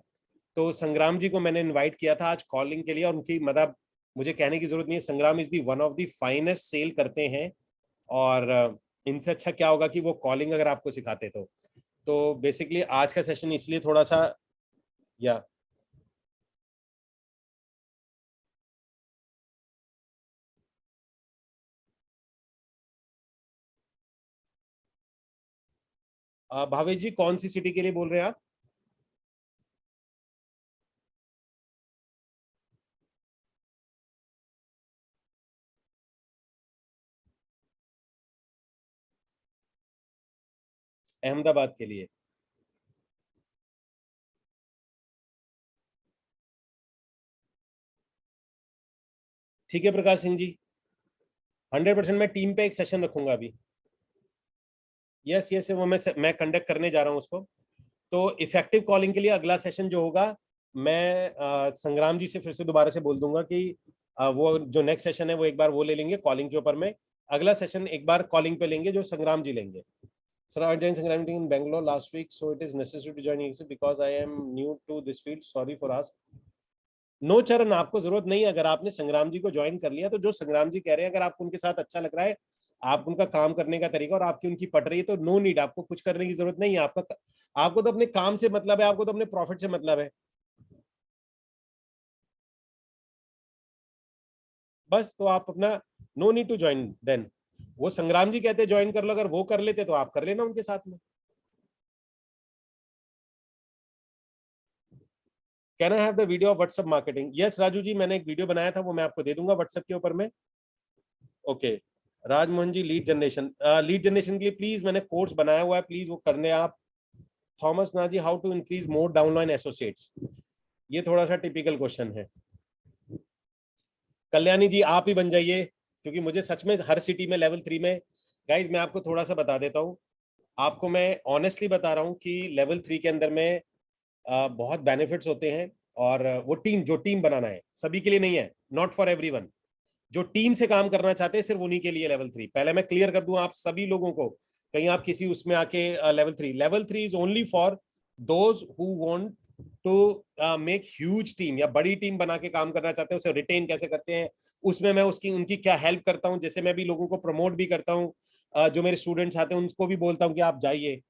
तो संग्राम जी को मैंने इनवाइट किया था आज कॉलिंग के लिए, और उनकी मतलब मुझे कहने की जरूरत नहीं है, Sangram is the one of the finest sale करते हैं, और इनसे अच्छा क्या होगा कि वो कॉलिंग अगर आपको सिखाते तो बेसिकली आज का सेशन इसलिए थोड़ा सा, या भावेश जी, कौन सी सिटी के लिए बोल रहे हैं आप? अहमदाबाद के लिए। ठीक है प्रकाश सिंह जी, 100% मैं टीम पे एक सेशन रखूंगा अभी। यस यस, वो मैं कंडक्ट करने जा रहा हूँ उसको। तो इफेक्टिव कॉलिंग के लिए अगला सेशन जो होगा, मैं संग्राम जी से फिर से दोबारा से बोल दूंगा कि वो जो नेक्स्ट सेशन है वो एक बार वो ले लेंगे कॉलिंग के ऊपर में। अगला सेशन एक बार कॉलिंग पे लेंगे, जो संग्राम जी लेंगे। Sir, I joined Sangram meeting in Bangalore last week, so it is necessary to join EXP because I am new to this field. Sorry for ask. No Charan, आपको जरूरत नहीं है। अगर आपने संग्राम जी को ज्वाइन कर लिया तो जो संग्राम जी कह रहे हैं, अगर आपको उनके साथ अच्छा लग रहा है, आप उनका काम करने का तरीका और आपकी उनकी पट रही है, तो नो नीड, आपको कुछ करने की जरूरत नहीं है। आपको तो अपने काम से मतलब है, आपको तो अपने प्रॉफिट से मतलब है, बस। तो आप अपना, no need to join then. वो संग्राम जी कहते ज्वाइन कर लो, अगर वो कर लेते तो आप कर लेना उनके साथ में। Can I have the video of WhatsApp marketing? Yes Raju ji, मैंने एक वीडियो बनाया था, वो मैं आपको दे दूंगा व्हाट्सएप के ऊपर में। ओके। राजमोहन जी, लीड जनरेशन के लिए प्लीज मैंने कोर्स बनाया हुआ है, प्लीज वो करने आप। थॉमस ना ji, how to increase more downline associates? ये थोड़ा सा टिपिकल क्वेश्चन है। कल्याणी जी, आप ही बन जाइए, क्योंकि मुझे सच में हर सिटी में लेवल 3 में, गाइज मैं आपको थोड़ा सा बता देता हूँ, आपको मैं ऑनेस्टली बता रहा हूँ कि लेवल 3 के अंदर में बहुत बेनिफिट्स होते हैं, और वो टीम, जो टीम बनाना है सभी के लिए नहीं है, नॉट फॉर एवरीवन। जो टीम से काम करना चाहते हैं सिर्फ उन्हीं के लिए लेवल 3। पहले मैं क्लियर कर दूं आप सभी लोगों को, कहीं आप किसी उसमें आके level 3 is only for those who want to make huge team, या बड़ी टीम बना के काम करना चाहते हैं। उसे रिटेन कैसे करते हैं, उसमें मैं उनकी क्या हेल्प करता हूं। जैसे मैं भी लोगों को प्रमोट भी करता हूं, जो मेरे स्टूडेंट्स आते हैं उनको भी बोलता हूं कि आप जाइए।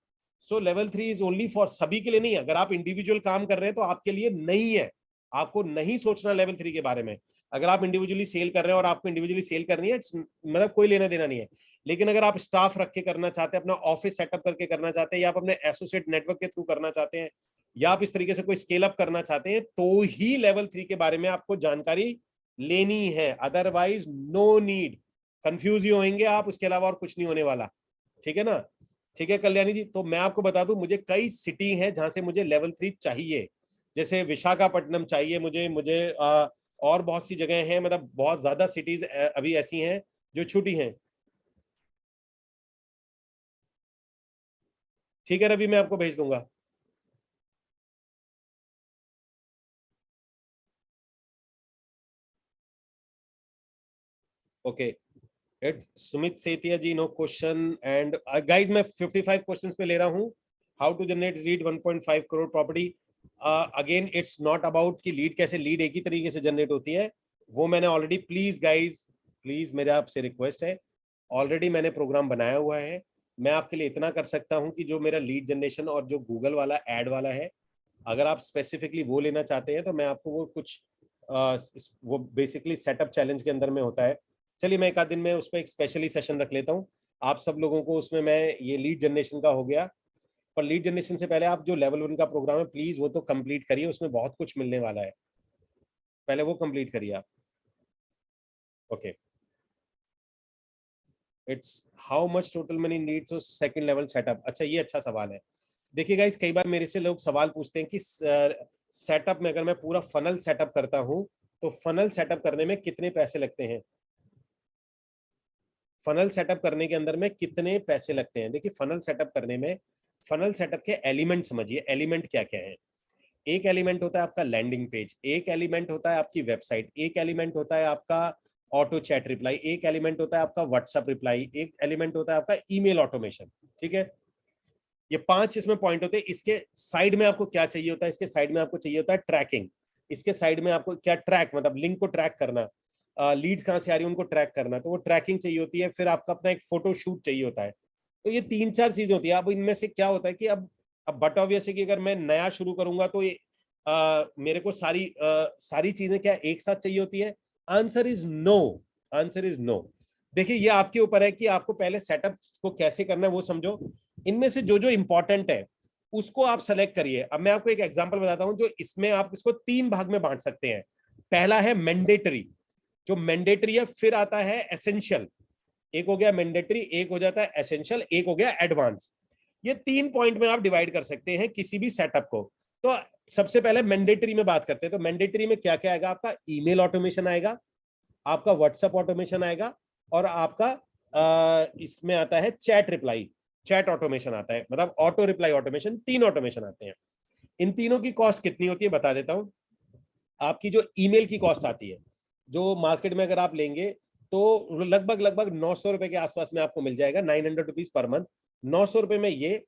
सो लेवल 3 इज ओनली फॉर सभी के लिए नहीं है। अगर आप इंडिविजुअल काम कर रहे हैं तो आपके लिए नहीं है, आपको नहीं सोचना लेवल 3 के बारे में। अगर आप इंडिविजुअली सेल कर रहे हैं और आपको इंडिविजुअली सेल करनी है, मतलब कोई लेना देना नहीं है। लेकिन अगर आप स्टाफ रख के करना चाहते हैं, अपना ऑफिस सेटअप करके करना चाहते हैं, या आप अपने एसोसिएट नेटवर्क के थ्रू करना चाहते हैं, या आप इस तरीके से कोई स्केल अप करना चाहते हैं, तो ही लेवल 3 के बारे में आपको जानकारी लेनी है। अदरवाइज नो नीड, कंफ्यूज ही होंगे आप, उसके अलावा और कुछ नहीं होने वाला। ठीक है ना? ठीक है कल्याणी जी। तो मैं आपको बता दूं, मुझे कई सिटी हैं जहां से मुझे लेवल 3 चाहिए। जैसे विशाखापट्टनम चाहिए मुझे, और बहुत सी जगह हैं, मतलब बहुत ज्यादा सिटीज अभी ऐसी हैं जो छुट्टी हैं। ठीक है रवि, मैं आपको भेज दूंगा। Okay, it's Sumit Setia ji, no question. And guys मैं 55 क्वेश्चंस पे ले रहा हूं। How to generate lead 1.5 crore property. Again it's not about कि लीड कैसे, लीड एक ही तरीके से जनरेट होती है, वो मैंने ऑलरेडी, प्लीज गाइज प्लीज मेरे आपसे रिक्वेस्ट है, ऑलरेडी मैंने प्रोग्राम बनाया हुआ है। मैं आपके लिए इतना कर सकता हूं कि जो मेरा लीड जनरेशन और जो गूगल वाला एड वाला है, अगर आप स्पेसिफिकली वो लेना चाहते हैं तो मैं आपको वो कुछ वो बेसिकली सेटअप चैलेंज के अंदर में होता है। चलिए मैं एक आध दिन में उस पर एक स्पेशली सेशन रख लेता हूँ आप सब लोगों को। उसमें मैं ये लीड जनरेशन का हो गया, पर लीड जनरेशन से पहले आप जो लेवल 1 का प्रोग्राम है प्लीज वो तो कंप्लीट करिए, उसमें बहुत कुछ मिलने वाला है, पहले वो कंप्लीट करिए आप। Okay, it's how much total money needs for second level setup. अच्छा, ये अच्छा सवाल है। देखिए गाइस, कई बार मेरे से लोग सवाल पूछते हैं कि सेटअप में अगर मैं पूरा फनल सेटअप करता हूं तो फनल सेटअप करने में कितने पैसे लगते हैं, फनल सेटअप करने के अंदर में कितने पैसे लगते हैं। देखिए फनल सेटअप करने में, फनल सेटअप के एलिमेंट समझिए, एलिमेंट क्या क्या है। एक एलिमेंट होता है आपका लैंडिंग पेज, एक एलिमेंट होता है आपकी वेबसाइट, एक एलिमेंट होता है आपका ऑटो चैट रिप्लाई, एक एलिमेंट होता है आपका व्हाट्सएप रिप्लाई, एक एलिमेंट होता है आपका ईमेल ऑटोमेशन। ठीक है, ये 5 इसमें पॉइंट होते हैं। इसके साइड में आपको क्या चाहिए होता है, इसके साइड में आपको चाहिए होता है ट्रैकिंग। इसके साइड में आपको क्या, ट्रैक मतलब लिंक को ट्रैक करना, लीड्स कहां से आ रही है उनको ट्रैक करना, तो वो ट्रैकिंग चाहिए होती है। फिर आपका अपना एक फोटो शूट चाहिए होता है। तो ये 3-4 चीजें होती है। अब इनमें से क्या होता है कि अब बट ऑब्वियस है कि अगर मैं नया शुरू करूंगा तो ये मेरे को सारी चीजें क्या एक साथ चाहिए होती है। Answer is no, answer is no. देखिए ये आपके ऊपर है कि आपको पहले सेटअप को कैसे करना है वो समझो। इनमें से जो जो इंपॉर्टेंट है उसको आप सेलेक्ट करिए। अब मैं आपको एक एग्जांपल बताता हूं, जो इसमें आप इसको 3 भाग में बांट सकते हैं। पहला है मैंडेटरी, जो मैंडेटरी है, फिर आता है एसेंशियल, एक हो गया मैंडेटरी, एक हो जाता है एसेंशियल, एक हो गया एडवांस। ये 3 पॉइंट में आप डिवाइड कर सकते हैं किसी भी सेटअप को। तो सबसे पहले मैंडेटरी में बात करते हैं। तो मैंडेटरी में क्या क्या आएगा, आपका ईमेल ऑटोमेशन आएगा, आपका व्हाट्सएप ऑटोमेशन आएगा, और आपका इसमें आता है चैट रिप्लाई, चैट ऑटोमेशन आता है, मतलब ऑटो रिप्लाई ऑटोमेशन। 3 ऑटोमेशन आते हैं। इन तीनों की कॉस्ट कितनी होती है बता देता हूं। आपकी जो ईमेल की कॉस्ट आती है, जो मार्केट में अगर आप लेंगे तो लगभग 900 रुपए के आसपास में आपको मिल जाएगा, 900 रुपीज पर मंथ। 900 रुपए में ये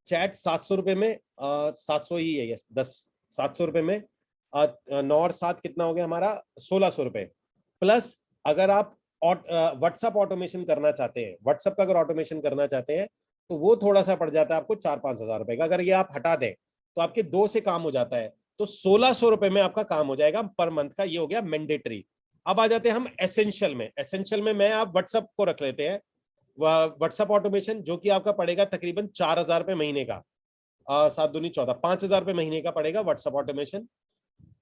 चैट, 700 रुपए में 700 ही है, यस 700 रुपए में 9 और 7 कितना हो गया हमारा, 1600 रुपए। प्लस अगर आप व्हाट्सएप ऑटोमेशन करना चाहते हैं, व्हाट्सएप का अगर ऑटोमेशन करना चाहते हैं तो वो थोड़ा सा पड़ जाता है आपको 4-5 हजार रुपए का। अगर ये आप हटा दें तो आपके 2 से काम हो जाता है, तो 1600 रुपए में आपका काम हो जाएगा पर मंथ का। ये हो गया मैंडेटरी। अब आ जाते हैं हम एसेंशियल में। एसेंशियल में मैं आप व्हाट्सएप को रख लेते हैं, व्हाट्सएप ऑटोमेशन, जो कि आपका पड़ेगा तकरीबन 4000 रुपए महीने का, 7 दूनी 14, 5000 रुपए महीने का पड़ेगा व्हाट्सएप ऑटोमेशन।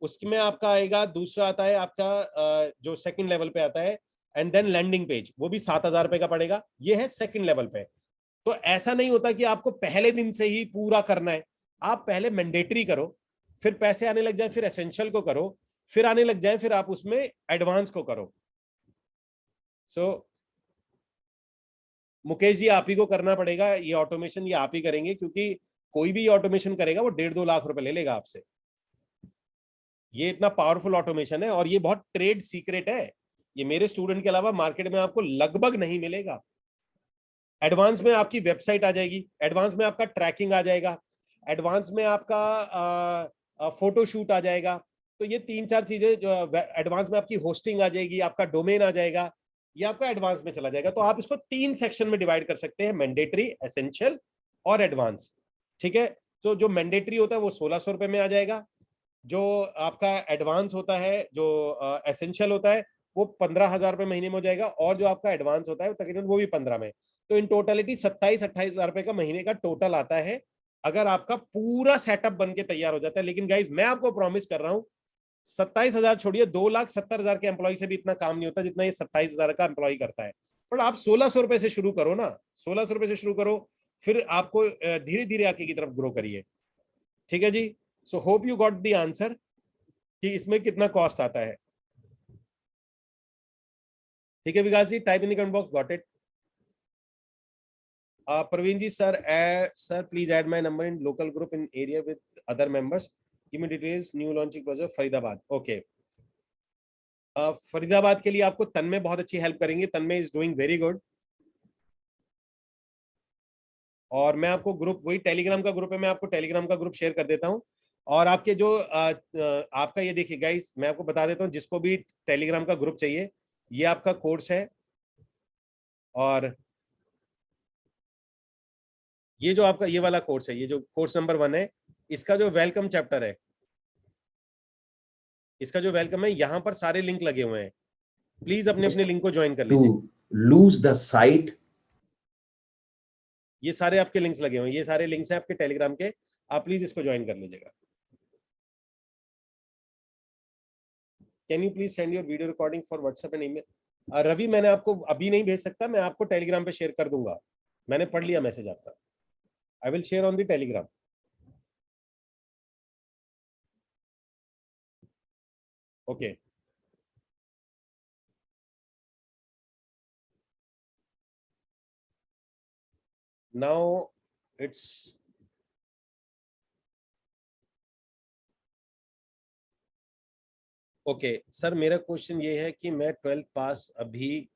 उसमें आपका आएगा, दूसरा आता है आपका जो सेकंड लेवल पे आता है, एंड देन लैंडिंग पेज, वो भी 7000 रुपए का पड़ेगा। ये है सेकंड लेवल पे। तो ऐसा नहीं होता कि आपको पहले दिन से ही पूरा करना है। आप पहले मैंडेटरी करो, फिर पैसे आने लग जाए, फिर एसेंशियल को करो, फिर आने लग जाए, फिर आप उसमें एडवांस को करो। मुकेश जी, आप ही को करना पड़ेगा ये ऑटोमेशन, ये आप ही करेंगे, क्योंकि कोई भी ऑटोमेशन करेगा वो 1.5-2 लाख रुपए ले लेगा आपसे। ये इतना पावरफुल ऑटोमेशन है और ये बहुत ट्रेड सीक्रेट है। ये मेरे स्टूडेंट के अलावा मार्केट में आपको लगभग नहीं मिलेगा। एडवांस में आपकी वेबसाइट आ जाएगी, एडवांस में आपका ट्रैकिंग आ जाएगा, एडवांस में आपका फोटो शूट आ जाएगा। तो ये 3-4 चीजें जो एडवांस में आपकी होस्टिंग आ जाएगी, आपका डोमेन आ जाएगा, ये आपका एडवांस में चला जाएगा। तो आप इसको 3 सेक्शन में डिवाइड कर सकते हैं, मैंडेटरी, एसेंशियल और एडवांस। ठीक है, तो जो मैंडेटरी होता है वो 1600 रुपए में आ जाएगा, जो आपका एडवांस होता है, जो एसेंशियल होता है वो 15,000 रुपए महीने में हो जाएगा, और जो आपका एडवांस होता है तकरीबन वो भी 15 में। तो इन टोटलिटी 27-28 हजार रुपए का महीने का टोटल आता है, अगर आपका पूरा सेटअप बन के तैयार हो जाता है। लेकिन गाइज मैं आपको प्रॉमिस कर रहा हूं, 27,000 छोड़िए, 2,70,000 के एम्प्लॉय से भी इतना काम नहीं होता जितना ये 27,000 का एम्प्लॉय करता है। पर आप 1600 रुपए से शुरू करो ना, 1600 रुपए से शुरू करो, फिर आपको धीरे धीरे आगे की तरफ ग्रो करिए। ठीक है जी, so hope you got the answer कि इसमें कितना कॉस्ट आता है। ठीक है Vikas ji, type in the comment box, got it. Praveen ji, sir, please add my number in local group in area with other members. Give me details. New launching project Faridabad. Okay. Faridabad के लिए आपको तन्मय बहुत अच्छी हेल्प करेंगे। तन्मय इज डूइंग वेरी गुड। और मैं आपको group, वही टेलीग्राम का ग्रुप है, मैं आपको टेलीग्राम का ग्रुप शेयर कर देता हूँ। और आपके जो आपका ये देखिए गाइस, मैं आपको बता देता हूँ, जिसको भी टेलीग्राम का ग्रुप चाहिए, ये आपका कोर्स है। और ये जो आपका ये वाला कोर्स है, ये जो कोर्स नंबर 1 है, इसका जो वेलकम चैप्टर है, इसका जो वेलकम है, यहाँ पर सारे लिंक लगे हुए हैं। प्लीज अपने अपने लिंक को ज्वाइन कर लीजिए। लूज द साइट, ये सारे आपके लिंक्स लगे हुए हैं, ये सारे लिंक्स हैं आपके टेलीग्राम के, आप प्लीज इसको ज्वाइन कर लीजिएगा। Can you please send your video recording for WhatsApp and email. Ravi, मैंने आपको अभी नहीं भेज सकता, मैं आपको टेलीग्राम पे शेयर कर दूंगा। मैंने पढ़ लिया मैसेज आपका। I will share on the Telegram. Okay, now it's okay sir, मेरा क्वेश्चन ये है कि मैं 12th पास अभी,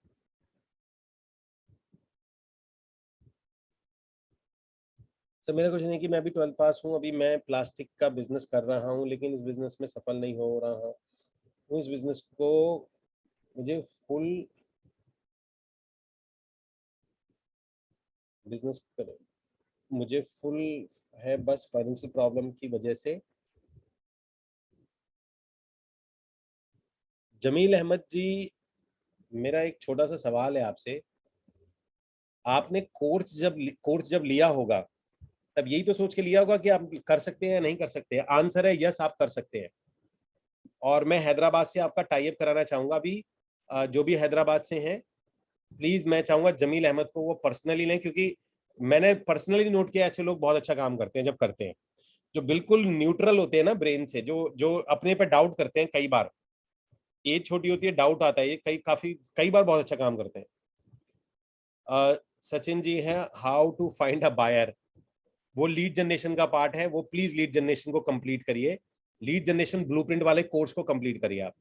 सर मेरा क्वेश्चन है कि मैं अभी 12th पास हूँ, अभी मैं प्लास्टिक का बिजनेस कर रहा हूँ, लेकिन इस बिजनेस में सफल नहीं हो रहा हूँ। इस बिजनेस को मुझे फुल बिजनेस कर, मुझे फुल है, बस फाइनेंशियल प्रॉब्लम की वजह से। जमील अहमद जी, मेरा एक छोटा सा सवाल है आपसे। आपने कोर्स जब लिया होगा, तब यही तो सोच के लिया होगा कि आप कर सकते हैं या नहीं कर सकते हैं। आंसर है यस, आप कर सकते हैं। और मैं हैदराबाद से आपका टाई अप कराना चाहूंगा। अभी जो भी हैदराबाद से हैं, प्लीज मैं चाहूंगा जमील अहमद को वो पर्सनली लें, क्योंकि मैंने पर्सनली नोट किया ऐसे लोग बहुत अच्छा काम करते हैं जब करते हैं, जो बिल्कुल न्यूट्रल होते हैं ना ब्रेन से, जो जो अपने पे डाउट करते हैं। कई बार एज छोटी होती है, डाउट आता है, ये कई बार बहुत अच्छा काम करते हैं। सचिन जी है, how to find a buyer, वो लीड जनरेशन का पार्ट है, वो प्लीज लीड जनरेशन को कंप्लीट करिए, लीड जनरेशन ब्लूप्रिंट वाले कोर्स को कंप्लीट करिए आप।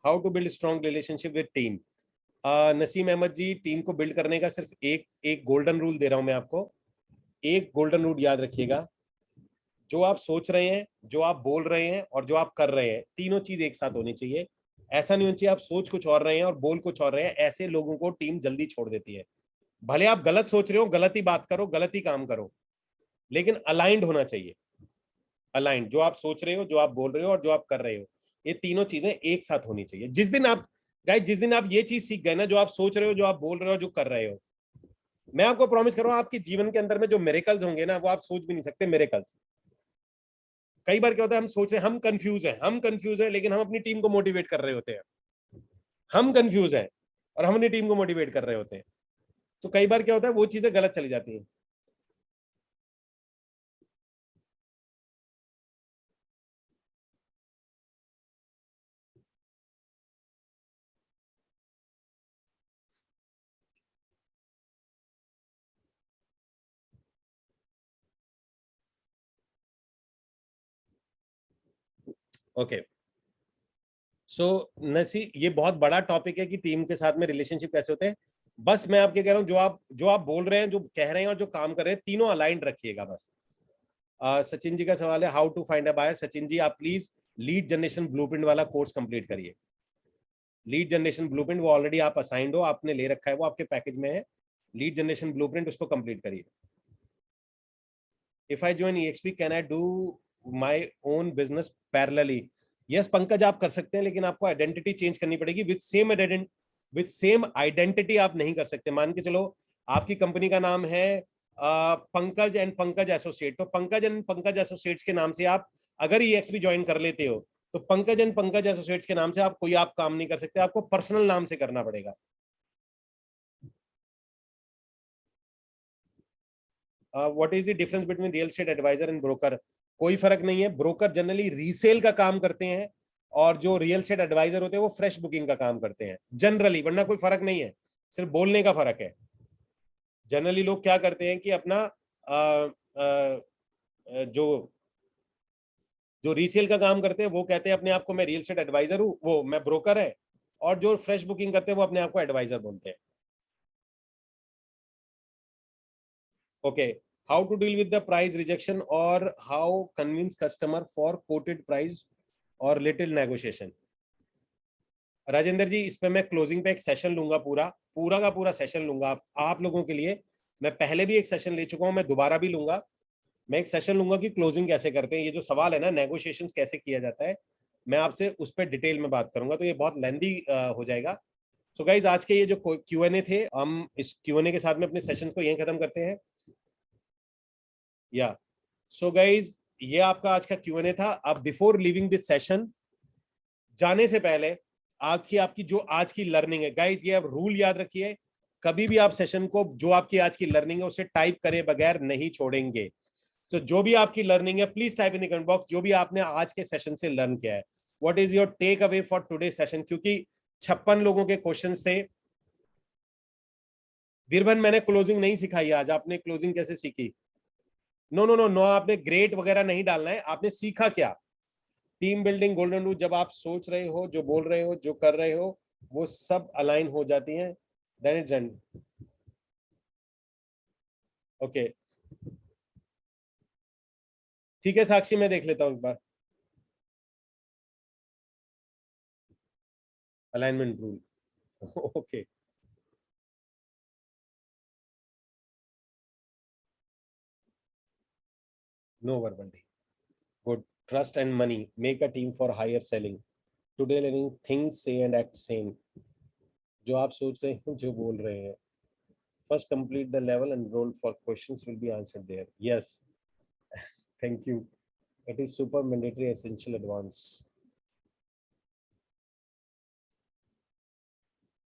How to build strong relationship with team, Naseem Ahmed ji, team को बिल्ड करने का सिर्फ एक गोल्डन रूल दे रहा हूं मैं आपको। एक गोल्डन रूल याद रखिएगा, जो आप सोच रहे हैं, जो आप बोल रहे हैं और जो आप कर रहे हैं, तीनों चीज एक साथ होनी चाहिए। ऐसा नहीं होना चाहिए आप सोच कुछ और रहे हैं और बोल कुछ और रहे हैं। ऐसे लोगों को टीम जल्दी छोड़ देती है। भले आप गलत सोच रहे हो, गलत ही बात करो, गलत ही काम करो, लेकिन अलाइंड होना चाहिए। अलाइंड, जो आप सोच रहे हो, जो आप बोल रहे हो और जो आप कर रहे हो, ये तीनों चीजें एक साथ होनी चाहिए। जिस दिन आप ये चीज सीख गए ना, जो आप सोच रहे हो, जो आप बोल रहे हो, जो कर रहे हो, मैं आपको प्रॉमिस कर रहा हूं, आपके जीवन के अंदर में जो मिरेकल्स होंगे ना, वो आप सोच भी नहीं सकते मिरेकल्स। कई बार क्या होता है, हम सोच रहे हैं, हम कंफ्यूज हैं, लेकिन हम अपनी टीम को मोटिवेट कर रहे होते हैं। हम कंफ्यूज हैं और हम अपनी टीम को मोटिवेट कर रहे होते हैं। तो कई बार क्या होता है, वो चीजें गलत चली जाती हैं। ओके, सो नसी, ये बहुत बड़ा टॉपिक है कि टीम के साथ में रिलेशनशिप कैसे होते हैं। बस मैं आपके कह रहा हूँ, जो आप बोल रहे हैं, जो कह रहे हैं और जो काम कर रहे हैं, तीनों अलाइंड रखिएगा बस। सचिन जी का सवाल है, how to find a buyer. Sachin ji, आप प्लीज लीड जनरेशन ब्लूप्रिंट वाला कोर्स कंप्लीट करिए। लीड जनरेशन ब्लूप्रिंट वो ऑलरेडी आप असाइंड हो, आपने ले रखा है, वो आपके पैकेज में है। लीड जनरेशन ब्लूप्रिंट, उसको कंप्लीट करिए। If I join EXP can I do my own business parallelly? Yes Pankaj, आप कर सकते हैं, लेकिन आपको आइडेंटिटी चेंज करनी पड़ेगी। विद सेम आइडेंटिटी आप नहीं कर सकते। मान के चलो आपकी कंपनी का नाम है पंकज एंड पंकज एसोसिएट, तो पंकज एंड पंकज एसोसिएट्स के नाम से आप अगर EXP ज्वाइन कर लेते हो, तो पंकज एंड पंकज एसोसिएट्स के नाम से आप काम नहीं कर सकते, आपको पर्सनल नाम से करना पड़ेगा। What is the difference between real estate advisor and broker? कोई फर्क नहीं है। ब्रोकर जनरली रीसेल का काम करते हैं और जो रियल एस्टेट एडवाइजर होते हैं वो फ्रेश बुकिंग का काम करते हैं जनरली, वरना कोई फर्क नहीं है, सिर्फ बोलने का फर्क है। जनरली लोग क्या करते हैं कि अपना जो रीसेल का काम करते हैं वो कहते हैं अपने आप को मैं रियल एस्टेट एडवाइजर हूं, वो मैं ब्रोकर है, और जो फ्रेश बुकिंग करते हैं वो अपने आप को एडवाइजर बोलते हैं। Okay, how to deal with the price rejection और how convince customer for quoted price और लिटिल नेगोशिएशन? राजेंद्र जी, इस पे मैं क्लोजिंग पे एक सेशन लूंगा, पूरा का पूरा सेशन लूंगा आप लोगों के लिए। मैं पहले भी एक सेशन ले चुका हूं, मैं दोबारा भी लूंगा। मैं एक सेशन लूंगा कि क्लोजिंग कैसे करते हैं। ये जो सवाल है ना, नेगोशिएशंस कैसे किया जाता है, मैं आपसे उस पर डिटेल में बात करूंगा, तो ये बहुत लेंदी हो जाएगा। सो गाइज, आज के ये जो Q&A थे, हम इस Q&A के साथ में अपने सेशन को यहीं खत्म करते हैं। या सो गाइज, ये आपका आज का Q&A था। अब बिफोर लिविंग दिस सेशन, जाने से पहले आपकी जो आज की लर्निंग है गाइज, ये अब रूल याद रखिए, कभी भी आप सेशन को, जो आपकी आज की लर्निंग है, उसे टाइप करे बगैर नहीं छोड़ेंगे। तो जो भी आपकी लर्निंग है, please type in the comment box, जो भी आपने आज के सेशन से लर्न किया है, what is your take away for today session. क्योंकि 56 लोगों के क्वेश्चंस थे। वीरभन, मैंने क्लोजिंग नहीं सिखाई आज, आपने क्लोजिंग कैसे सीखी? नो नो नो नो, आपने ग्रेट वगैरह नहीं डालना है, आपने सीखा क्या? टीम बिल्डिंग गोल्डन रूल, जब आप सोच रहे हो, जो बोल रहे हो, जो कर रहे हो, वो सब अलाइन हो जाती हैं, देन इट्स डन। ओके, ठीक है साक्षी, मैं देख लेता हूं एक बार। Alignment rule, okay. No verbal D, good. Trust and money make a team for higher selling. Today learning, think say and act same. जो आप सोच रहे हैं, जो बोल रहे हैं। First complete the level and enroll for questions will be answered there. Yes. Thank you. It is super mandatory essential advance.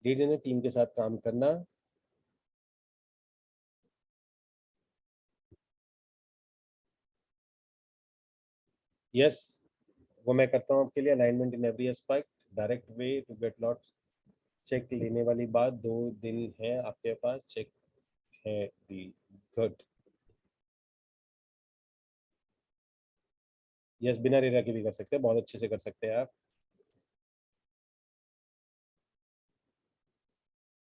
Lead ने टीम के साथ काम करना। Yes, वो मैं करता हूँ आपके लिए। Alignment in every aspect, direct way to get lots. Check लेने वाली बात, 2 दिन है आपके पास, चेक है दी। गुड। यस, बिना रेरा के भी कर सकते हैं, बहुत अच्छे से कर सकते हैं आप।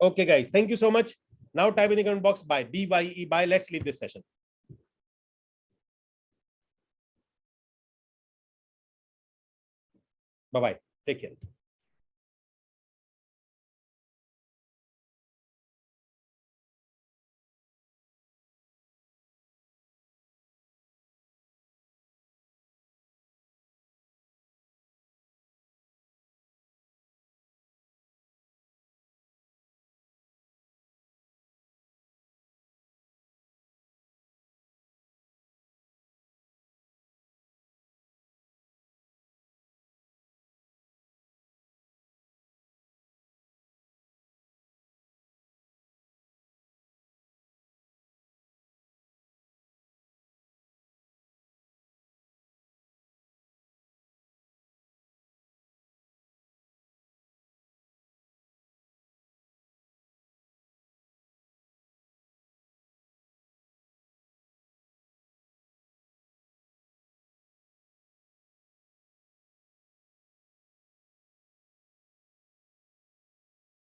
Okay guys, thank you so much. Now type in the comment box bye, BYE, bye. Let's leave this session. Bye bye, take care.